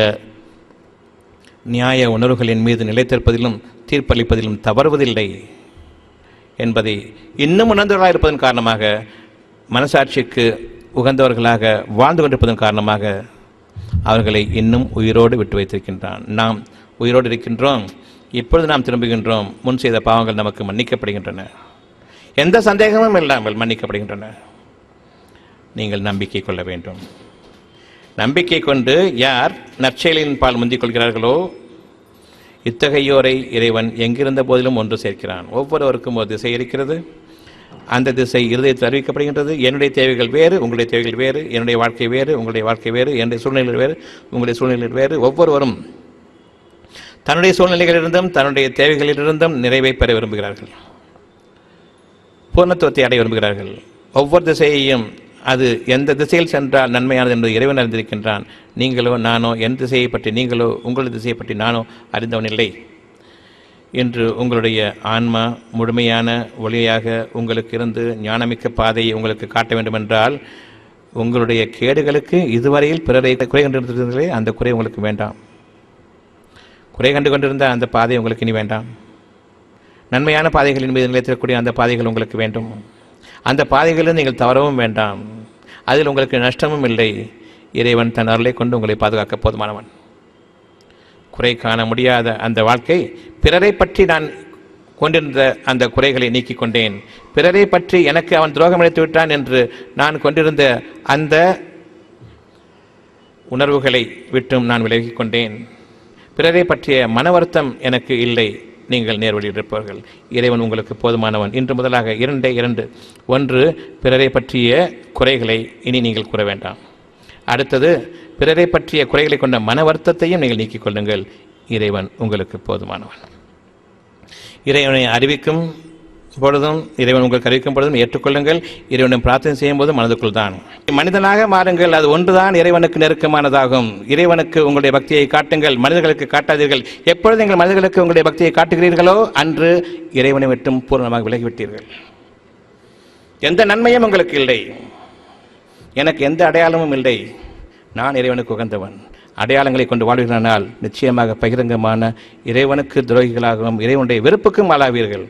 நியாய உணர்வுகளின் மீது நிலைத்திருப்பதிலும் தீர்ப்பளிப்பதிலும் தவறுவதில்லை என்பதை இன்னும் உணர்ந்தவர்களாக இருப்பதன் காரணமாக, மனசாட்சிக்கு உகந்தவர்களாக வாழ்ந்து கொண்டிருப்பதன் காரணமாக அவர்களை இன்னும் உயிரோடு விட்டு வைத்திருக்கின்றான். நாம் உயிரோடு இருக்கின்றோம். இப்பொழுது நாம் திரும்புகின்றோம். முன் செய்த பாவங்கள் நமக்கு மன்னிக்கப்படுகின்றன. எந்த சந்தேகமும் இல்லாமல் மன்னிக்கப்படுகின்றன. நீங்கள் நம்பிக்கை கொள்ள வேண்டும். நம்பிக்கை கொண்டு யார் நற்செயலின் பால் முந்திக் கொள்கிறார்களோ, இத்தகையோரை இறைவன் எங்கிருந்த போதிலும் ஒன்று சேர்க்கிறான். ஒவ்வொருவருக்கும் ஒரு திசை இருக்கிறது. அந்த திசை இருதயத்தில் அறிவிக்கப்படுகின்றது. என்னுடைய தேவைகள் வேறு, உங்களுடைய தேவைகள் வேறு. என்னுடைய வாழ்க்கை வேறு, உங்களுடைய வாழ்க்கை வேறு. என்னுடைய சூழ்நிலைகள் வேறு, உங்களுடைய சூழ்நிலைகள் வேறு. ஒவ்வொருவரும் தன்னுடைய சூழ்நிலைகளிலிருந்தும் தன்னுடைய தேவைகளிலிருந்தும் நிறைவை பெற விரும்புகிறார்கள், பூர்ணத்துவத்தை அடைய விரும்புகிறார்கள். ஒவ்வொரு திசையையும் அது எந்த திசையில் சென்றால் நன்மையானது என்பது இறைவன் அறிந்திருக்கின்றான். நீங்களோ நானோ என் திசையை பற்றி, நீங்களோ உங்களுடைய திசையை பற்றி நானோ அறிந்தவன் இல்லை. இன்று உங்களுடைய ஆன்மா முழுமையான ஒளியாக உங்களுக்கு இருந்து ஞானமிக்க பாதையை உங்களுக்கு காட்ட வேண்டுமென்றால், உங்களுடைய கேடுகளுக்கு இதுவரையில் பிறரை குறை கண்டிருந்தீர்களே, அந்த குறை உங்களுக்கு வேண்டாம். குறை கண்டு கொண்டிருந்த அந்த பாதை உங்களுக்கு இனி வேண்டாம். நன்மையான பாதைகளின் மீது நிலைத்திருக்கக்கூடிய அந்த பாதைகள் உங்களுக்கு வேண்டும். அந்த பாதைகளில் நீங்கள் தவறவும் வேண்டாம். அதில் உங்களுக்கு நஷ்டமும் இல்லை. இறைவன் தன் அருளை கொண்டு உங்களை பாதுகாக்க போதுமானவன். குறை காண முடியாத அந்த வாழ்க்கை, பிறரை பற்றி நான் கொண்டிருந்த அந்த குறைகளை நீக்கிக் கொண்டேன். பிறரை பற்றி எனக்கு அவன் துரோகம் இழைத்து விட்டான் என்று நான் கொண்டிருந்த அந்த உணர்வுகளை விட்டும் நான் விலகிக் கொண்டேன். பிறரை பற்றிய மன வருத்தம் எனக்கு இல்லை. நீங்கள் நேர்வழியில் இருப்பவர்கள். இறைவன் உங்களுக்கு போதுமானவன். இன்று முதலாக 2 1, பிறரை பற்றிய குறைகளை இனி நீங்கள் கூற வேண்டாம். அடுத்தது, பிறரை பற்றிய குறைகளை கொண்ட மன வருத்தத்தையும் நீங்கள் நீக்கிக் கொள்ளுங்கள். இறைவன் உங்களுக்கு போதுமானவன். இறைவனை அறிவிக்கும் பொழுதும், இறைவன் உங்களுக்கு அறிவிக்கும் பொழுதும் ஏற்றுக்கொள்ளுங்கள். இறைவனும் பிரார்த்தனை செய்யும் போதும் மனதுக்குள் தான். மனிதனாக மாறுங்கள். அது ஒன்றுதான் இறைவனுக்கு நெருக்கமானதாகும். இறைவனுக்கு உங்களுடைய பக்தியை காட்டுங்கள், மனிதர்களுக்கு காட்டாதீர்கள். எப்பொழுது நீங்கள் மனிதர்களுக்கு உங்களுடைய பக்தியை காட்டுகிறீர்களோ அன்று இறைவனை விட்டும் பூர்ணமாக விலகிவிட்டீர்கள். எந்த நன்மையும் உங்களுக்கு இல்லை. எனக்கு எந்த அடையாளமும் இல்லை. நான் இறைவனுக்கு உகந்தவன். அடையாளங்களை கொண்டு வாழ்கிறானால் நிச்சயமாக பகிரங்கமான இறைவனுக்கு துரோகிகளாகவும் இறைவனுடைய வெறுப்புக்கும் ஆளாவீர்கள்.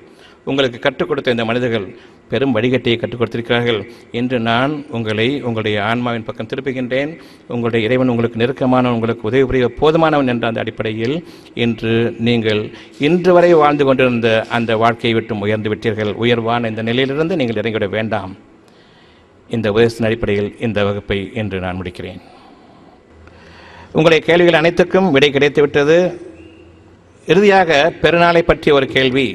உங்களுக்கு கற்றுக் கொடுத்த இந்த மனிதர்கள் பெரும் வழிகட்டியை கற்றுக் கொடுத்திருக்கிறார்கள். இன்று நான் உங்களை உங்களுடைய ஆன்மாவின் பக்கம் திருப்புகின்றேன். உங்களுடைய இறைவன் உங்களுக்கு நெருக்கமானவன், உங்களுக்கு உதவி புரிய போதுமானவன் என்ற அந்த அடிப்படையில் இன்று நீங்கள் இன்று வரை வாழ்ந்து கொண்டிருந்த அந்த வாழ்க்கையை விட்டும் உயர்ந்து விட்டீர்கள். உயர்வான இந்த நிலையிலிருந்து நீங்கள் இறங்கிவிட வேண்டாம். இந்த உபதேசத்தின் அடிப்படையில் இந்த வகுப்பை இன்று நான் முடிக்கிறேன். உங்களுடைய கேள்விகள் அனைத்துக்கும் விடை கிடைத்துவிட்டது. இறுதியாக பெருநாளை பற்றிய ஒரு கேள்வி.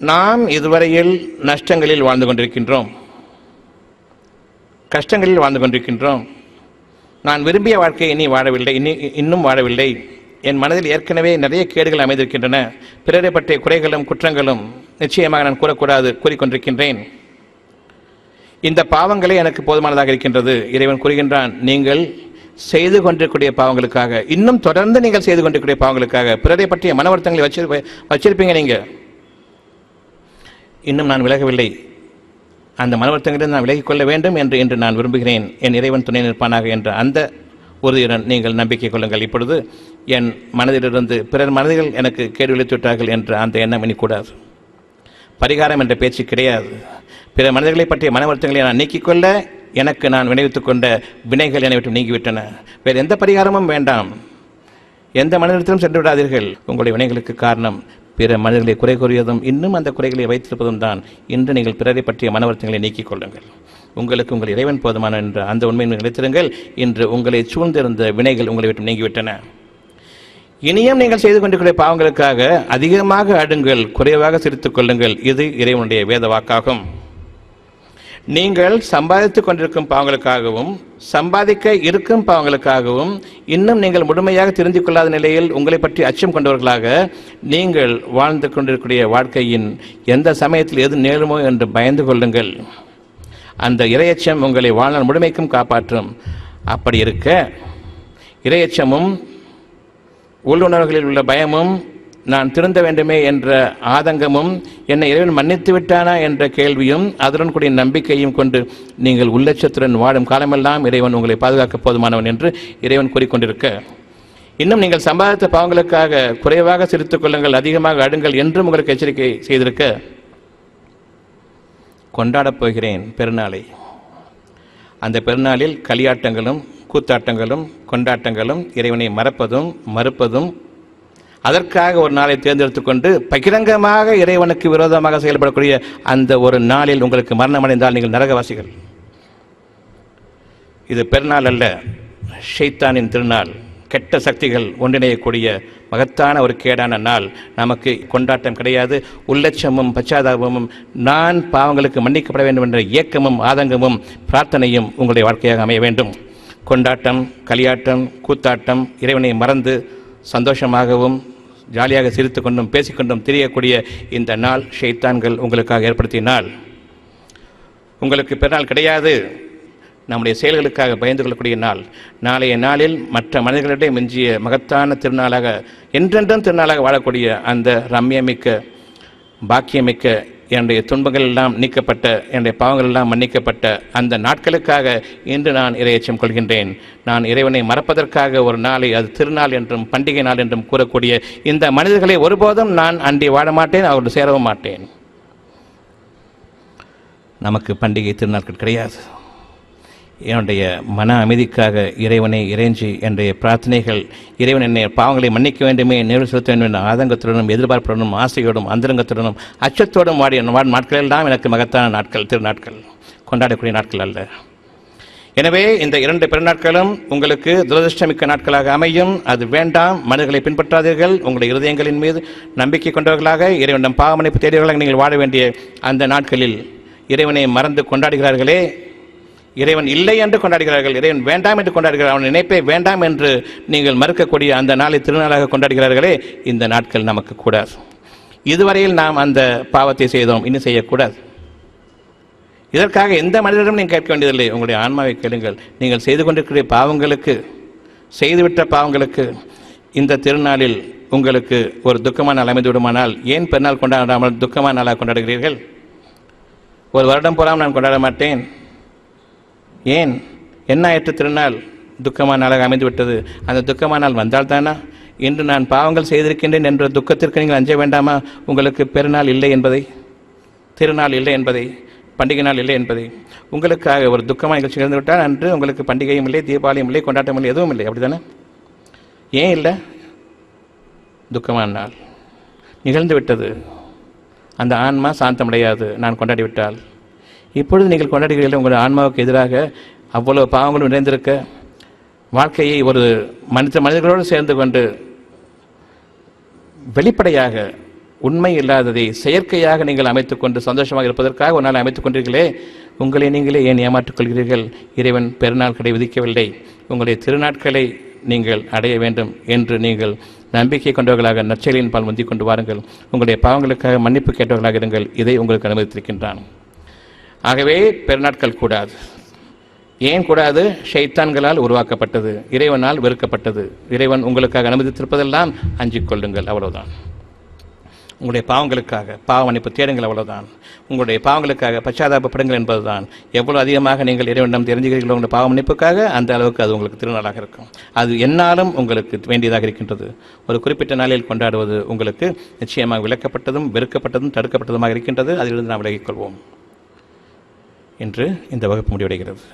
நாம் இதுவரையில் நஷ்டங்களில் வாழ்ந்து கொண்டிருக்கின்றோம், கஷ்டங்களில் வாழ்ந்து கொண்டிருக்கின்றோம். நான் விரும்பிய வாழ்க்கையை இன்னும் வாழவில்லை. என் மனதில் ஏற்கனவே நிறைய கேடுகள் அமைந்திருக்கின்றன. பிறரை பற்றிய குறைகளும் குற்றங்களும் நிச்சயமாக நான் கூறிக்கொண்டிருக்கின்றேன். இந்த பாவங்களே எனக்கு போதுமானதாக இருக்கின்றது. இறைவன் கூறுகின்றான், நீங்கள் செய்து கொண்டிருக்கூடிய பாவங்களுக்காக, இன்னும் தொடர்ந்து நீங்கள் செய்து கொண்டிருக்கூடிய பாவங்களுக்காக பிறரை பற்றிய மன வருத்தங்களை வச்சிருப்பீங்க. நீங்கள் இன்னும் நான் விலகவில்லை. அந்த மன வருத்தங்களில் நான் விலகிக் கொள்ள வேண்டும் என்று நான் விரும்புகிறேன். என் இறைவன் துணை நிற்பானாக என்ற அந்த உறுதியுடன் நீங்கள் நம்பிக்கை கொள்ளுங்கள். இப்பொழுது என் மனதிலிருந்து பிறர் மனதில் எனக்கு கேடு விளைத்து விட்டார்கள் என்ற அந்த எண்ணம் இனிக்கூடாது. பரிகாரம் என்ற பேச்சு கிடையாது. பிற மனிதர்களை பற்றிய மன வருத்தங்களை நான் நீக்கிக்கொள்ள எனக்கு நான் விளைவித்துக் கொண்ட வினைகள் என்னை விட்டு நீங்கிவிட்டன. வேறு எந்த பரிகாரமும் வேண்டாம். எந்த மனிதத்திலும் சென்று விடாதீர்கள். உங்களுடைய வினைகளுக்கு காரணம் பிற மனிதர்களை குறை கூறியதும் இன்னும் அந்த குறைகளை வைத்திருப்பதும் தான். இன்று நீங்கள் பிறரை பற்றிய மன வருத்தங்களை நீக்கிக் கொள்ளுங்கள். உங்களுக்கு உங்கள் இறைவன் போதுமான என்ற அந்த உண்மையை நிலைத்திருங்கள். இன்று உங்களை சூழ்ந்திருந்த வினைகள் உங்களை விட்டு நீங்கிவிட்டன. இனியும் நீங்கள் செய்து கொண்டிருக்கிற பாவங்களுக்காக அதிகமாக அடுங்கள், குறைவாக சிரித்துக் கொள்ளுங்கள். இது இறைவனுடைய வேத வாக்காகும். நீங்கள் சம்பாதித்துக் கொண்டிருக்கும் பாவங்களுக்காகவும் சம்பாதிக்க இருக்கும் பாவங்களுக்காகவும் இன்னும் நீங்கள் முழுமையாக தெரிந்து கொள்ளாத நிலையில் உங்களை பற்றி அச்சம் கொண்டவர்களாக நீங்கள் வாழ்ந்து கொண்டிருக்கிற வாழ்க்கையின் எந்த சமயத்தில் எது நேருமோ என்று பயந்து கொள்ளுங்கள். அந்த இறையச்சம் உங்களை வாழ்நாள் முழுமைக்கும் காப்பாற்றும். அப்படி இருக்க இறையச்சமும் உள்ளுணர்வுகளில் உள்ள பயமும், நான் திருந்த வேண்டுமே என்ற ஆதங்கமும், என்னை இறைவன் மன்னித்து விட்டானா என்ற கேள்வியும், அதனுடன் கூடிய நம்பிக்கையும் கொண்டு நீங்கள் உள்ளச்சத்துடன் வாழும் காலமெல்லாம் இறைவன் உங்களை பாதுகாக்க போதுமானவன் என்று இறைவன் கூறிக்கொண்டிருக்க, இன்னும் நீங்கள் சம்பாதித்த பாவங்களுக்காக குறைவாக சிரித்துக் கொள்ளுங்கள், அதிகமாக அடுங்கள் என்றும் உங்களுக்கு எச்சரிக்கை செய்திருக்க, கொண்டாடப் போகிறேன் பெருநாளை. அந்த பெருநாளில் களியாட்டங்களும் கூத்தாட்டங்களும் கொண்டாட்டங்களும், இறைவனை மறுப்பதும், அதற்காக ஒரு நாளை தேர்ந்தெடுத்துக் கொண்டு பகிரங்கமாக இறைவனுக்கு விரோதமாக செயல்படக்கூடிய அந்த ஒரு நாளில் உங்களுக்கு மரணம் அடைந்தால் நீங்கள் நரகவாசிகள். இது பெருநாள் அல்ல, ஷைத்தானின் திருநாள். கெட்ட சக்திகள் ஒன்றிணையக்கூடிய மகத்தான ஒரு கேடான நாள். நமக்கு கொண்டாட்டம் கிடையாது. உள்ளட்சமும் பச்சாதாபமும், நான் பாவங்களுக்கு மன்னிக்கப்பட வேண்டும் என்ற ஏக்கமும் ஆதங்கமும் பிரார்த்தனையும் உங்களுடைய வாழ்க்கையாக அமைய வேண்டும். கொண்டாட்டம், களியாட்டம், கூத்தாட்டம், இறைவனை மறந்து சந்தோஷமாகவும் ஜாலியாக சிரித்து கொண்டும் பேசிக்கொண்டும் திரியக்கூடிய இந்த நாள் ஷைத்தான்கள் உங்களுக்காக ஏற்படுத்திய நாள். உங்களுக்கு பெருநாள் கிடையாது. நம்முடைய செயல்களுக்காக பயந்து கொள்ளக்கூடிய நாள். நாளைய நாளில் மற்ற மனிதர்களிடையே மிஞ்சிய மகத்தான திருநாளாக, என்றென்றும் திருநாளாக வாழக்கூடிய அந்த ரம்யமிக்க பாக்கியமிக்க என்னுடைய துன்பங்கள் எல்லாம் நீக்கப்பட்ட, என்னுடைய பாவங்கள் எல்லாம் மன்னிக்கப்பட்ட அந்த நாட்களுக்காக இன்று நான் இறையச்சம் கொள்கின்றேன். நான் இறைவனை மறப்பதற்காக ஒரு நாளை, அது திருநாள் என்றும் பண்டிகை நாள் என்றும் கூறக்கூடிய இந்த மனிதர்களை ஒருபோதும் நான் அண்டி வாழ மாட்டேன், அவர்கள் சேரவும் மாட்டேன். நமக்கு பண்டிகை திருநாட்கள் கிடையாது. என்னுடைய மன அமைதிக்காக இறைவனை இறைஞ்சி என்னுடைய பிரார்த்தனைகள், இறைவன் என்னை பாவங்களை மன்னிக்க வேண்டுமே, நேரில் செலுத்த வேண்டும் என்ற ஆதங்கத்துடனும் ஆசையோடும் அந்தரங்கத்துடனும் அச்சத்தோடும் வாடிய நாட்கள் எல்லாம் எனக்கு மகத்தான நாட்கள், திருநாட்கள், கொண்டாடக்கூடிய நாட்கள் அல்ல. எனவே இந்த 2 பெருநாட்களும் உங்களுக்கு துரதிருஷ்டமிக்க நாட்களாக அமையும். அது வேண்டாம். மனிதர்களை பின்பற்றாதீர்கள். உங்களுடைய இருதயங்களின் மீது நம்பிக்கை கொண்டவர்களாக, இறைவனிடம் பாவ மன்னிப்பு தேடியவர்களாக நீங்கள் வாழ வேண்டிய அந்த நாட்களில் இறைவனை மறந்து கொண்டாடுகிறார்களே, இறைவன் இல்லை என்று கொண்டாடுகிறார்கள், இறைவன் வேண்டாம் என்று கொண்டாடுகிறார்கள், அவன் நினைப்பே வேண்டாம் என்று நீங்கள் மறுக்கக்கூடிய அந்த நாளை திருநாளாக கொண்டாடுகிறார்களே, இந்த நாட்கள் நமக்கு கூடாது. இதுவரையில் நாம் அந்த பாவத்தை செய்தோம், இன்னும் செய்யக்கூடாது. இதற்காக எந்த மனிதரும் நீங்கள் கேட்க வேண்டியதில்லை. உங்களுடைய ஆன்மாவை கேளுங்கள். நீங்கள் செய்து கொண்டிருக்கிற பாவங்களுக்கு, செய்துவிட்ட பாவங்களுக்கு இந்த திருநாளில் உங்களுக்கு ஒரு துக்கமான நாள் அமைந்து விடுமானால் ஏன் பெருநாள் கொண்டாடாமல் துக்கமான நாளாக கொண்டாடுகிறீர்கள்? ஒரு வருடம் போலாம் நான் கொண்டாட மாட்டேன். ஏன்? என்ன ஆயிற்று? திருநாள் துக்கமான நாளாக அமைந்து விட்டது. அந்த துக்கமான நாள் வந்தால்தானா? இன்று நான் பாவங்கள் செய்திருக்கின்றேன் என்ற துக்கத்திற்கு நீங்கள் அஞ்ச வேண்டாமா? உங்களுக்கு பெருநாள் இல்லை என்பதை, திருநாள் இல்லை என்பதை, பண்டிகை நாள் இல்லை என்பதை. உங்களுக்காக ஒரு துக்கமான நிகழ்ச்சி இருந்து விட்டால் அன்று உங்களுக்கு பண்டிகையும் இல்லை, தீபாவளியும் இல்லை, கொண்டாட்டம் இல்லை, எதுவும் இல்லை. அப்படி தானே? ஏன் இல்லை? துக்கமான நாள் நிகழ்ந்து விட்டது. அந்த ஆன்மா சாந்தமடையாது நான் கொண்டாடிவிட்டால். இப்பொழுது நீங்கள் கொண்டாடுகிறீர்கள். உங்கள் ஆன்மாவுக்கு எதிராக அவ்வளவு பாவங்களும் நிறைந்திருக்க, வாழ்க்கையை ஒரு மனிதர்களோடு சேர்ந்து கொண்டு வெளிப்படையாக உண்மை இல்லாததை செயற்கையாக நீங்கள் அமைத்துக்கொண்டு சந்தோஷமாக இருப்பதற்காக ஒரு நாள் அமைத்துக் கொண்டீர்களே, உங்களை நீங்களே ஏன் ஏமாற்றிக் கொள்கிறீர்கள்? இறைவன் பெருநாள் கடை விதிக்கவில்லை. உங்களுடைய திருநாட்களை நீங்கள் அடைய வேண்டும் என்று நீங்கள் நம்பிக்கை கொண்டவர்களாக நற்செயலின் பால் முந்திக் கொண்டு வாருங்கள். உங்களுடைய பாவங்களுக்காக மன்னிப்பு கேட்டவர்களாக இருங்கள். இதை உங்களுக்கு அனுமதித்திருக்கின்றான். ஆகவே பெருநாட்கள் கூடாது. ஏன் கூடாது? ஷைத்தான்களால் உருவாக்கப்பட்டது, இறைவனால் வெறுக்கப்பட்டது. இறைவன் உங்களுக்காக அனுமதித்திருப்பதெல்லாம் அஞ்சிக் கொள்ளுங்கள், அவ்வளவுதான். உங்களுடைய பாவங்களுக்காக பாவ மன்னிப்பு தேடுங்கள், அவ்வளவுதான். உங்களுடைய பாவங்களுக்காக பச்சாதாபப்படுங்கள் என்பதுதான். எவ்வளவு அதிகமாக நீங்கள் இறைவனிடம் தெரிஞ்சுக்கிறீர்களோ உங்களுடைய பாவ மன்னிப்புக்காக, அந்த அளவுக்கு அது உங்களுக்கு திருநாளாக இருக்கும். அது எந்நாளும் உங்களுக்கு வேண்டியதாக இருக்கின்றது. ஒரு குறிப்பிட்ட நாளில் கொண்டாடுவது உங்களுக்கு நிச்சயமாக விலக்கப்பட்டதும் வெறுக்கப்பட்டதும் தடுக்கப்பட்டதுமாக இருக்கின்றது. அதிலிருந்து நாம் விலகிக் கொள்வோம். இன்று இந்த வகுப்பு முடிவடைகிறது.